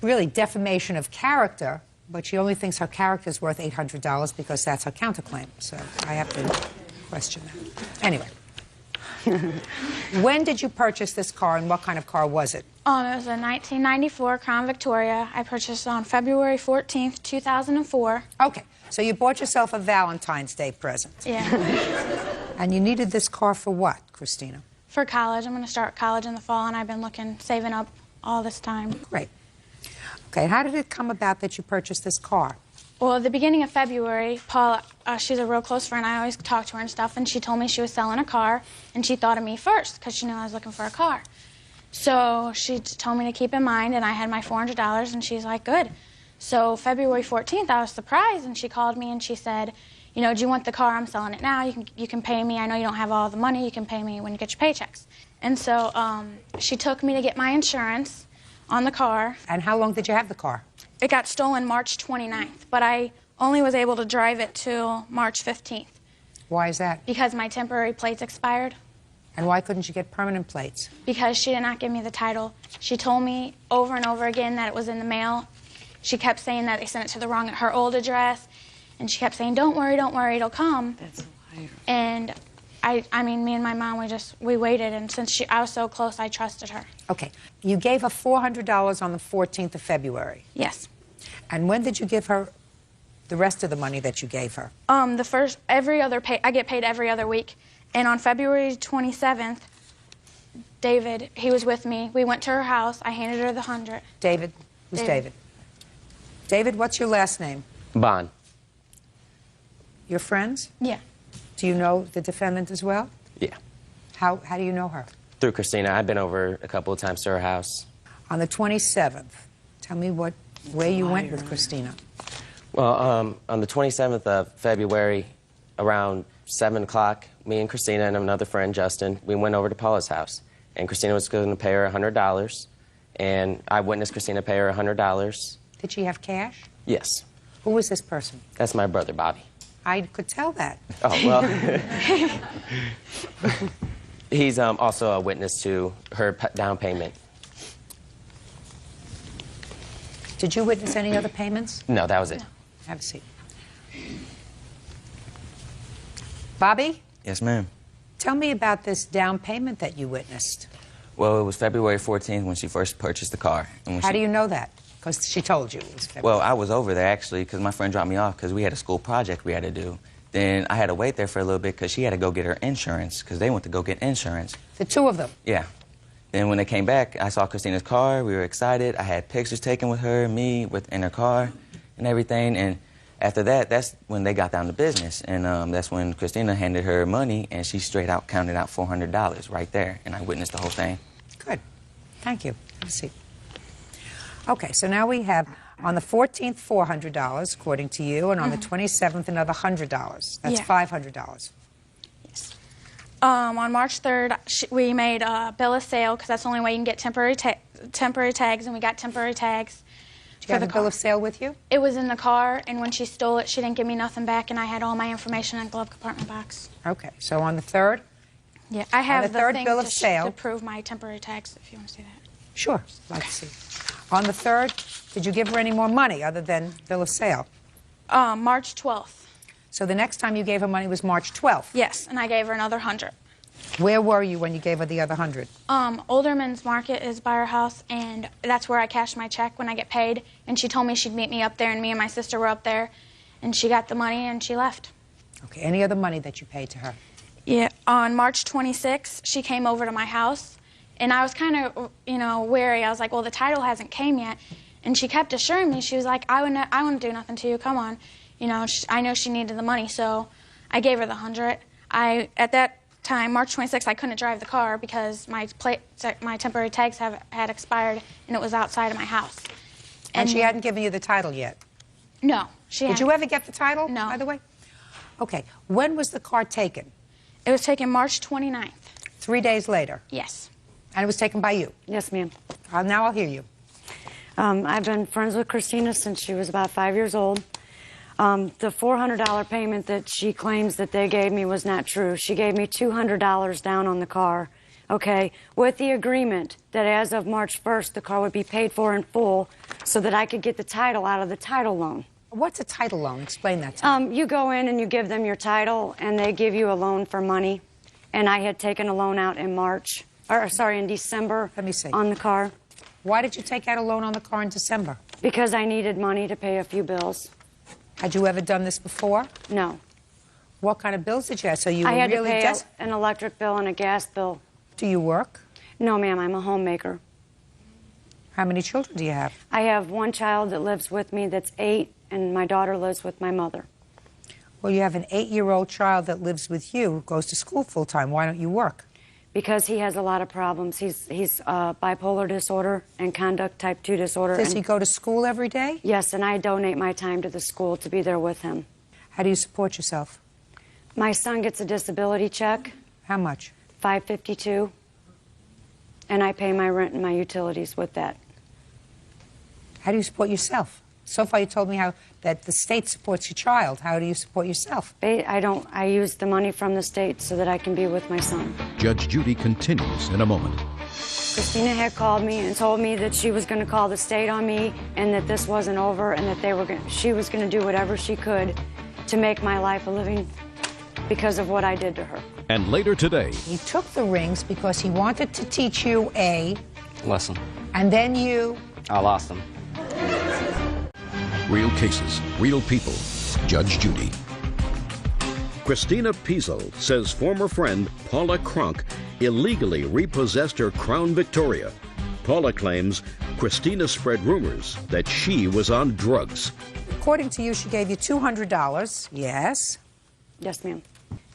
really defamation of character, but she only thinks her character is worth $800 because that's her counterclaim. So I have to question that. Anyway, when did you purchase this car, and what kind of car was it? It was a 1994 Crown Victoria. I purchased it on February 14th, 2004. Okay, so you bought yourself a Valentine's Day present. Yeah. And you needed this car for what, Christina? For college. I'm going to start college in the fall, and I've been saving up all this time. Great. Okay, how did it come about that you purchased this car? Well, at the beginning of February, Paula, she's a real close friend. I always talk to her and stuff, and she told me she was selling a car, and she thought of me first because she knew I was looking for a car. So she told me to keep in mind, and I had my $400, and she's like, good. So February 14th, I was surprised, and she called me, and she said, you know, do you want the car? I'm selling it now. You can pay me. I know you don't have all the money. You can pay me when you get your paychecks. And so she took me to get my insurance on the car. And how long did you have the car? It got stolen March 29th, but I only was able to drive it till March 15th. Why is that? Because my temporary plates expired. And why couldn't you get permanent plates? Because she did not give me the title. She told me over and over again that it was in the mail. She kept saying that they sent it to her old address. And she kept saying, don't worry, it'll come. That's weird. And I mean, me and my mom, we waited, and since I was so close, I trusted her. Okay. You gave her $400 on the 14th of February. Yes. And when did you give her the rest of the money that you gave her? I get paid every other week. And on February 27th, David, he was with me. We went to her house. I handed her the 100. David? Who's David? David, what's your last name? Bond. You're friends? Yeah. Do you know the defendant as well? Yeah. How do you know her? Through Christina. I've been over a couple of times to her house. On the 27th, tell me where you went with Christina. Well, on the 27th of February, around 7 o'clock, me and Christina and another friend, Justin, we went over to Paula's house. And Christina was going to pay her $100. And I witnessed Christina pay her $100. Did she have cash? Yes. Who was this person? That's my brother, Bobby. I could tell that. Oh, well. He's also a witness to her down payment. Did you witness any other payments? No, that was it. Have a seat. Bobby, Yes, ma'am. tell me about this down payment that you witnessed. Well, it was February 14th when she first purchased the car. And when How do you know that? Because she told you it was February. Well, I was over there, actually, because my friend dropped me off because we had a school project we had to do. Then I had to wait there for a little bit because she had to go get her insurance because they went to go get insurance. The two of them? Yeah. Then when they came back, I saw Christina's car. We were excited. I had pictures taken with her, me, in her car and everything. And after that, that's when they got down to business. And that's when Christina handed her money, and she straight out counted out $400 right there. And I witnessed the whole thing. Good. Thank you. Have a seat. Okay, so now we have on the 14th, $400, according to you, and on the 27th, another $100. That's Yeah. $500. On March 3rd, we made a bill of sale because that's the only way you can get temporary tags, and we got temporary tags. Do you have a bill of sale with you? It was in the car, and when she stole it, she didn't give me nothing back, and I had all my information in a glove compartment box. Okay, so on the 3rd? Yeah, I have On the third thing bill of to sale. to prove my temporary tags, if you want to see that. Sure. Let's see. On the 3rd, did you give her any more money other than bill of sale? March 12th. So the next time you gave her money was March 12th? Yes, and I gave her another 100. Where were you when you gave her the other 100? Olderman's Market is by her house, and that's where I cash my check when I get paid. And she told me she'd meet me up there, and me and my sister were up there, and she got the money and she left. Okay, any other money that you paid to her? Yeah, on March 26th, she came over to my house, and I was kind of, wary. I was like, well, the title hasn't came yet. And she kept assuring me, she was like, I wouldn't do nothing to you, come on. I know she needed the money, so I gave her the 100. At that time, March 26th, I couldn't drive the car because my temporary tags had expired, and it was outside of my house. And she hadn't given you the title yet? No. Did you ever get the title, No. by the way? Okay, when was the car taken? It was taken March 29th. 3 days later? Yes. And it was taken by you? Yes, ma'am. Now I'll hear you. I've been friends with Christina since she was about 5 years old. The $400 payment that she claims that they gave me was not true. She gave me $200 down on the car, okay, with the agreement that as of March 1st, the car would be paid for in full so that I could get the title out of the title loan. What's a title loan? Explain that to me. You go in and you give them your title, and they give you a loan for money. And I had taken a loan out in in December. Let me see. On the car. Why did you take out a loan on the car in December? Because I needed money to pay a few bills. Had you ever done this before? No. What kind of bills did you have? So you I were had really to pay an electric bill and a gas bill. Do you work? No, ma'am. I'm a homemaker. How many children do you have? I have one child that lives with me that's 8, and my daughter lives with my mother. Well, you have an 8-year-old child that lives with you who goes to school full-time. Why don't you work? Because he has a lot of problems. He's bipolar disorder and conduct type 2 disorder. Does he go to school every day? Yes, and I donate my time to the school to be there with him. How do you support yourself? My son gets a disability check. How much? $552. And I pay my rent and my utilities with that. How do you support yourself? So far you told me that the state supports your child. How do you support yourself? I use the money from the state so that I can be with my son. Judge Judy continues in a moment. Christina had called me and told me that she was going to call the state on me and that this wasn't over and that she was going to do whatever she could to make my life a living because of what I did to her. And later today, He took the rings because he wanted to teach you a... Lesson. And then you... I lost them. real cases, real people. Judge Judy. Christina Piesel says former friend Paula Kronk illegally repossessed her Crown Victoria. Paula claims Christina spread rumors that she was on drugs. According to you, she gave you $200. Yes? Yes, ma'am.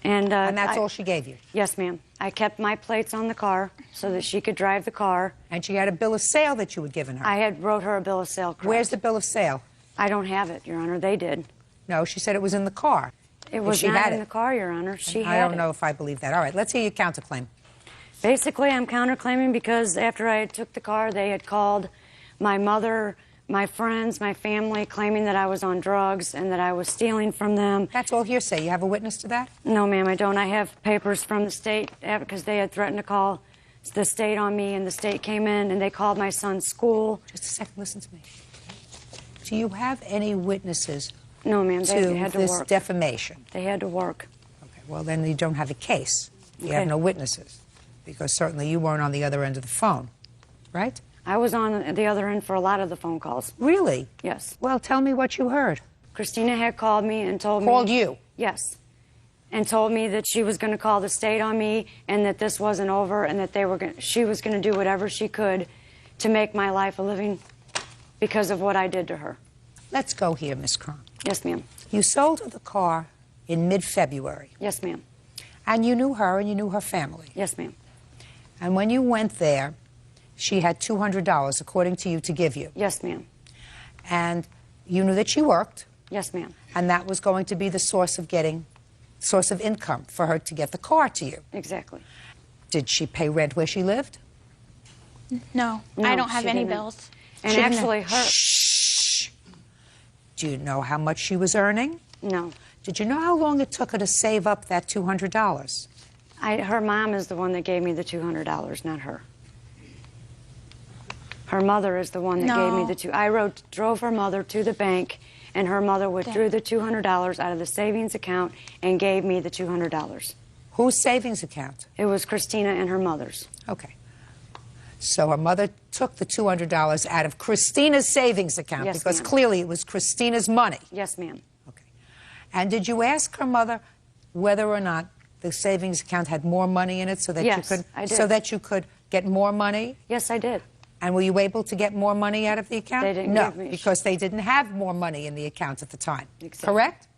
And that's all she gave you? Yes, ma'am. I kept my plates on the car so that she could drive the car. And she had a bill of sale that you had given her? I had wrote her a bill of sale. Correct. Where's the bill of sale? I don't have it, Your Honor. They did. No, she said it was in the car. It was not in the car, Your Honor. She had it. I don't know if I believe that. All right, let's hear your counterclaim. Basically, I'm counterclaiming because after I took the car, they had called my mother, my friends, my family, claiming that I was on drugs and that I was stealing from them. That's all hearsay. You have a witness to that? No, ma'am, I don't. I have papers from the state because they had threatened to call the state on me, and the state came in and they called my son's school. Just a second, listen to me. Do you have any witnesses No, ma'am, they had to this work. defamation? They had to work. Okay, well, then you don't have a case. You Okay. have no witnesses, because certainly you weren't on the other end of the phone, right? I was on the other end for a lot of the phone calls. Really? Yes. Well, tell me what you heard. Christina had called me and told me... Called you? Yes. And told me that she was going to call the state on me and that this wasn't over and that she was going to do whatever she could to make my life a living because of what I did to her. Let's go here, Miss Crum. Yes, ma'am. You sold her the car in mid-February. Yes, ma'am. And you knew her and you knew her family. Yes, ma'am. And when you went there, she had $200, according to you, to give you. Yes, ma'am. And you knew that she worked. Yes, ma'am. And that was going to be the source of income for her to get the car to you. Exactly. Did she pay rent where she lived? No, No, I don't have she any didn't. bills. And She didn't- actually, her... Shh. Do you know how much she was earning? No. Did you know how long it took her to save up that $200? Her mom is the one that gave me the $200, not her. Her mother is the one that gave me the I drove her mother to the bank, and her mother withdrew the $200 out of the savings account and gave me the $200. Whose savings account? It was Christina and her mother's. Okay. So her mother took the $200 out of Christina's savings account Yes, because ma'am. clearly it was Christina's money. Yes, ma'am. And did you ask her mother whether or not the savings account had more money in it so that Yes, you could I did. so that you could get more money? Yes, I did. And were you able to get more money out of the account? They didn't no, give me- because they didn't have more money in the account at the time. Exactly. Correct?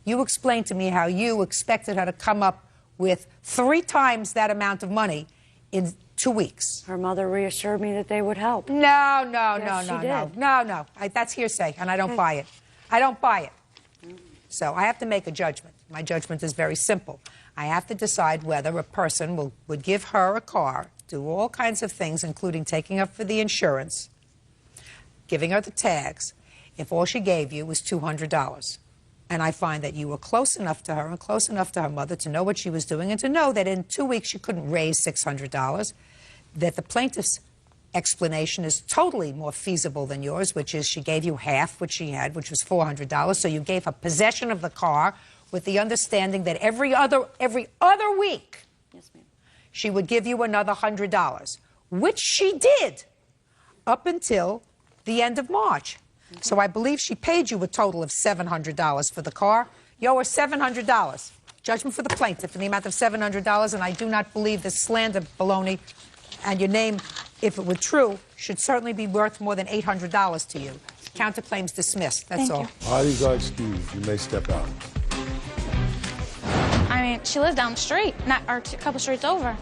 You explained to me how you expected her to come up with 3 times that amount of money in 2 weeks. Her mother reassured me that they would help. No. Yes, she did. No. That's hearsay, and I don't buy it. I don't buy it. So I have to make a judgment. My judgment is very simple. I have to decide whether a person would give her a car, do all kinds of things, including taking up for the insurance, giving her the tags, if all she gave you was $200. And I find that you were close enough to her and close enough to her mother to know what she was doing and to know that in 2 weeks you couldn't raise $600, that the plaintiff's explanation is totally more feasible than yours, which is she gave you half what she had, which was $400. So you gave her possession of the car with the understanding that every other week she would give you another $100, which she did up until the end of March. So I believe she paid you a total of $700 for the car. You owe her $700. Judgment for the plaintiff in the amount of $700, and I do not believe this slander baloney, and your name, if it were true, should certainly be worth more than $800 to you. Counterclaims dismissed. That's all. Parties are excused. You may step out. I mean, she lives down the street, a couple streets over.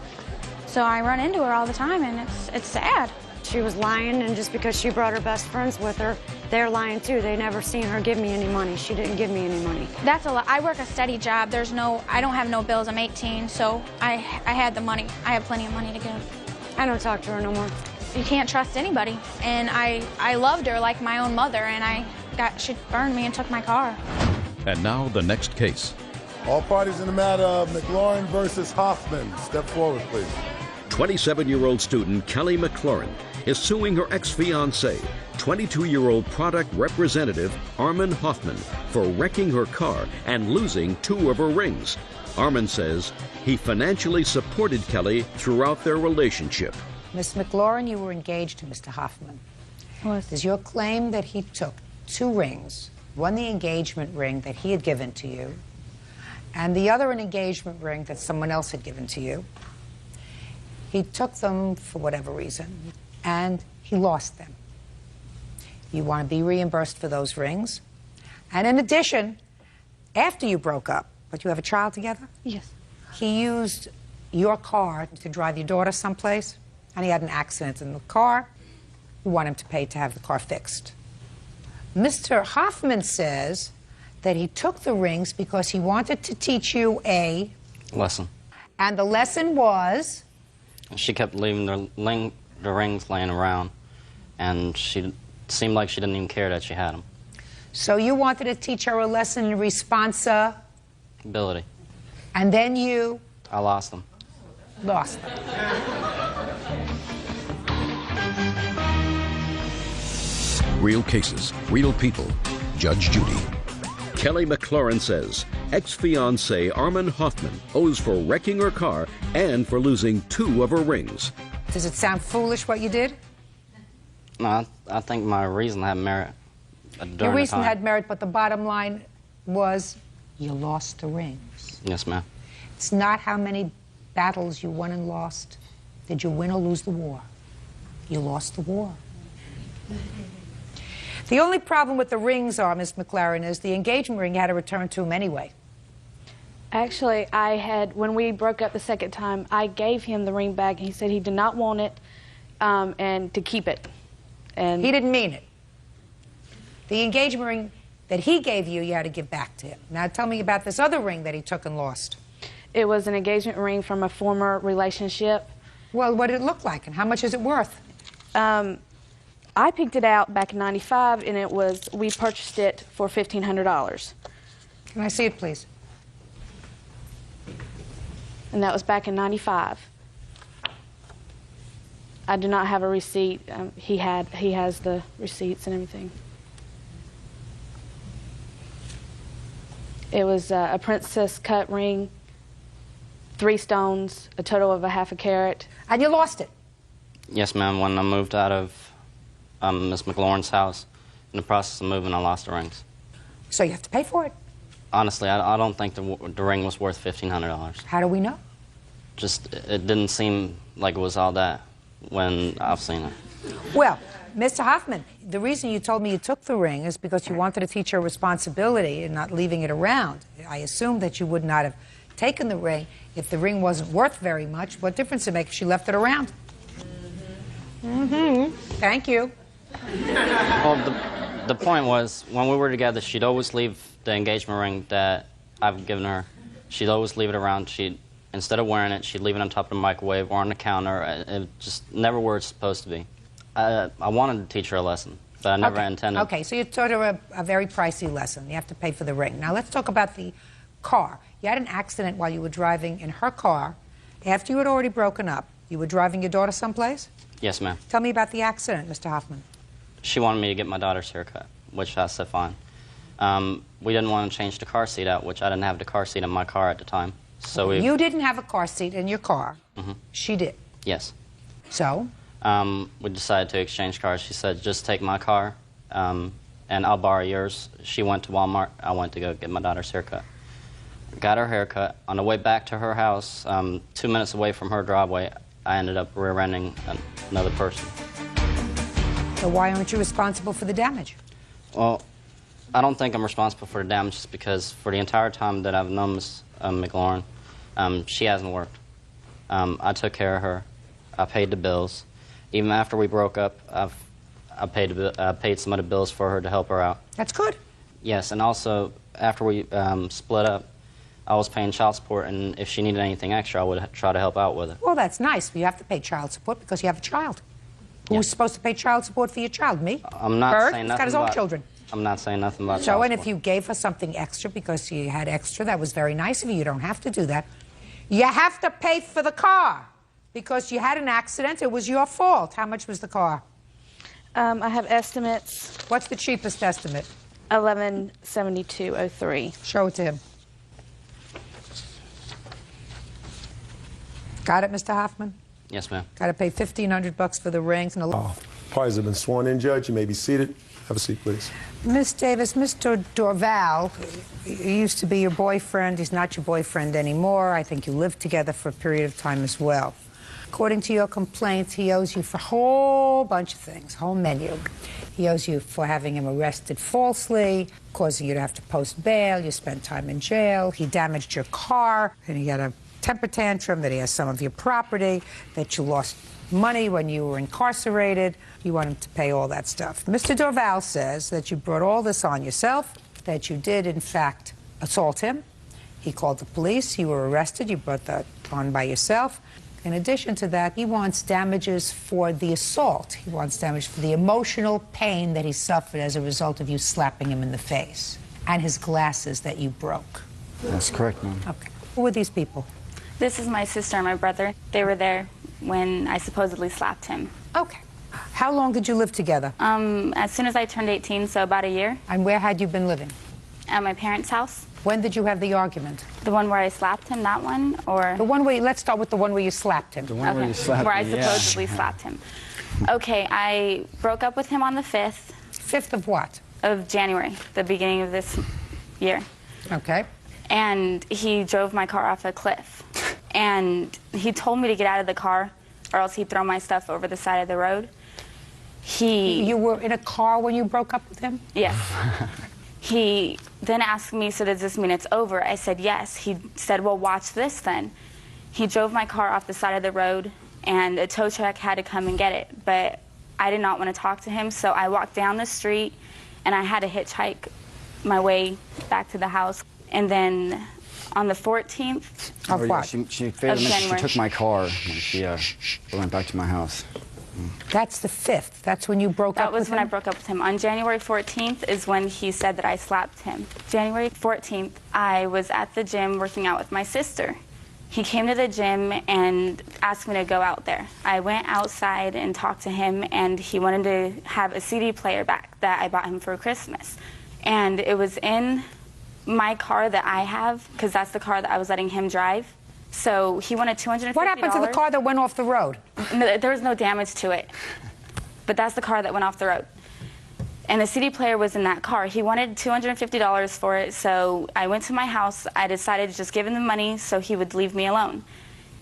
So I run into her all the time, and it's sad. She was lying, and just because she brought her best friends with her, they're lying too. They never seen her give me any money. She didn't give me any money. That's a lot. I work a steady job. I don't have no bills. I'm 18, so I had the money. I have plenty of money to give. I don't talk to her no more. You can't trust anybody. And I loved her like my own mother, and she burned me and took my car. And now the next case. All parties in the matter of McLaurin versus Hoffman. Step forward, please. 27-year-old student Kelly McLaurin is suing her ex-fiancé, 22-year-old product representative Armin Hoffman, for wrecking her car and losing 2 of her rings. Armin says he financially supported Kelly throughout their relationship. Miss McLaurin, you were engaged to Mr. Hoffman. Is your claim that he took 2 rings, one the engagement ring that he had given to you, and the other an engagement ring that someone else had given to you? He took them for whatever reason, and he lost them. You want to be reimbursed for those rings. And in addition, after you broke up, but you have a child together? Yes. He used your car to drive your daughter someplace, and he had an accident in the car. You want him to pay to have the car fixed. Mr. Hoffman says that he took the rings because he wanted to teach you a lesson. And the lesson was? She kept leaving the rings laying around, and she seemed like she didn't even care that she had them. So you wanted to teach her a lesson in responsibility. Ability. And then you I lost them. lost them. Real cases, real people. Judge Judy. Kelly McLaurin says ex-fiancé Armin Hoffman owes for wrecking her car and for losing 2 of her rings. Does it sound foolish what you did? No, I think my reason had merit. Your reason had merit, but the bottom line was you lost the rings. Yes, ma'am. It's not how many battles you won and lost. Did you win or lose the war? You lost the war. The only problem with the rings are, Miss McLaren, is the engagement ring you had to return to him anyway. Actually, when we broke up the second time, I gave him the ring back, and he said he did not want it and to keep it. And he didn't mean it. The engagement ring that he gave you, you had to give back to him. Now tell me about this other ring that he took and lost. It was an engagement ring from a former relationship. Well, what did it look like, and how much is it worth? I picked it out back in '95, and we purchased it for $1,500. Can I see it, please? And that was back in '95. I do not have a receipt. He has the receipts and everything. It was a princess cut ring, 3 stones, a total of a ½ a carat. And you lost it? Yes, ma'am. When I moved out of Miss McLaurin's house, in the process of moving, I lost the rings. So you have to pay for it? Honestly, I don't think the ring was worth $1,500. How do we know? Just, it didn't seem like it was all that when I've seen it. Well, Mr. Hoffman, the reason you told me you took the ring is because you wanted to teach her responsibility and not leaving it around. I assumed that you would not have taken the ring if the ring wasn't worth very much. What difference did it make if she left it around? Mm-hmm. Thank you. Well, the point was, when we were together, she'd always leave the engagement ring that I've given her. She'd always leave it around. Instead of wearing it, she'd leave it on top of the microwave or on the counter. It just never where it's supposed to be. I wanted to teach her a lesson, but I never intended. Okay, so you taught her a very pricey lesson. You have to pay for the ring. Now let's talk about the car. You had an accident while you were driving in her car. After you had already broken up, you were driving your daughter someplace? Yes, ma'am. Tell me about the accident, Mr. Hoffman. She wanted me to get my daughter's haircut, which I said fine. We didn't want to change the car seat out, which I didn't have the car seat in my car at the time. So you didn't have a car seat in your car. Mm-hmm. She did. Yes. So? We decided to exchange cars. She said, just take my car, and I'll borrow yours. She went to Walmart. I went to go get my daughter's haircut. Got her haircut. On the way back to her house, 2 minutes away from her driveway, I ended up rear-ending another person. So why aren't you responsible for the damage? Well, I don't think I'm responsible for the damage just because for the entire time that I've known Ms. McLaurin, she hasn't worked. I took care of her. I paid the bills. Even after we broke up, I paid some of the bills for her to help her out. That's good. Yes, and also after we split up, I was paying child support, and if she needed anything extra, I would try to help out with it. Well, that's nice. You have to pay child support because you have a child. Who's supposed to pay child support for your child? Me? I'm not Bird? saying He's nothing got his own about, children. I'm not saying nothing about So, child and support. if you gave her something extra because you had extra, that was very nice of you. You don't have to do that. You have to pay for the car because you had an accident. It was your fault. How much was the car? I have estimates. What's the cheapest estimate? $1172.03. Show it to him. Got it, Mr. Hoffman? Yes, ma'am. Got to pay $1,500 for the rings and a Parties have been sworn in, Judge. You may be seated. Have a seat, please. Miss Davis, Mr. Dorval, he used to be your boyfriend. He's not your boyfriend anymore. I think you lived together for a period of time as well. According to your complaints, he owes you for a whole bunch of things, whole menu. He owes you for having him arrested falsely, causing you to have to post bail. You spent time in jail. He damaged your car, and he had a temper tantrum, that he has some of your property, that you lost money when you were incarcerated. You want him to pay all that stuff. Mr. Dorval says that you brought all this on yourself, that you did, in fact, assault him. He called the police. You were arrested. You brought that on by yourself. In addition to that, he wants damages for the assault. He wants damage for the emotional pain that he suffered as a result of you slapping him in the face and his glasses that you broke. That's correct, ma'am. Okay. Who were these people? This is my sister and my brother. They were there when I supposedly slapped him. Okay. How long did you live together? As soon as I turned 18, so about a year. And where had you been living? At my parents' house. When did you have the argument? The one where I slapped him, that one, or? The one where, let's start with the one where you slapped him. The one where you slapped where I him, yeah. supposedly slapped him. Okay, I broke up with him on the 5th. 5th of what? Of January, the beginning of this year. Okay. And he drove my car off a cliff. And he told me to get out of the car or else he'd throw my stuff over the side of the road. You were in a car when you broke up with him? Yes. He then asked me, so does this mean it's over? I said yes. He said, well, watch this then. He drove my car off the side of the road, and a tow truck had to come and get it. But I did not want to talk to him, so I walked down the street, and I had to hitchhike my way back to the house. And then on the 14th of what? She failed me. She took my car, and she went back to my house. That's the 5th. That's when you broke up with him? That was when I broke up with him. On January 14th is when he said that I slapped him. January 14th, I was at the gym working out with my sister. He came to the gym and asked me to go out there. I went outside and talked to him, and he wanted to have a CD player back that I bought him for Christmas. And it was in my car that I have, because that's the car that I was letting him drive. So he wanted $250. What happened to the car that went off the road? No, there was no damage to it. But that's the car that went off the road. And the CD player was in that car. He wanted $250 for it, so I went to my house. I decided to just give him the money so he would leave me alone.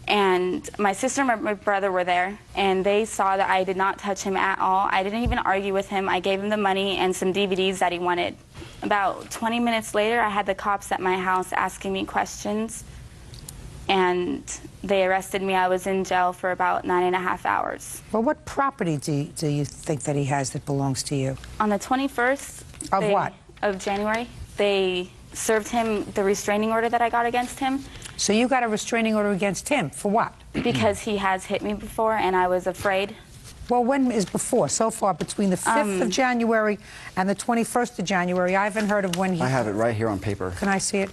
And my sister and my brother were there, and they saw that I did not touch him at all. I didn't even argue with him. I gave him the money and some DVDs that he wanted. About 20 minutes later, I had the cops at my house asking me questions, and they arrested me. I was in jail for about 9.5 hours. Well, what property do you think that he has that belongs to you? On the 21st of what? Of January, they served him the restraining order that I got against him. So you got a restraining order against him for what? Because he has hit me before, and I was afraid. Well, when is before? So far, between the 5th of January and the 21st of January, I haven't heard of when he... I have it right here on paper. Can I see it?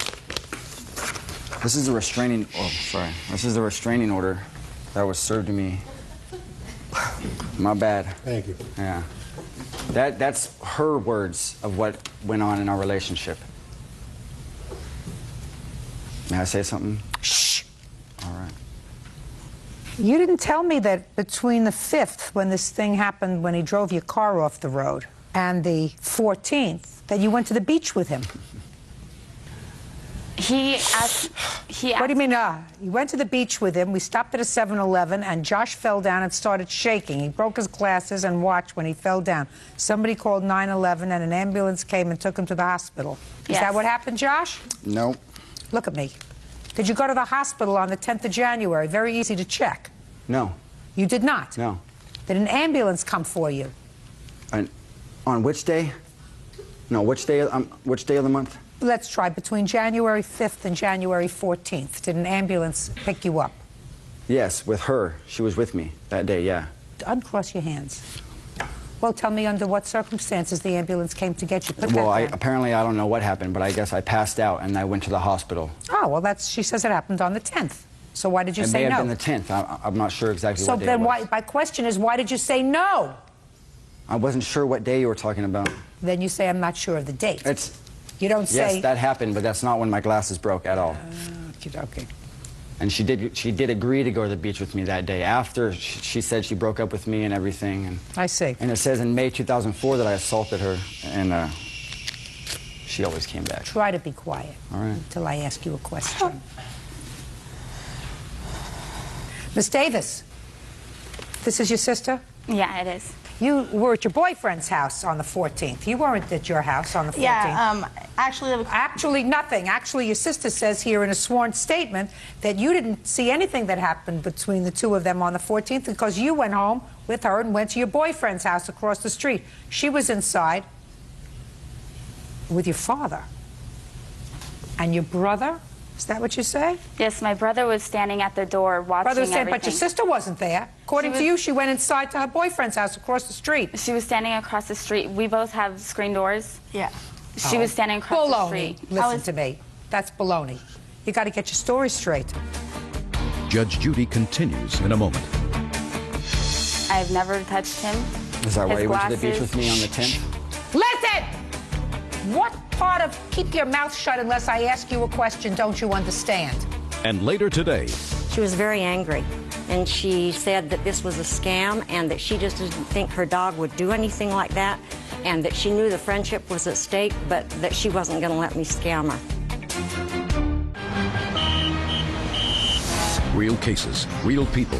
This is the restraining... Oh, sorry. This is the restraining order that was served to me. My bad. Thank you. Yeah. That's her words of what went on in our relationship. May I say something? Shh. All right. You didn't tell me that between the 5th, when this thing happened, when he drove your car off the road, and the 14th, that you went to the beach with him. He asked... What do you mean, you went to the beach with him, we stopped at a 7-Eleven, and Josh fell down and started shaking. He broke his glasses and watch when he fell down. Somebody called 911, and an ambulance came and took him to the hospital. Is Yes. that what happened, Josh? No. Look at me. Did you go to the hospital on the 10th of January? Very easy to check. No. You did not? No. Did an ambulance come for you? On which day? No, which day of the month? Let's try between January 5th and January 14th. Did an ambulance pick you up? Yes, with her. She was with me that day, yeah. Uncross your hands. Well, tell me under what circumstances the ambulance came to get you. Put Well, that down. apparently I don't know what happened, but I guess I passed out and I went to the hospital. Oh, well, she says it happened on the 10th. So why did you say no? It may have been the 10th. I'm not sure exactly So what day then it was. my question is, why did you say no? I wasn't sure what day you were talking about. Then you say, I'm not sure of the date. You don't say... Yes, that happened, but that's not when my glasses broke at all. Okay. And she did agree to go to the beach with me that day after she said she broke up with me and everything. And I see. And it says in May 2004 that I assaulted her, and she always came back. Try to be quiet. All right. Until I ask you a question. Miss Davis, this is your sister? Yeah, it is. You were at your boyfriend's house on the 14th. You weren't at your house on the 14th. Yeah, Actually nothing. Actually, your sister says here in a sworn statement that you didn't see anything that happened between the two of them on the 14th because you went home with her and went to your boyfriend's house across the street. She was inside with your father. And your brother Is that what you say? Yes, my brother was standing at the door watching Brother was saying, everything. but your sister wasn't there. According to you, she went inside to her boyfriend's house across the street. She was standing across the street. We both have screen doors. Yeah. She was standing across the street. Listen to me. That's baloney. You got to get your story straight. Judge Judy continues in a moment. I've never touched him. Is that why His you went to the beach glasses- with me on the 10th? Listen! What part of keep your mouth shut unless I ask you a question don't you understand? And later today, She was very angry, and she said that this was a scam and that she just didn't think her dog would do anything like that, and that she knew the friendship was at stake, but that she wasn't going to let me scam her. real cases, real people.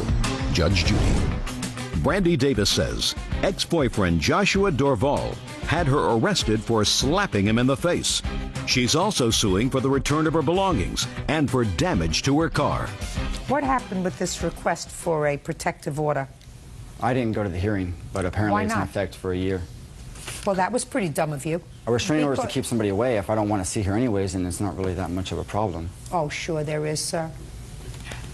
Judge Judy. Brandy Davis says ex-boyfriend Joshua Dorval had her arrested for slapping him in the face. She's also suing for the return of her belongings and for damage to her car. What happened with this request for a protective order? I didn't go to the hearing, but apparently Why it's in not? effect for a year. Well, that was pretty dumb of you. A restraining order is to Because- keep somebody away. If I don't want to see her anyways, then it's not really that much of a problem. Oh, sure there is, sir.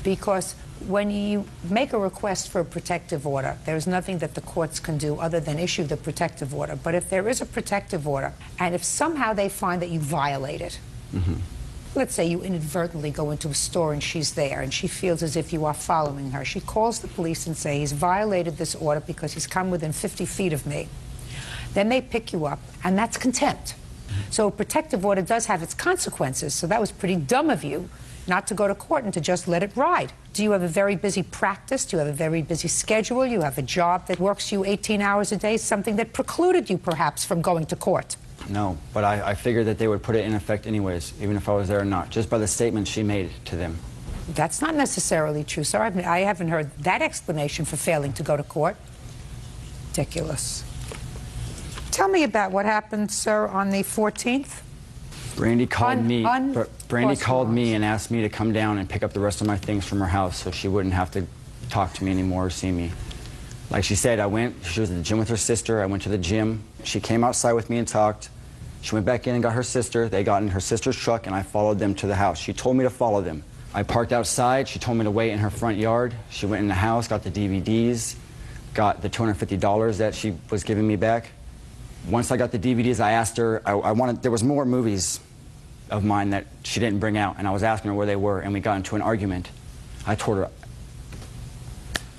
Because when you make a request for a protective order, there's nothing that the courts can do other than issue the protective order. But if there is a protective order, and if somehow they find that you violate it, let's say you inadvertently go into a store and she's there and she feels as if you are following her. She calls the police and says he's violated this order because he's come within 50 feet of me. Then they pick you up, and that's contempt. So a protective order does have its consequences, so that was pretty dumb of you not to go to court and to just let it ride. Do you have a very busy practice? Do you have a very busy schedule? You have a job that works you 18 hours a day, something that precluded you perhaps from going to court? No, but I figured that they would put it in effect anyways, even if I was there or not, just by the statement she made to them. That's not necessarily true, sir. I haven't heard that explanation for failing to go to court. Ridiculous. Tell me about what happened, sir, on the 14th. Brandy called me and asked me to come down and pick up the rest of my things from her house so she wouldn't have to talk to me anymore or see me. Like she said, she was at the gym with her sister. I went to the gym. She came outside with me and talked. She went back in and got her sister. They got in her sister's truck, and I followed them to the house. She told me to follow them. I parked outside. She told me to wait in her front yard. She went in the house, got the DVDs, got the $250 that she was giving me back. Once I got the DVDs, I asked her, there was more movies of mine that she didn't bring out, and I was asking her where they were, and we got into an argument. I told her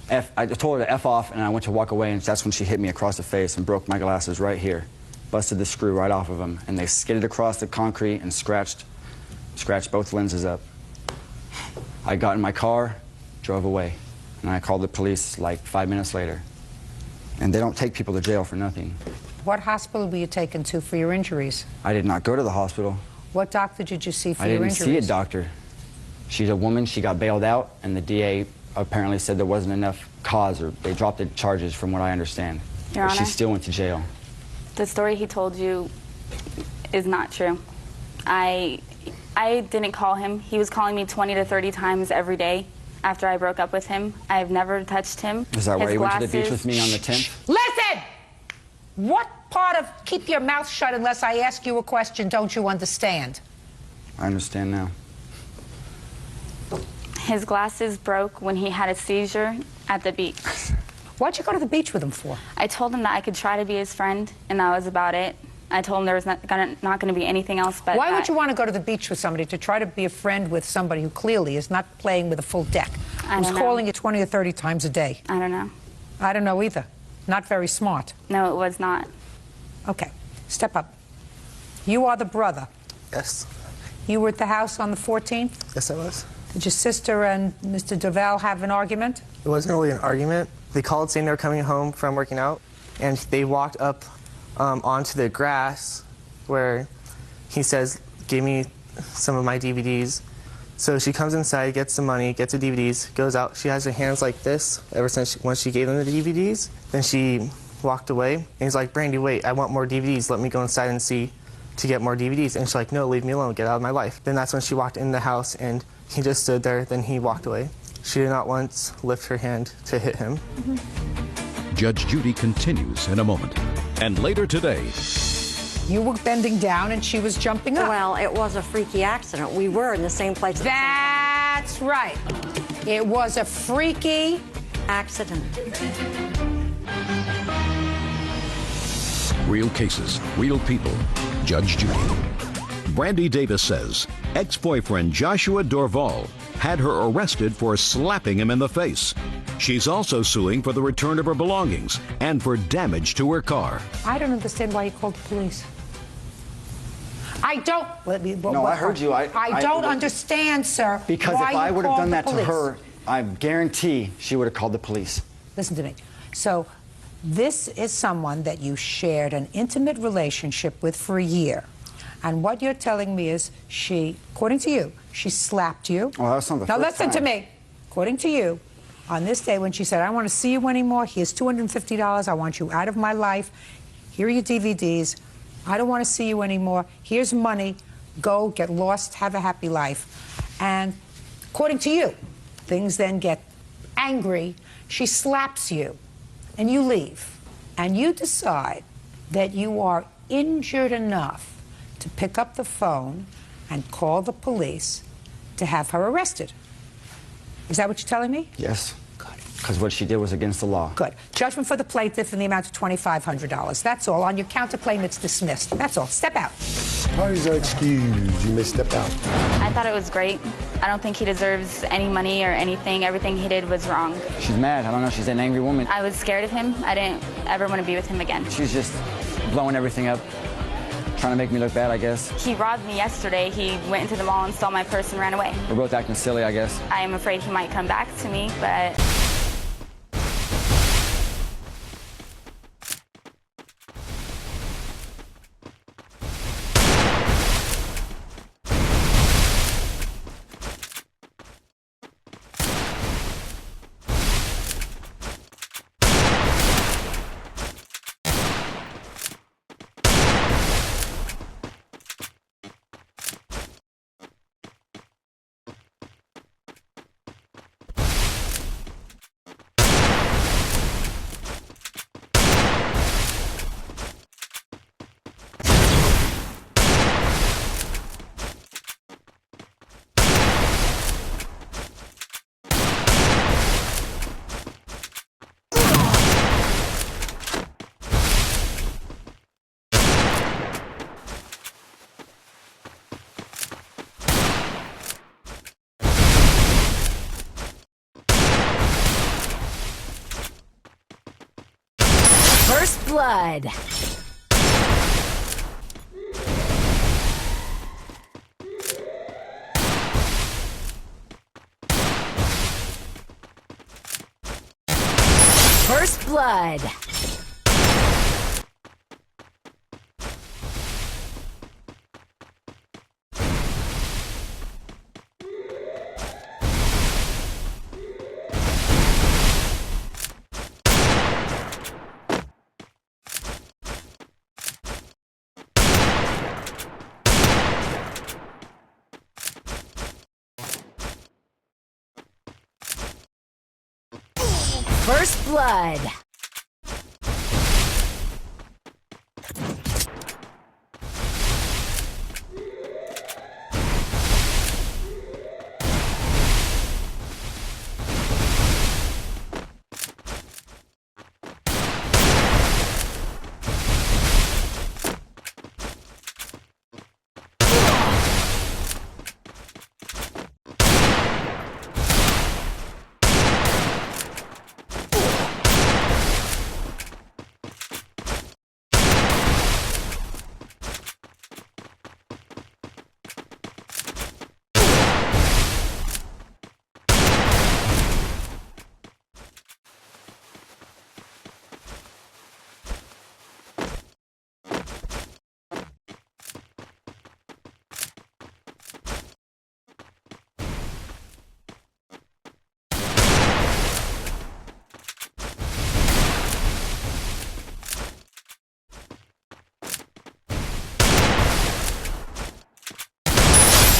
to F off, and I went to walk away, and that's when she hit me across the face and broke my glasses right here. Busted the screw right off of them, and they skidded across the concrete and scratched both lenses up. I got in my car, drove away, and I called the police like 5 minutes later. And they don't take people to jail for nothing. What hospital were you taken to for your injuries? I did not go to the hospital. What doctor did you see for I your didn't injuries? see a doctor. She's a woman. She got bailed out, and the DA apparently said there wasn't enough cause, or they dropped the charges from what I understand. Your But she Honor? still went to jail. The story he told you is not true. I didn't call him. He was calling me 20 to 30 times every day after I broke up with him. I've never touched him. Is that why His you went to the beach glasses- with me on the 10th? Listen! What part of keep your mouth shut unless I ask you a question don't you understand? I understand now. His glasses broke when he had a seizure at the beach. Why'd you go to the beach with him for? I told him that I could try to be his friend, and that was about it. I told him there was not going to be anything else but Why that. would you want to go to the beach with somebody, to try to be a friend with somebody who clearly is not playing with a full deck? I Who's don't know. calling you 20 or 30 times a day? I don't know. I don't know either. Not very smart. No, it was not. Okay, step up. You are the brother. Yes. You were at the house on the 14th? Yes, I was. Did your sister and Mr. Duval have an argument? It wasn't really an argument. They called saying they were coming home from working out, and they walked up onto the grass where he says, give me some of my DVDs. So she comes inside, gets the money, gets the DVDs, goes out. She has her hands like this ever since once she gave them the DVDs. Then she walked away, and he's like, Brandy, wait, I want more DVDs. Let me go inside and see to get more DVDs. And she's like, no, leave me alone, get out of my life. Then that's when she walked in the house, and he just stood there, then he walked away. She did not once lift her hand to hit him. Judge Judy continues in a moment. And later today, You were bending down and she was jumping up. Well, it was a freaky accident. We were in the same place at the same time. That's right. It was a freaky accident. Real cases, real people. Judge Judy. Brandy Davis says ex-boyfriend Joshua Dorval had her arrested for slapping him in the face. She's also suing for the return of her belongings and for damage to her car. I don't understand why you called the police. I don't. No, I heard you. I don't understand, sir. Because why if I you would have called done the that to police. her, I guarantee she would have called the police. Listen to me. So, this is someone that you shared an intimate relationship with for a year. And what you're telling me is she, according to you, she slapped you. Well, that's not the Now first listen to time. me. According to you, on this day when she said, I don't want to see you anymore, here's $250, I want you out of my life, here are your DVDs, I don't want to see you anymore, here's money, go, get lost, have a happy life. And according to you, things then get angry, she slaps you, and you leave. And you decide that you are injured enough to pick up the phone and call the police to have her arrested. Is that what you're telling me? Yes. Because what she did was against the law. Good. Judgment for the plaintiff in the amount of $2,500. That's all. On your counterclaim, it's dismissed. That's all. Step out. Parties are excused. You may step out. I thought it was great. I don't think he deserves any money or anything. Everything he did was wrong. She's mad. I don't know. She's an angry woman. I was scared of him. I didn't ever want to be with him again. She's just blowing everything up, trying to make me look bad, I guess. He robbed me yesterday. He went into the mall and stole my purse and ran away. We're both acting silly, I guess. I am afraid he might come back to me, but... First blood. First blood. First blood.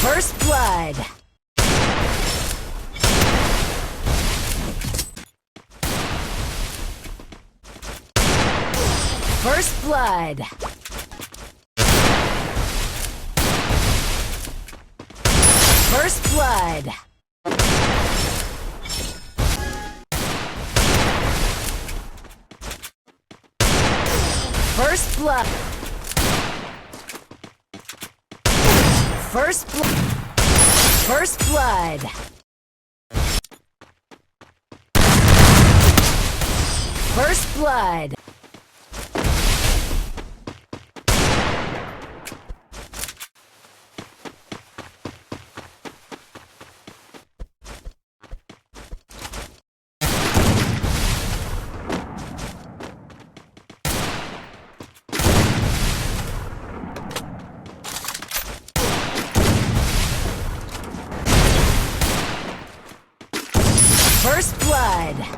First blood. First blood. First blood. First blood. First blood. First blood. First blood. First blood.